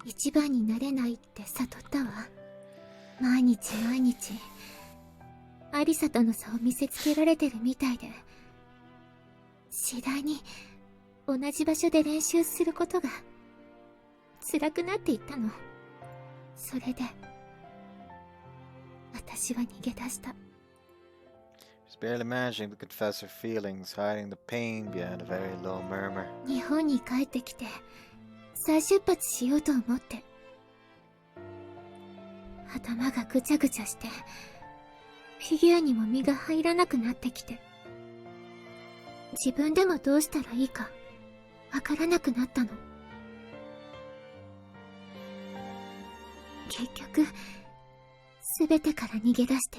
一番になれないって悟ったわ。毎日毎日アリサとの差を見せつけられてるみたいで、次第に同じ場所で練習することが辛くなっていったの。それで私は逃げ出した。 She's barely managing to confess her feelings, hiding the pain behind a very low murmur. 日本に帰ってきて再出発しようと思って、頭がぐちゃぐちゃして、フィギュアにも身が入らなくなってきて、自分でもどうしたらいいかわからなくなったの。結局全てから逃げ出して、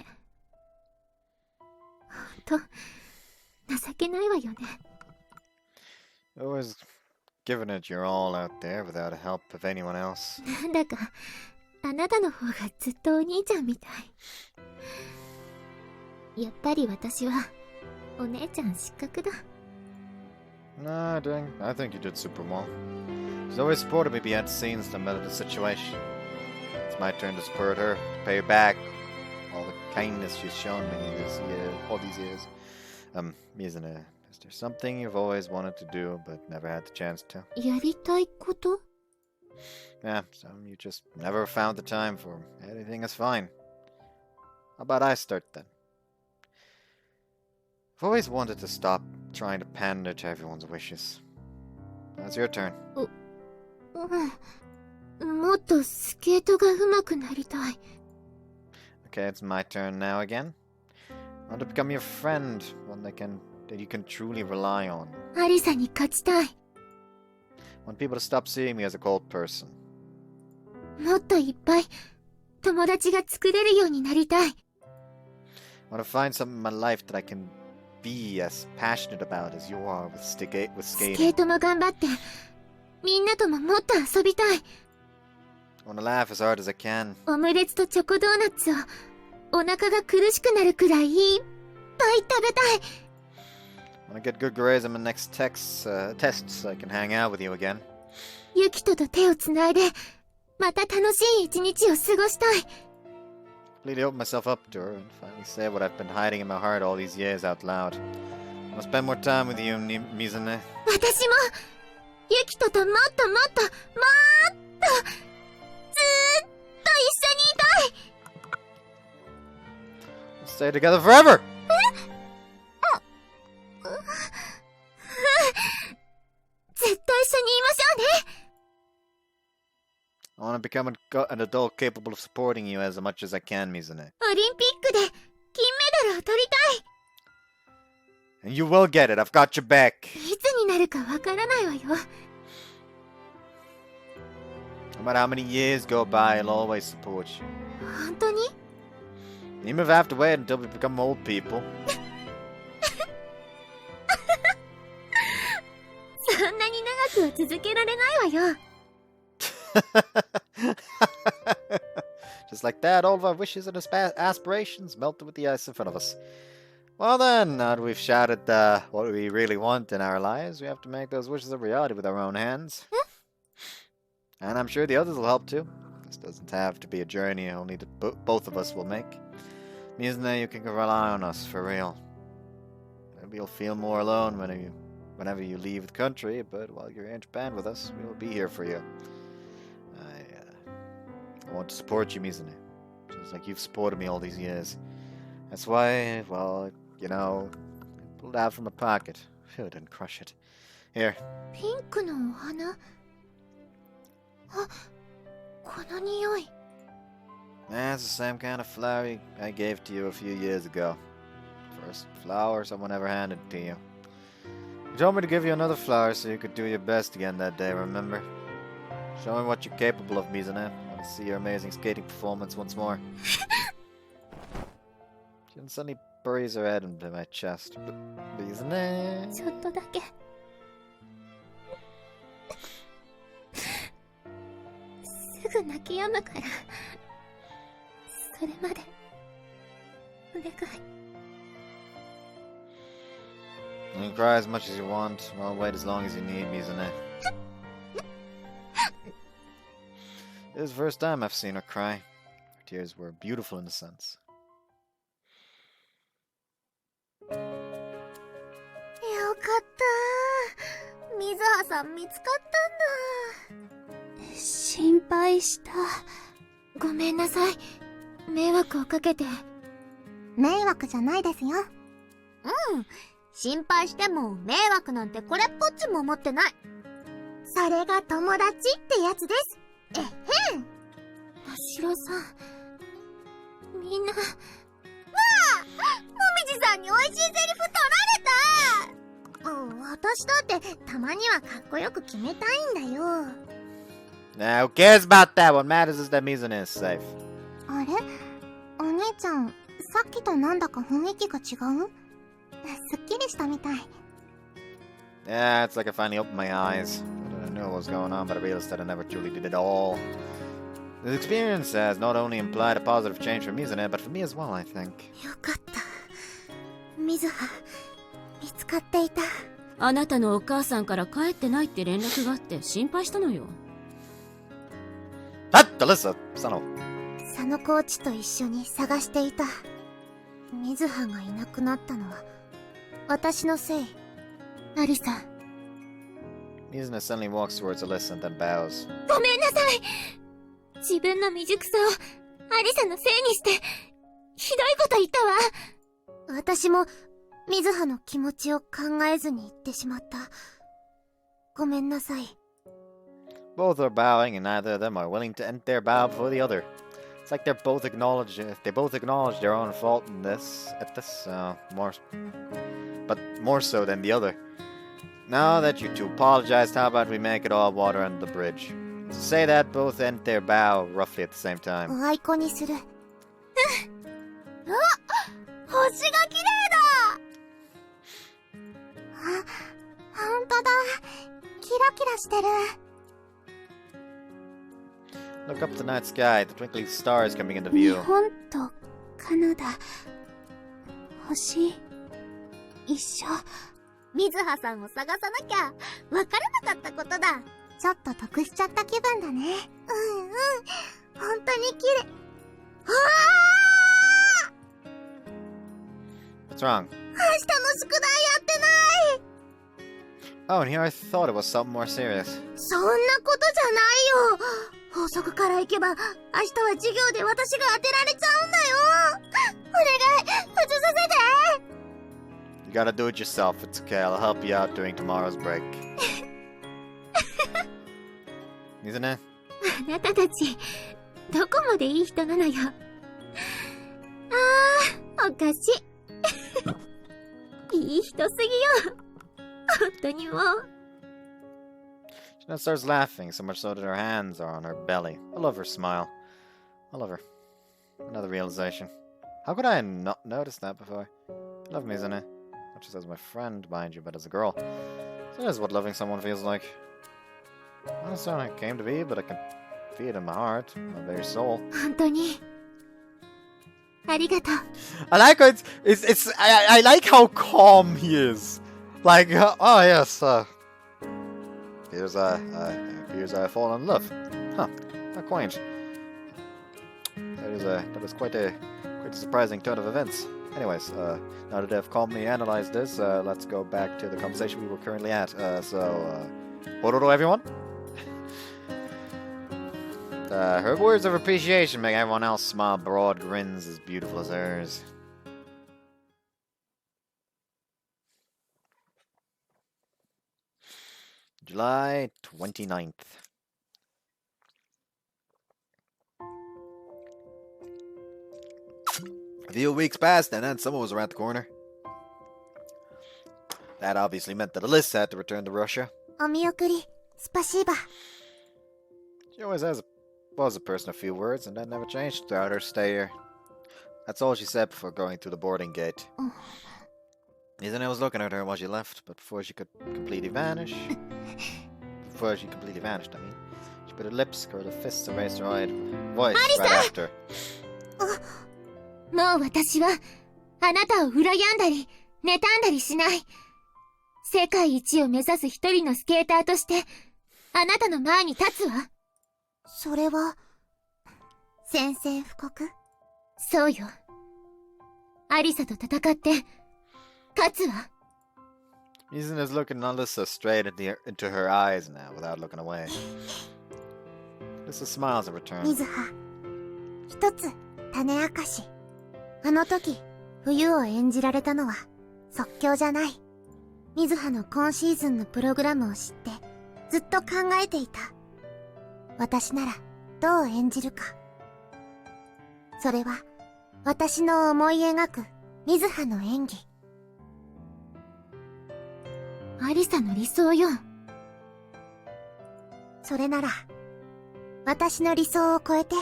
ほんと情けないわよね。 Always giving it your all out there without the help of anyone else. なんだかあなたの方がずっとお兄ちゃんみたい。やっぱり私はお姉ちゃん失格だ。 Nah, I think you did super well. She's always supported me behind the scenes no matter the situation. It's my turn to support her, to pay her back all the kindness she's shown me all these years. Mizune, is there something you've always wanted to do but never had the chance to? やりたいこと？ Yeah, some you just never found the time for. Anything is fine. How about I start then? I've always wanted to stop trying to pander to everyone's wishes. Now it's your turn. もっとスケートが上手くなりたい。 Okay, it's my turn now again. I want to become your friend, one that you can truly rely on. アリサに勝ちたい。 I want people to stop seeing me as a cold person. もっといっぱい友達が作れるようになりたい。 I want to find something in my life that I can be as passionate about as you are with スケ skating. ートも頑張って、みんなとももっと遊びたい。 I want to laugh as hard as I can. オムレツとチョコドーナツをお腹が苦しくなるくらいいっぱい食べたい。 I want to get good grades on my next tests so I can hang out with you again. ユキトと手をつないで、また楽しい一日を過ごしたい。 Completely open myself up to her and finally say what I've been hiding in my heart all these years out loud. I want to spend more time with you, Mizune. 私もユキトともっともっともっとずーっと一緒にいたい。 We'll stay together forever! 絶対一緒にいましょうね。 I want to become an adult capable of supporting you as much as I can, Mizune. オリンピックで金メダルを取りたい。 And you will get it, I've got your back. いつになるかわからないわよ。 No matter how many years go by, I'll always support you. 本当に？ Even if I have to wait until we become old people. そんなに長くは続けられないわよ。 Just like that, all of our wishes and aspirations melted with the ice in front of us. Well then, now that we've shouted what we really want in our lives, we have to make those wishes a reality with our own hands. And I'm sure the others will help too. This doesn't have to be a journey only that both of us will make. Mizune, you can rely on us for real. Maybe you'll feel more alone when you whenever you leave the country, but while you're in Japan with us, we will be here for you. I want to support you, Mizune. Just like you've supported me all these years. That's why, well, you know, I pulled out from the pocket. Phew, didn't crush it. Here. ピンクのお花。あ、この匂い。 That's the same kind of flower I gave to you a few years ago. First flower someone ever handed to you. You told me to give you another flower so you could do your best again that day, remember? Show me what you're capable of, Mizune. I want to see your amazing skating performance once more. She suddenly buries her head into my chest. Mizune. ちょっとだけ。すぐ泣き止むから。それまで。お願い。 You can cry as much as you want. I'll wait as long as you need, Mizune. It was the first time I've seen her cry. Her tears were beautiful in a sense. よかった。水葉さん見つかったんだ。心配した。ごめんなさい。迷惑をかけて。迷惑じゃないですよ。うん。心配しても迷惑なんてこれっぽっちも思ってない。それが友達ってやつです。えへん。ましろさん。みんな。わあ！もみじさんに美味しいセリフ取られた！私だってたまにはかっこよく決めたいんだよ。Now, who cares about that? What matters is that Mizune is safe. あれ？お兄ちゃん、さっきとなんだか雰囲気が違う？すっきりしたみたい。 Yeah, it's like I finally opened my eyes. I knew what was going on, but I realized that I never truly did it all. This experience has not only implied a positive change for Mizune, but for me as well, I think. よかった。水葉、見つかっていた。あなたのお母さんから帰ってないって連絡があって心配したのよ。What? Alyssa, son of... 佐野コーチと一緒に探していた。水葉がいなくなったのは私のせい。アリサ。 Mizune suddenly walks towards Alyssa and then bows. ごめんなさい。自分の未熟さをアリサのせいにしてひどいこと言ったわ。私も水葉の気持ちを考えずに言ってしまった。ごめんなさい。 Both are bowing, and neither of them are willing to end their bow before the other. It's like they both acknowledge their own fault in this, but more so than the other. Now that you two apologized, how about we make it all water under the bridge? To say that, both end their bow roughly at the same time. おあいこにする。あ、星が綺麗だ。あ、ほんとだ。キラキラしてる。 Look up at the night sky, the twinkling stars coming into 日 view. 本とカナダ。星一緒。水葉さんを探さなきゃわからなかったことだ。ちょっと得しちゃった気分だね。うんうん。本当に綺麗。ああ！ What's wrong? 明日の宿題やってない。 Oh, and here I thought it was something more serious. そんなことじゃないよ。法則から行けば明日は授業で私が当てられちゃうんだよ。お願い、映させて。 You gotta do it yourself, it's okay, I'll help you out during tomorrow's break. Isn't it? あなたたちどこまでいい人なのよ。あー、おかしい。いい人すぎよ。本当にもう。 She now starts laughing, so much so that her hands are on her belly. I love her smile. I love her. Another realization. How could I not notice that before? I love Mizune. Not just as my friend, mind you, but as a girl. So that is what loving someone feels like. Not as someone I came to be, but I can feel it in my heart, my very soul. 本当にありがとう。 I like how I like how calm he is. Like, oh yes, here's I fall in love. Huh, how quaint. That is quite a surprising turn of events. Anyways, now that I've calmly analyzed this, let's go back to the conversation we were currently at. Hello everyone. Her words of appreciation make everyone else smile broad grins as beautiful as hers. July 29th. A few weeks passed, and then someone was around the corner. That obviously meant that Alyssa had to return to Russia. お見送り、スパシーバ。 She always was a person of few words, and that never changed throughout her stay here. That's all she said before going through the boarding gate. Mizune was looking at her while she left, but before she completely vanished, she bit her lips, curled her fists, and raised her voice right after. もう私は、あなたを羨んだり、妬んだりしない。世界一を目指す一人のスケーターとして、あなたの前に立つわ。それは、宣戦布告？そうよ。アリサと戦って、勝つわ。Mizune is looking Alyssa straight into her eyes now, without looking away. Alyssa smiles in return. 水葉、一つ、種明かし。あの時、冬を演じられたのは、即興じゃない。水葉の今シーズンのプログラムを知って、ずっと考えていた。私なら、どう演じるか。それは、私の思い描く、水葉の演技。アリサの理想よ。それなら、私の理想を超えて。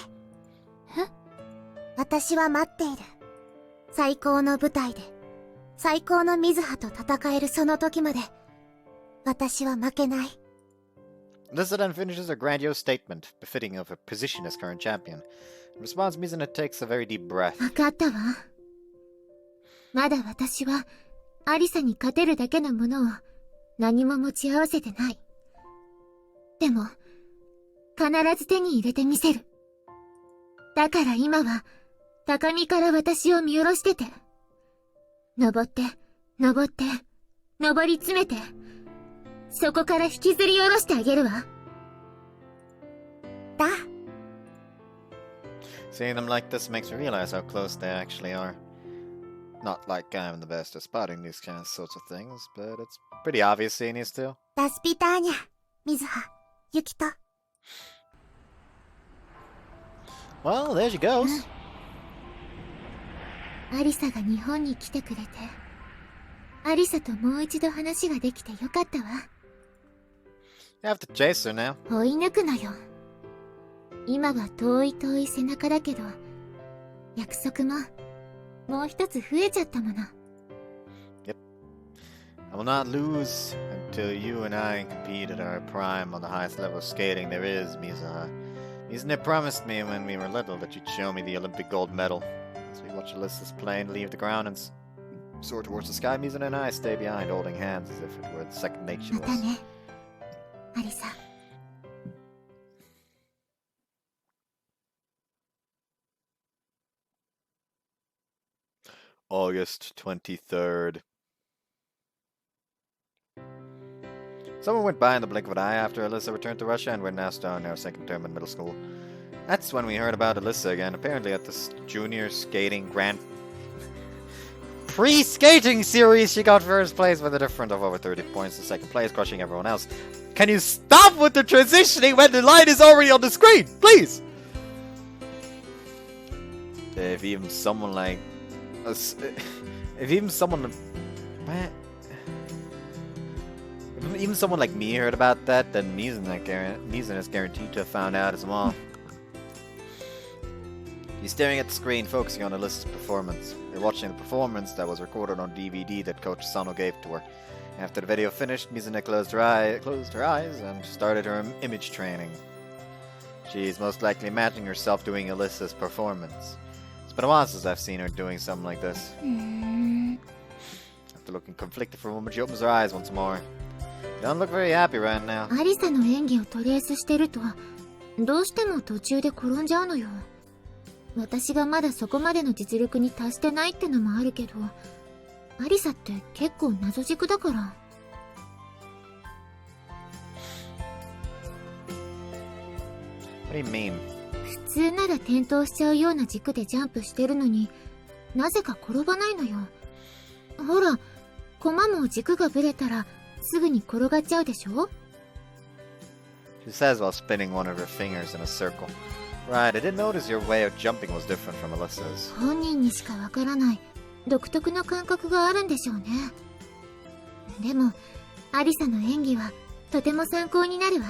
私は待っている。最高の舞台で、最高の水葉と戦えるその時まで、私は負けない。Alyssa then finishes a grandiose statement, befitting of her position as current champion. In response, Mizune takes a very deep breath. わかったわ。まだ私は、アリサに勝てるだけのものを、何も持ち合わせてない。でも、必ず手に入れてみせる。だから今は、高みから私を見下ろしてて。登って、登って、登り詰めて、そこから引きずり下ろしてあげるわ。だ。Seeing them like this makes me realize how close they actually are. Not like I'm the best at spotting these sorts of things, but it's pretty obvious seeing these two. ダスピターニャ、水葉、ユキト。Well, there she goes. アリサが日本に来てくれて、アリサともう一度話ができてよかったわ。You have to chase her now. 追い抜くのよ。今は遠い遠い背中だけど、約束も、もう一つ増えちゃったもの。Yep. I will not lose until you and I compete at our prime on the highest level of skating there is, Mizuha. Mizune promised me when we were little that you'd show me the Olympic gold medal. As we watch Alyssa's plane leave the ground and soar towards the sky, Mizune and I stay behind, holding hands as if it were the second nature ま to た us. ね、アリサ。August 23rd. Summer went by in the blink of an eye after Alyssa returned to Russia, and we're now starting our second term in middle school. That's when we heard about Alyssa again, apparently at this junior skating grand pre-skating series. She got first place with a difference of over 30 points to second place, crushing everyone else. Can you stop with the transitioning when the line is already on the screen, please? If even someone like even someone like me heard about that, then Mizune is guaranteed to have found out as well. He's staring at the screen, focusing on Alyssa's performance. We're watching the performance that was recorded on DVD that Coach Sano gave to her. After the video finished, Mizune closed her eyes and started her image training. She's most likely imagining herself doing Alyssa's performance. It's been a while since I've seen her doing something like this. After looking conflicted for a moment, she opens her eyes once more. You don't look very happy right now. アリサの演技をトレースしてると、どうしても途中で転んじゃうのよ。私がまだそこまでの実力に達してないってのもあるけど、アリサって結構謎軸だから。What do you mean? 普通なら転倒しちゃうような軸でジャンプしてるのに、なぜか転ばないのよ。ほら、駒も軸がブレたらすぐに転がっちゃうでしょ？ She says while spinning one of her fingers in a circle. Right, I didn't notice your way of jumping was different from Alyssa's. 本人にしかわからない独特の感覚があるんでしょうね。でも、アリサの演技はとても参考になるわ。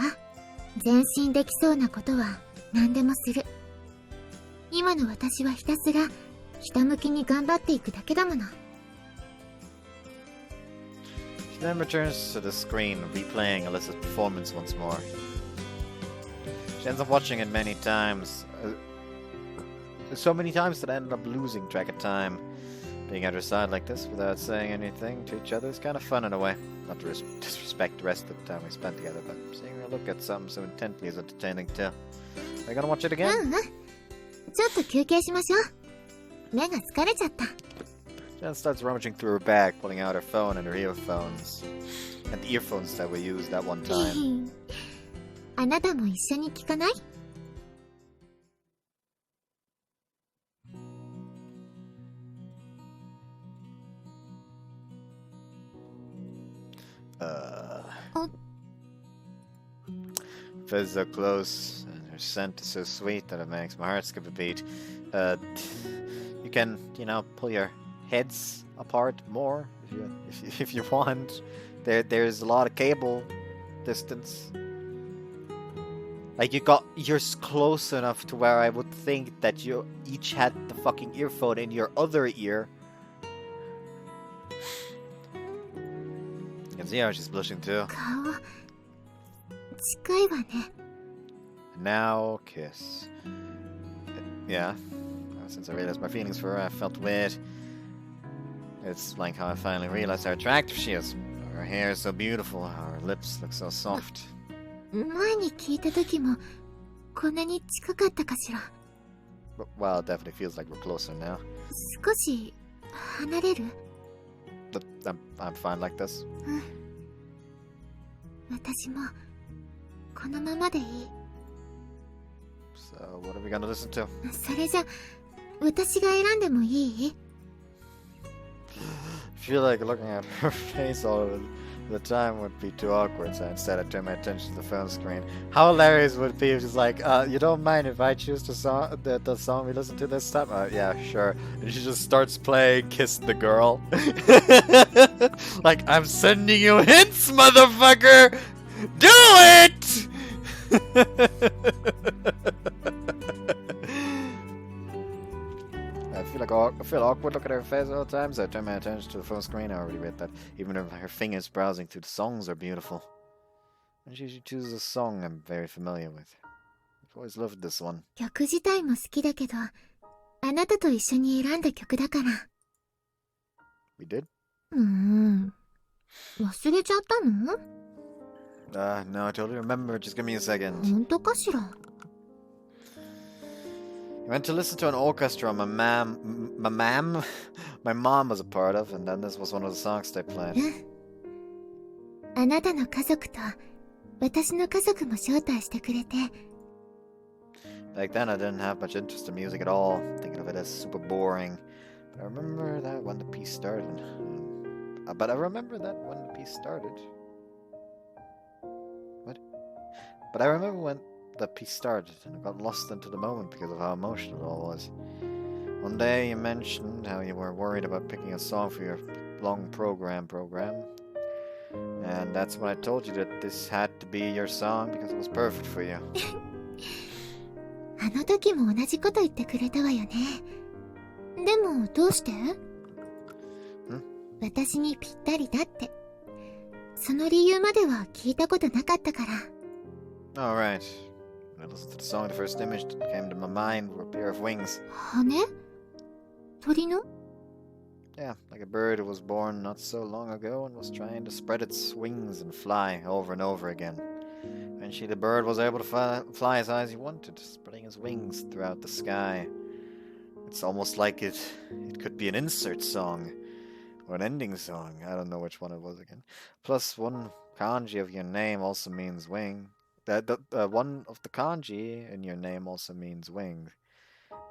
前進できそうなことは何でもする。今の私はひたすらひたむきに頑張っていくだけだもの。She then returns to the screen, replaying Alyssa's performance once more. She ends up watching it many times. So many times that I ended up losing track of time. Being at her side like this without saying anything to each other is kind of fun in a way. Not to disrespect the rest of the time we spent together, but seeing her look at something so intently is entertaining too. Are you gonna watch it again? ちょっと休憩しましょう。目が疲れちゃった。Jen starts rummaging through her bag, pulling out her phone and her earphones. And the earphones that we used that one time. あなたも一緒に聞かない？Fizz so close, and her scent is so sweet that it makes my heart skip a beat. You can, pull your heads apart more if you want. There's a lot of cable distance. Like you're close enough to where I would think that you each had the fucking earphone in your other ear. You can see how she's blushing too. 顔近いわね。 Now kiss. Yeah. Since I realized my feelings for her, I felt weird. It's like how I finally realized how attractive she is. Her hair is so beautiful, her lips look so soft. 前に聞いた時もこんなに近かったかしら。 Well, it definitely feels like we're closer now. 少し離れる？ But I'm fine like this. 私もこのままでいい。 So, what are we gonna listen to? それじゃ私が選んでもいい？ I feel like looking at her face all the time would be too awkward, so instead I turn my attention to the phone screen. How hilarious would it be if she's like, you don't mind if I choose the song we listen to this time? Yeah, sure. And she just starts playing Kiss the Girl. Like, I'm sending you hints, motherfucker! Do it! I feel awkward looking at her face all the time, so I turn my attention to the phone screen. I already read that. Even if her fingers browsing through the songs are beautiful. And she chooses a song I'm very familiar with. I've always loved this one. 曲自体も好きだけど、あなたと一緒に選んだ曲だから。 We did? 忘れちゃったの？ No, I totally remember. Just give me a second. 本当かしら？ I went to listen to an orchestra my mom was a part of, and then this was one of the songs they played. あなたの家族と私の家族も招待してくれて。 Back then, I didn't have much interest in music at all, thinking of it as super boring. But I remember that when the piece started. What? But I remember when the piece started, and I got lost into the moment because of how emotional it all was. One day you mentioned how you were worried about picking a song for your long program, and that's when I told you that this had to be your song because it was perfect for you. あの時も同じこと言ってくれたわよね。でもどうして？私にぴったりだって。その理由までは聞いたことなかったから。 Alright. When I listened to the song, the first image that came to my mind were a pair of wings. 羽？鳥の？ Yeah, like a bird who was born not so long ago and was trying to spread its wings and fly over and over again. Eventually the bird was able to fly as high as he wanted, spreading his wings throughout the sky. It's almost like it could be an insert song or an ending song. I don't know which one it was again. Plus, one kanji of your name also means wing. One of the kanji in your name also means wing.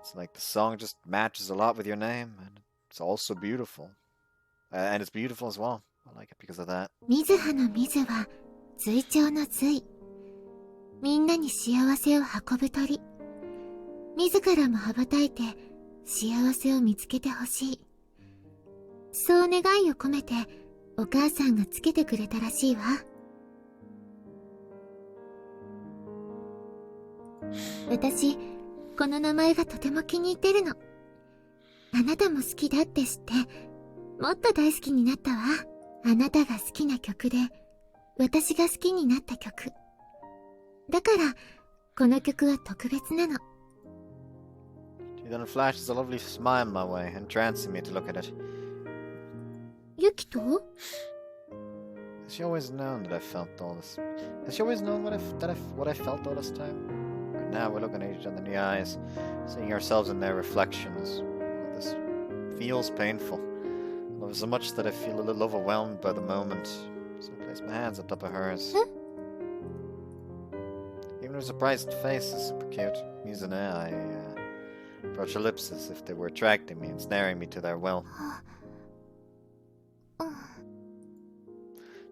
It's like the song just matches a lot with your name, and it's also beautiful. And it's beautiful as well. I like it because of that. 水葉の水は随鳥の随。みんなに幸せを運ぶ鳥。自らも羽ばたいて幸せを見つけてほしい。そう願いを込めてお母さんがつけてくれたらしいわ。私、この名前がとても気に入ってるの。あなたも好きだって知って、もっと大好きになったわ。あなたが好きな曲で、私が好きになった曲。だから、この曲は特別なの。She then flashes a lovely smile my way, entrancing me to look at it. ユキと Has she always known that I felt all this? Has she always known what I felt all this time? Right now we're looking at each other in the eyes, seeing ourselves in their reflections. This feels painful. I love her so much that I feel a little overwhelmed by the moment. So I place my hands on top of hers. Even her surprised face is super cute. Using it, I approach her lips as if they were attracting me and snaring me to their will.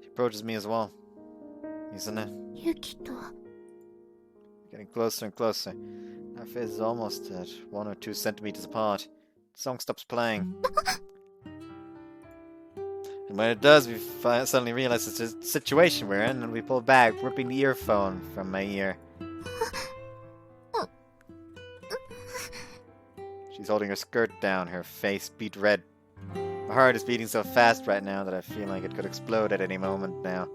She approaches me as well. Using it. ユキと Getting closer and closer. Our faces are almost at 1 or 2 centimeters apart. The song stops playing. And when it does, we suddenly realize it's a situation we're in, and we pull back, ripping the earphone from my ear. She's holding her skirt down, her face beat red. My heart is beating so fast right now that I feel like it could explode at any moment now.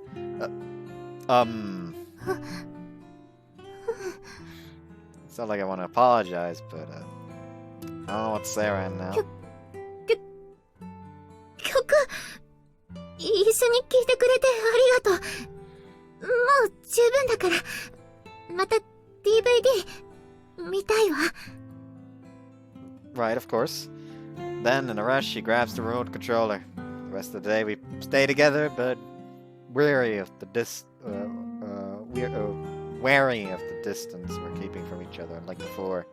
It's not like I want to apologize, but I don't know what to say right now. 曲、一緒に聴いてくれてありがとう。もう十分だから、また DVD 見たいわ。Right, of course. Then, in a rush, she grabs the remote controller. The rest of the day, we stay together, but wary of the wary of the distance we're keeping from each other, like before.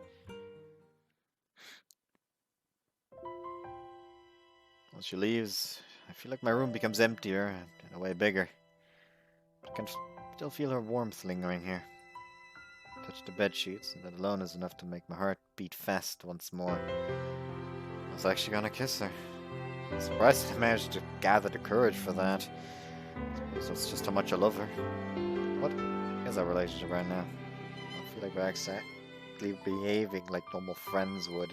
Once she leaves, I feel like my room becomes emptier and, in a way, bigger. I can still feel her warmth lingering here. Touch the bed sheets, and that alone is enough to make my heart beat fast once more. I was actually gonna kiss her. I'm surprised I managed to gather the courage for that. I suppose that's just how much I love her. What is our relationship right now? I feel like we're exactly behaving like normal friends would.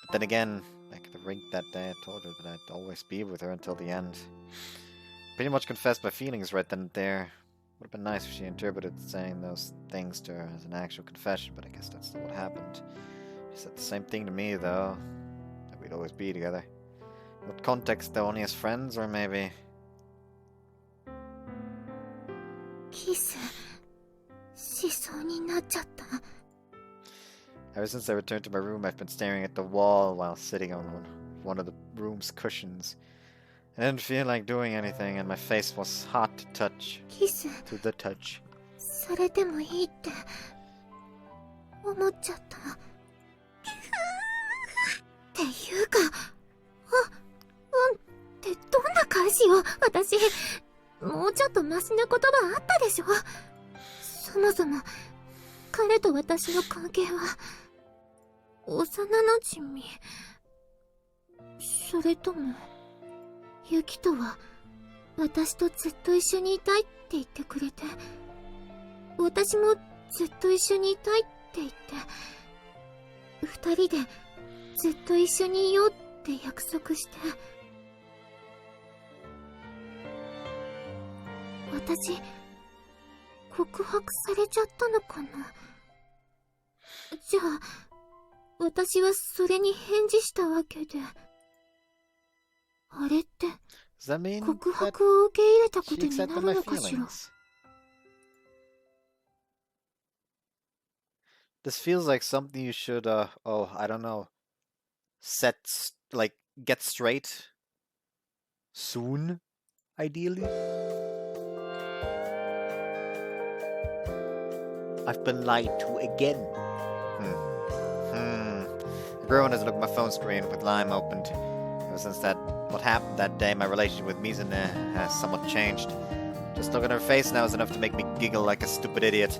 But then again, back at the rink that day, I told her that I'd always be with her until the end. Pretty much confessed my feelings right then and there. Would have been nice if she interpreted saying those things to her as an actual confession, but I guess that's not what happened. She said the same thing to me, though, that we'd always be together. In what context, though, only as friends, or maybe... キスしそうになっちゃった。 Ever since I returned to my room, I've been staring at the wall while sitting on one of the room's cushions. I didn't feel like doing anything, and my face was hot to touch. キス To the touch. されてもいいって思っちゃった。っていうか、ってどんな返しよ、私。もうちょっとマシな言葉あったでしょ。そもそも、彼と私の関係は、幼馴染。それとも、ユキとは、私とずっと一緒にいたいって言ってくれて、私もずっと一緒にいたいって言って、二人でずっと一緒にいようって約束して、私、告白されちゃったのかな。じゃあ、私はそれに返事したわけで、あれって、 Does that mean 告 that 白を受け入れたこ she とにな accepted る my のかしら。 feelings? This feels like something you should, I don't know, get straight soon, ideally. I've been lied to again. Everyone has looked at my phone screen with Lime opened. Ever since what happened that day, my relationship with Mizune has somewhat changed. Just looking at her face now is enough to make me giggle like a stupid idiot.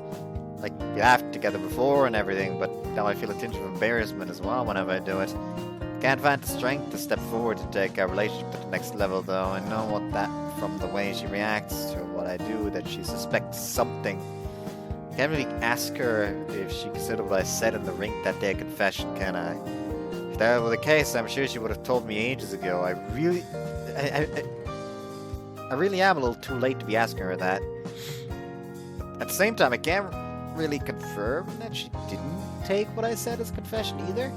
Like, we laughed together before and everything, but now I feel a tinge of embarrassment as well whenever I do it. Can't find the strength to step forward to take our relationship to the next level, though. I know from the way she reacts to what I do, that she suspects something. Can't really ask her if she considered what I said in the rink that day at confession, can I? If that were the case, I'm sure she would have told me ages ago. I really am a little too late to be asking her that. At the same time, I can't really confirm that she didn't take what I said as confession either.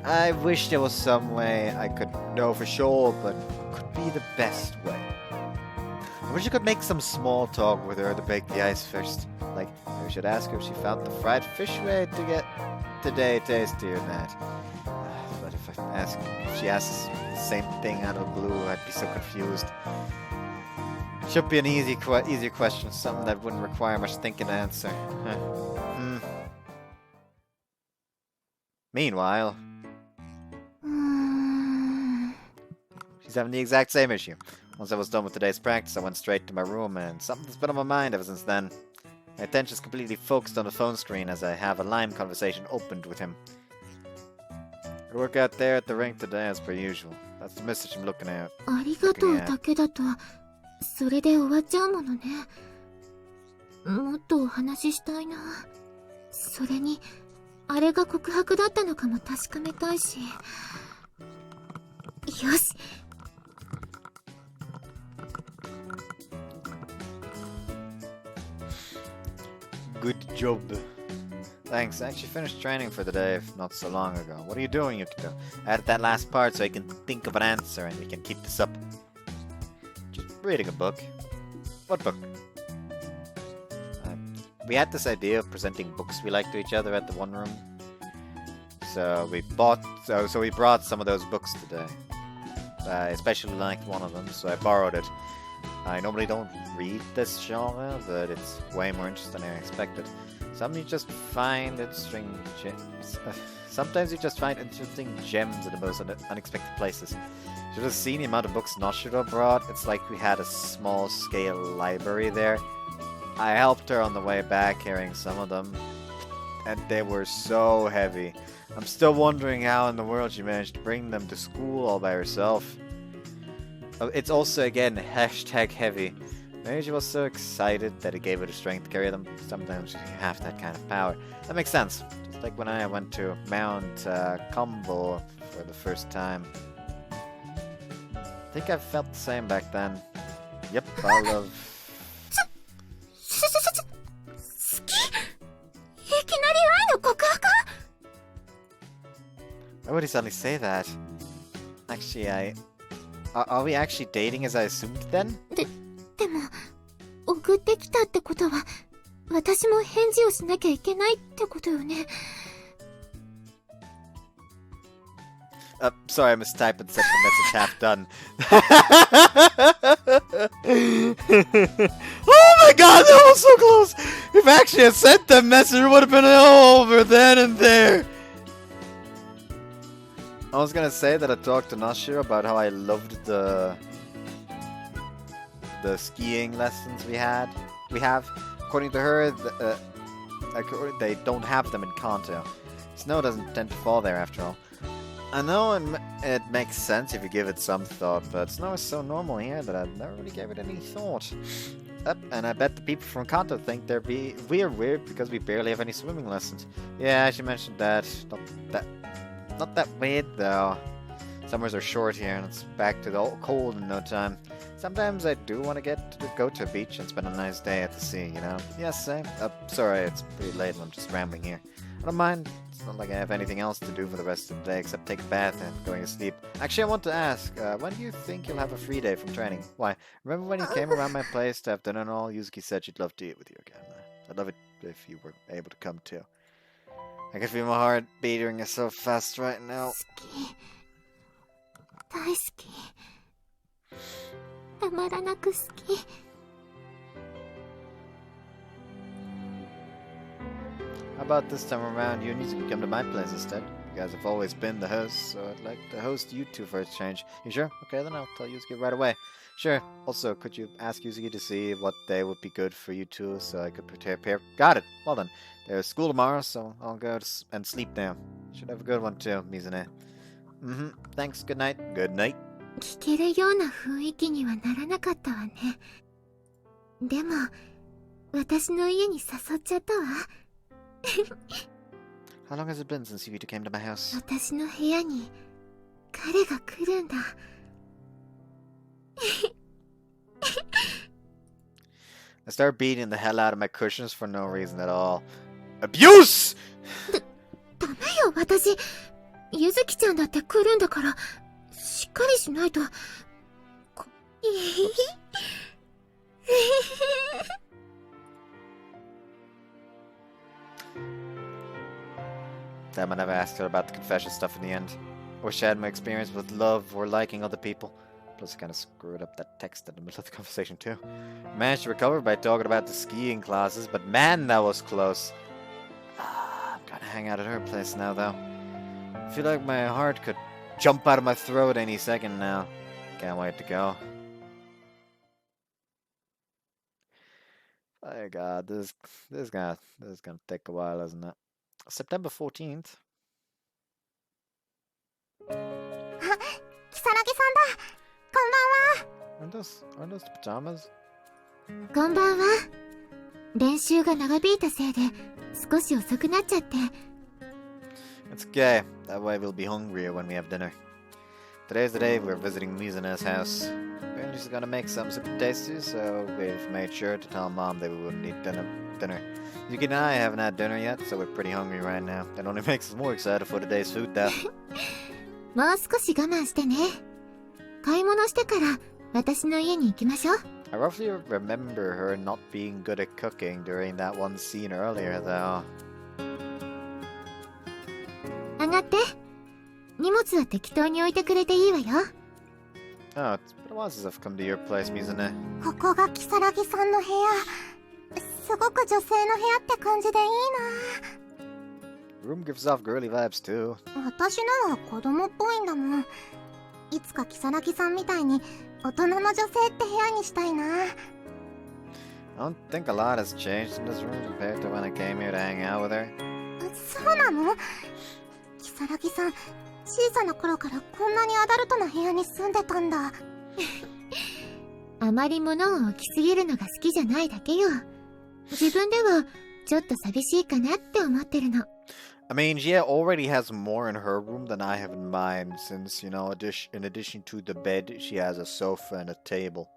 I wish there was some way I could know for sure, but could be the best way. I wish I could make some small talk with her to break the ice first. Like, I should ask her if she found the fried fish way to get today tastier than that. But if she asks the same thing out of the blue, I'd be so confused. Should be an easier question, something that wouldn't require much thinking to answer. Meanwhile, she's having the exact same issue. Once I was done with today's practice, I went straight to my room, and something's been on my mind ever since then. My attention's completely focused on the phone screen as I have a Lime conversation opened with him. I work out there at the rink today as per usual. That's the message I'm looking at. ありがとうだけだとそれで終わっちゃうものね。もっとお話ししたいな。それにあれが告白だったのかも確かめたいし。よし。Good job. Thanks, I actually finished training for the day not so long ago. What are you doing, Yukito? Added that last part so I can think of an answer and we can keep this up. Just reading a book. What book? We had this idea of presenting books we like to each other at the one room. So we brought some of those books today. I especially liked one of them, so I borrowed it. I normally don't read this genre, but it's way more interesting than I expected. Sometimes you just find interesting gems in the most unexpected places. You should have seen the amount of books Noshiro brought. It's like we had a small-scale library there. I helped her on the way back carrying some of them, and they were so heavy. I'm still wondering how in the world she managed to bring them to school all by herself. It's also, again, #heavy. Maybe she was so excited that it gave her the strength to carry them. Sometimes you have that kind of power. That makes sense. Just like when I went to Mount Combo for the first time. I think I felt the same back then. Yep, I love... 好き？いきなり愛の告白？ Why would he suddenly say that? Actually, Are we actually dating as I assumed then? でも送ってきたってことは私も返事をしなきゃいけないってことよね。Sorry, I mistyped and set the message half done. Oh my god, that was so close! If I actually had sent that message, it would have been over then and there! I was gonna say that I talked to Nashiro about how I loved the skiing lessons we have. According to her, they don't have them in Kanto. Snow doesn't tend to fall there after all. I know it makes sense if you give it some thought, but snow is so normal here that I never really gave it any thought. And I bet the people from Kanto think we're weird because we barely have any swimming lessons. Yeah, she mentioned that. Not that weird though. Summers are short here and it's back to the cold in no time. Sometimes I do want to go to a beach and spend a nice day at the sea, you know? Yes, same. Sorry, it's pretty late and I'm just rambling here. I don't mind. It's not like I have anything else to do for the rest of the day except take a bath and going to sleep. Actually, I want to ask, when do you think you'll have a free day from training? Why? Remember when you came around my place to have dinner and all? Yuzuki said she'd love to eat with you again. I'd love it if you were able to come too. I can feel my heart beating so fast right now. 好き。大好き。たまらなく好き。How about this time around, you need to come to my place instead? You guys have always been the hosts, so I'd like to host you two for a change. You sure? Okay, then I'll tell Yuzuki right away. Sure. Also, could you ask Yuzuki to see what day would be good for you two, so I could prepare? Got it. Well then. There's school tomorrow, so I'll go and sleep now. Should have a good one too, Mizune. Thanks. Good night. Good night. 聞けるような雰囲気にはならなかったわね。でも、私の家に誘っちゃったわ。How long has it been since you two came to my house? 私の部屋に彼が来るんだ。I start beating the hell out of my cushions for no reason at all. Abuse! ダメよ、私。ゆずきちゃんだって来るんだから、しっかりしないと。Damn, I never asked her about the confession stuff in the end. I wish I had my experience with love or liking other people. Plus, I kind of screwed up that text in the middle of the conversation, too. I managed to recover by talking about the skiing classes, but man, that was close. I'm gonna hang out at her place now, though. I feel like my heart could jump out of my throat any second now. Can't wait to go. Oh god, this is gonna take a while, isn't it? September 14th. あ、キサラギさんだ。こんばんは。Aren't those the pajamas? こんばんは。練習が長引いたせいで少し遅くなっちゃって。It's okay. That way we'll be hungrier when we have dinner. Today's the day we're visiting Mizune's house. Apparently she's gonna make something super tasty, so we've made sure to tell Mom that we wouldn't eat dinner. Yuki and I haven't had dinner yet, so we're pretty hungry right now. That only makes us more excited for today's food, though. もう少し我慢してね。買い物してから私の家に行きましょう。I roughly remember her not being good at cooking during that one scene earlier, though. 上がって。荷物は適当に置いてくれていいわよ。Oh, it's been a while since I've come to your place, Mizune. ここがキサラギさんの部屋。すごく女性の部屋って感じでいいな。 Room gives off girly vibes, too. 私のは子供っぽいんだもん。いつかキサラギさんみたいに大人の女性って部屋にしたいな。I don't think a lot has changed in this room compared to when I came here to hang out with her. そうなの？キサラギさん、小さな頃からこんなにアダルトな部屋に住んでたんだ。あまり物を置きすぎるのが好きじゃないだけよ。自分ではちょっと寂しいかなって思ってるの。I mean, she already has more in her room than I have in mine, since, in addition to the bed, she has a sofa and a table.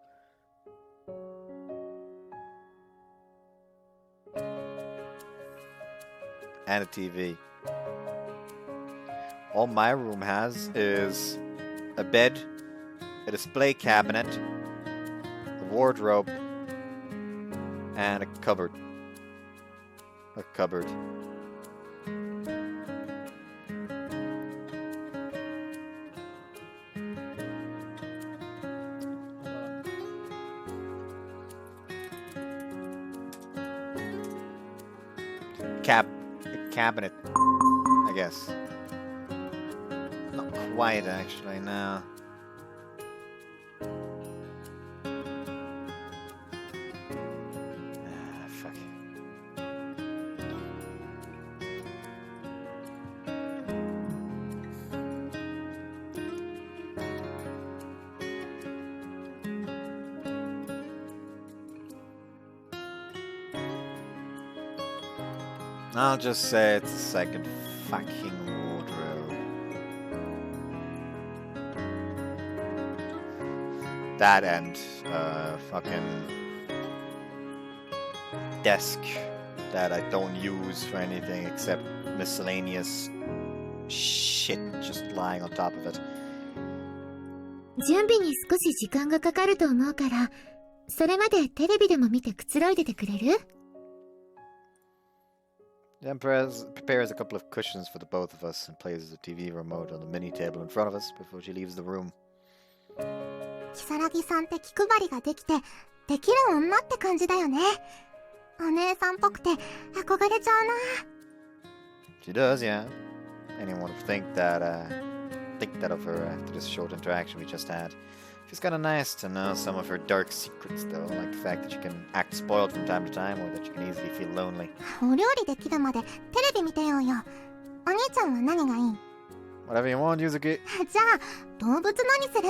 And a TV. All my room has is a bed, a display cabinet, a wardrobe, and a cupboard. A cupboard. Cabinet, I guess. Not quite, actually, no. Fuck. I'll just say it's the second fucking wardrobe. That and fucking desk that I don't use for anything except miscellaneous shit just lying on top of it. 準備に少し時間がかかると思うから、それまでテレビでも見てくつろいでてくれる？ Then prepares a couple of cushions for the both of us and places a TV remote on the mini table in front of us before she leaves the room. 如月さんって気配りができて、できる女って感じだよね。お姉さんっぽくて憧れちゃうな。She does, yeah. Anyone would think that of her after this short interaction we just had. She's kind of nice to know some of her dark secrets, though, like the fact that she can act spoiled from time to time, or that she can easily feel lonely. お料理できるまでテレビ見てようよ。お兄ちゃんは何がいい？ Whatever you want, Yuzuki. じゃあ、動物何する？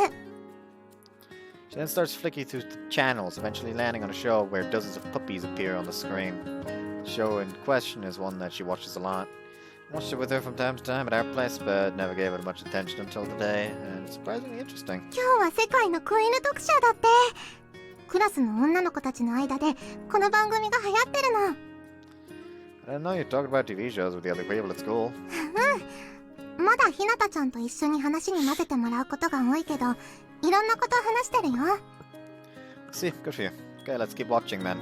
She then starts flicking through the channels, eventually landing on a show where dozens of puppies appear on the screen. The show in question is one that she watches a lot. Watched it with her from time to time at our place, but never gave it much attention until today, and it's surprisingly interesting. 今日は世界の子犬特集だって。クラスの女の子たちの間でこの番組が流行ってるの。I didn't know you talked about TV shows with the other people at school. うん。まだひなたちゃんと一緒に話に混ぜてもらうことが多いけど、いろんなことを話してるよ。See, good for you. Okay, let's keep watching then.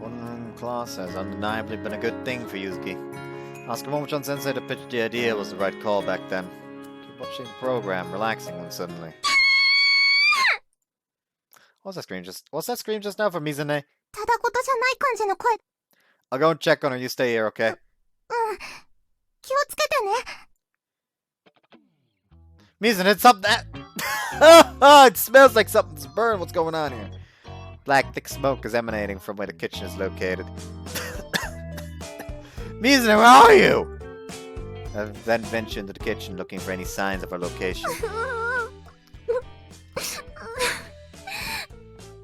One-room class has undeniably been a good thing for Yuzuki. Ask Momochan Sensei to pitch the idea was the right call back then. Keep watching the program, relaxing when suddenly. What's that scream just now from Mizune? ただごとじゃない感じの声。I'll go and check on her, you stay here, okay? うん。気をつけてね。Mizune, it's something that... it smells like something's burned. What's going on here? Black, thick smoke is emanating from where the kitchen is located. Mizune, where are you? I then venture into the kitchen looking for any signs of her location.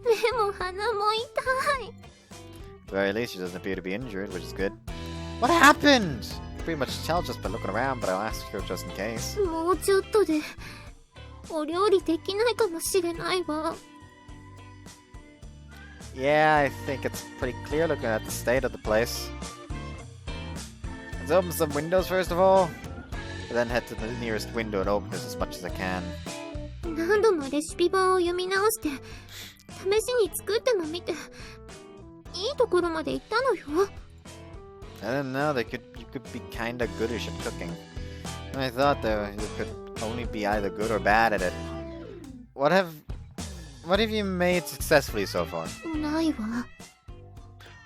目も鼻も痛い。 At the very least, she doesn't appear to be injured, which is good. What happened? Pretty much tell just by looking around, but I'll ask her just in case. もうちょっとでお料理できないかもしれないわ。Yeah, I think it's pretty clear looking at the state of the place. Let's open some windows first of all. And then head to the nearest window and open this as much as I can. 何度もレシピ本を読み直して試しに作ってもみていいところまで行ったのよ。 I didn't know you could be kinda goodish at cooking. I thought that you could only be either good or bad at it. What have you made successfully so far? ないわ。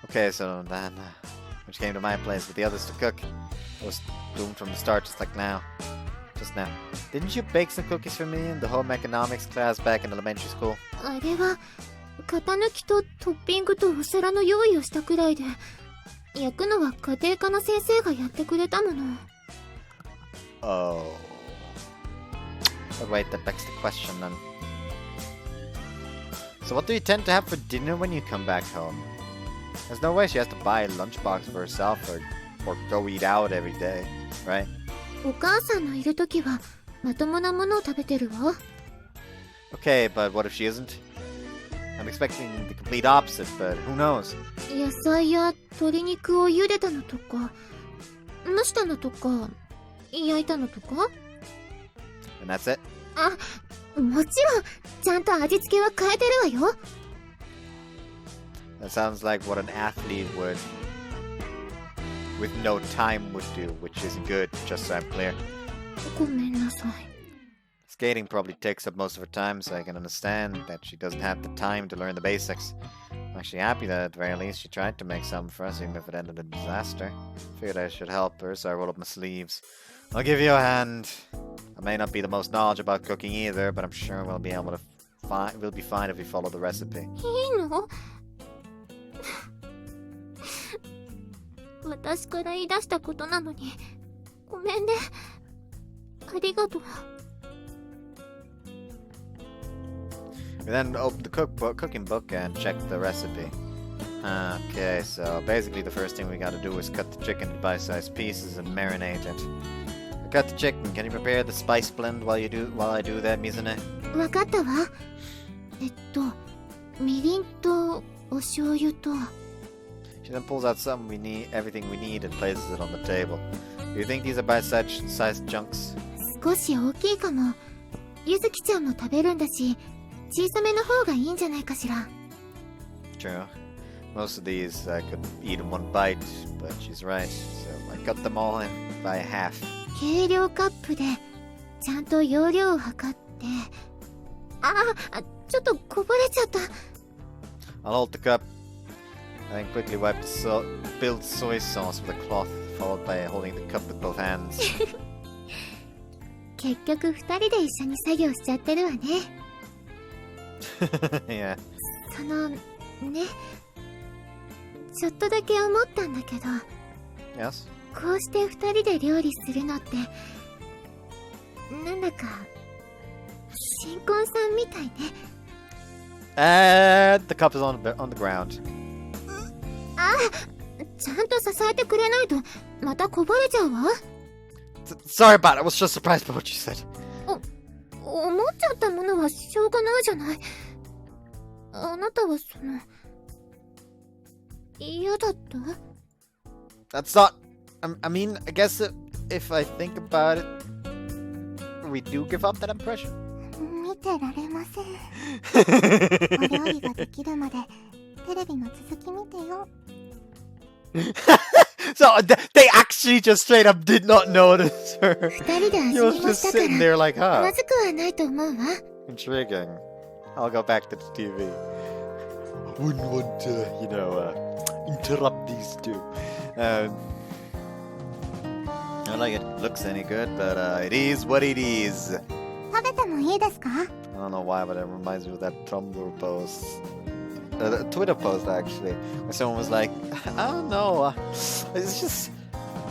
Okay, so then when she came to my place with the others to cook, I was doomed from the start, just now. Didn't you bake some cookies for me in the home economics class back in elementary school? あれは型抜きとトッピングとお皿の用意をしたくらいで、焼くのは家庭科の先生がやってくれたもの。 Oh. But wait, that begs the question then. So what do you tend to have for dinner when you come back home? There's no way she has to buy a lunchbox for herself or go eat out every day, right? お母さんのいるときはまともなものを食べてるわ。 Okay, but what if she isn't? I'm expecting the complete opposite, but who knows? 野菜や鶏肉を茹でたのとか、蒸したのとか、焼いたのとか。 And that's it? あ、もちろんちゃんと味付けは変えてるわよ。 That sounds like what an athlete would with no time would do, which isn't good, just so I'm clear. ごめんなさい。 Skating probably takes up most of her time, so I can understand that she doesn't have the time to learn the basics. I'm actually happy that at the very least she tried to make something for us, even if it ended in disaster. Figured I should help her, so I rolled up my sleeves. I'll give you a hand. I may not be the most knowledgeable about cooking either, but I'm sure we'll be fine if we follow the recipe. いいの？私から言い出したことなのに、ごめんね。ありがとう。 We then opened the cooking book and checked the recipe. Okay, so basically the first thing we gotta do is cut the chicken into bite-sized pieces and marinate it. I cut the chicken. Can you prepare the spice blend while I do that, Mizune? わかったわ。みりんとお醤油と。 She then pulls out everything we need and places it on the table. Do you think these are bite-sized chunks? 少し大きいかも。ゆずきちゃんも食べるんだし、小さめの方がいいんじゃないかしら。 True. Most of these I could eat in one bite, but she's right. So I cut them all in by half. 計量カップでちゃんと容量を測って。ちょっとこぼれちゃった。I'll hold the cup, and then quickly wipe the spilled soy sauce with a cloth, followed by holding the cup with both hands. 結局2人で一緒に作業しちゃってるわね。Yeah. そのね、ちょっとだけ思ったんだけど、 Yes? こうして2人で料理するのってなんだか新婚さんみたいね。And the cup is on the ground. ちゃんと支えてくれないとまたこぼれちゃうわ。Sorry about it. I was just surprised by what you said. 思っちゃったものはしょうがないじゃない。あなたはその嫌だった？ That's not. I mean, I guess if I think about it, we do give up that impression. 見てられません。お料理ができるまでテレビの続き見てよ。So they actually just straight up did not notice her. 2人で He 遊 was びま just したか sitting there like, ら huh? まずくはないと思うわ。 Intriguing. I'll go back to the TV. Wouldn't want to, interrupt these two. I like it. Looks any good, but it is what it is. 食べてもいいですか？ I don't know why, but it reminds me of that Tumblr post. The Twitter post, actually, where someone was like, I don't know. It's just...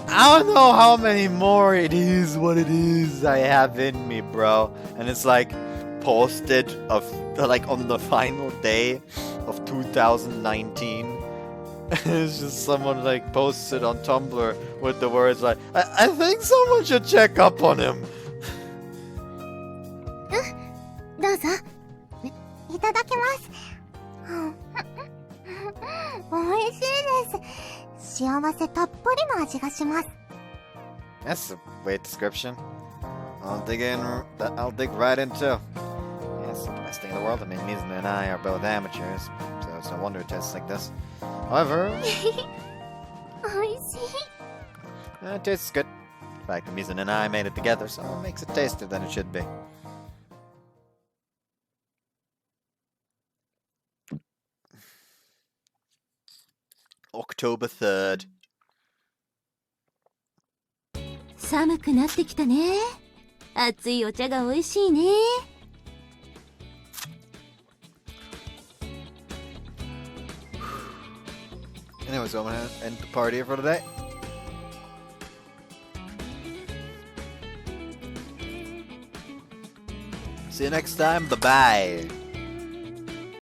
I don't know how many more it is what it is I have in me, bro. And it's like posted of like on the final day of 2019. It's just someone like posted on Tumblr with the words like, I think someone should check up on him. どうぞ。いただきます。美味しいです。幸せたっぷりの味がします。 That's a great description. I'll dig right in too. Yeah, it's the best thing in the world. I mean, Mizuha and I are both amateurs, so it's no wonder it tastes like this. However, 美味しい。 it tastes good. In fact, Mizuha and I made it together, so it makes it tastier than it should be. October 3rd. 寒くなってきたね。熱いお茶が美味しいね。Anyways, I'm gonna end the party for today. See you next time. Bye bye.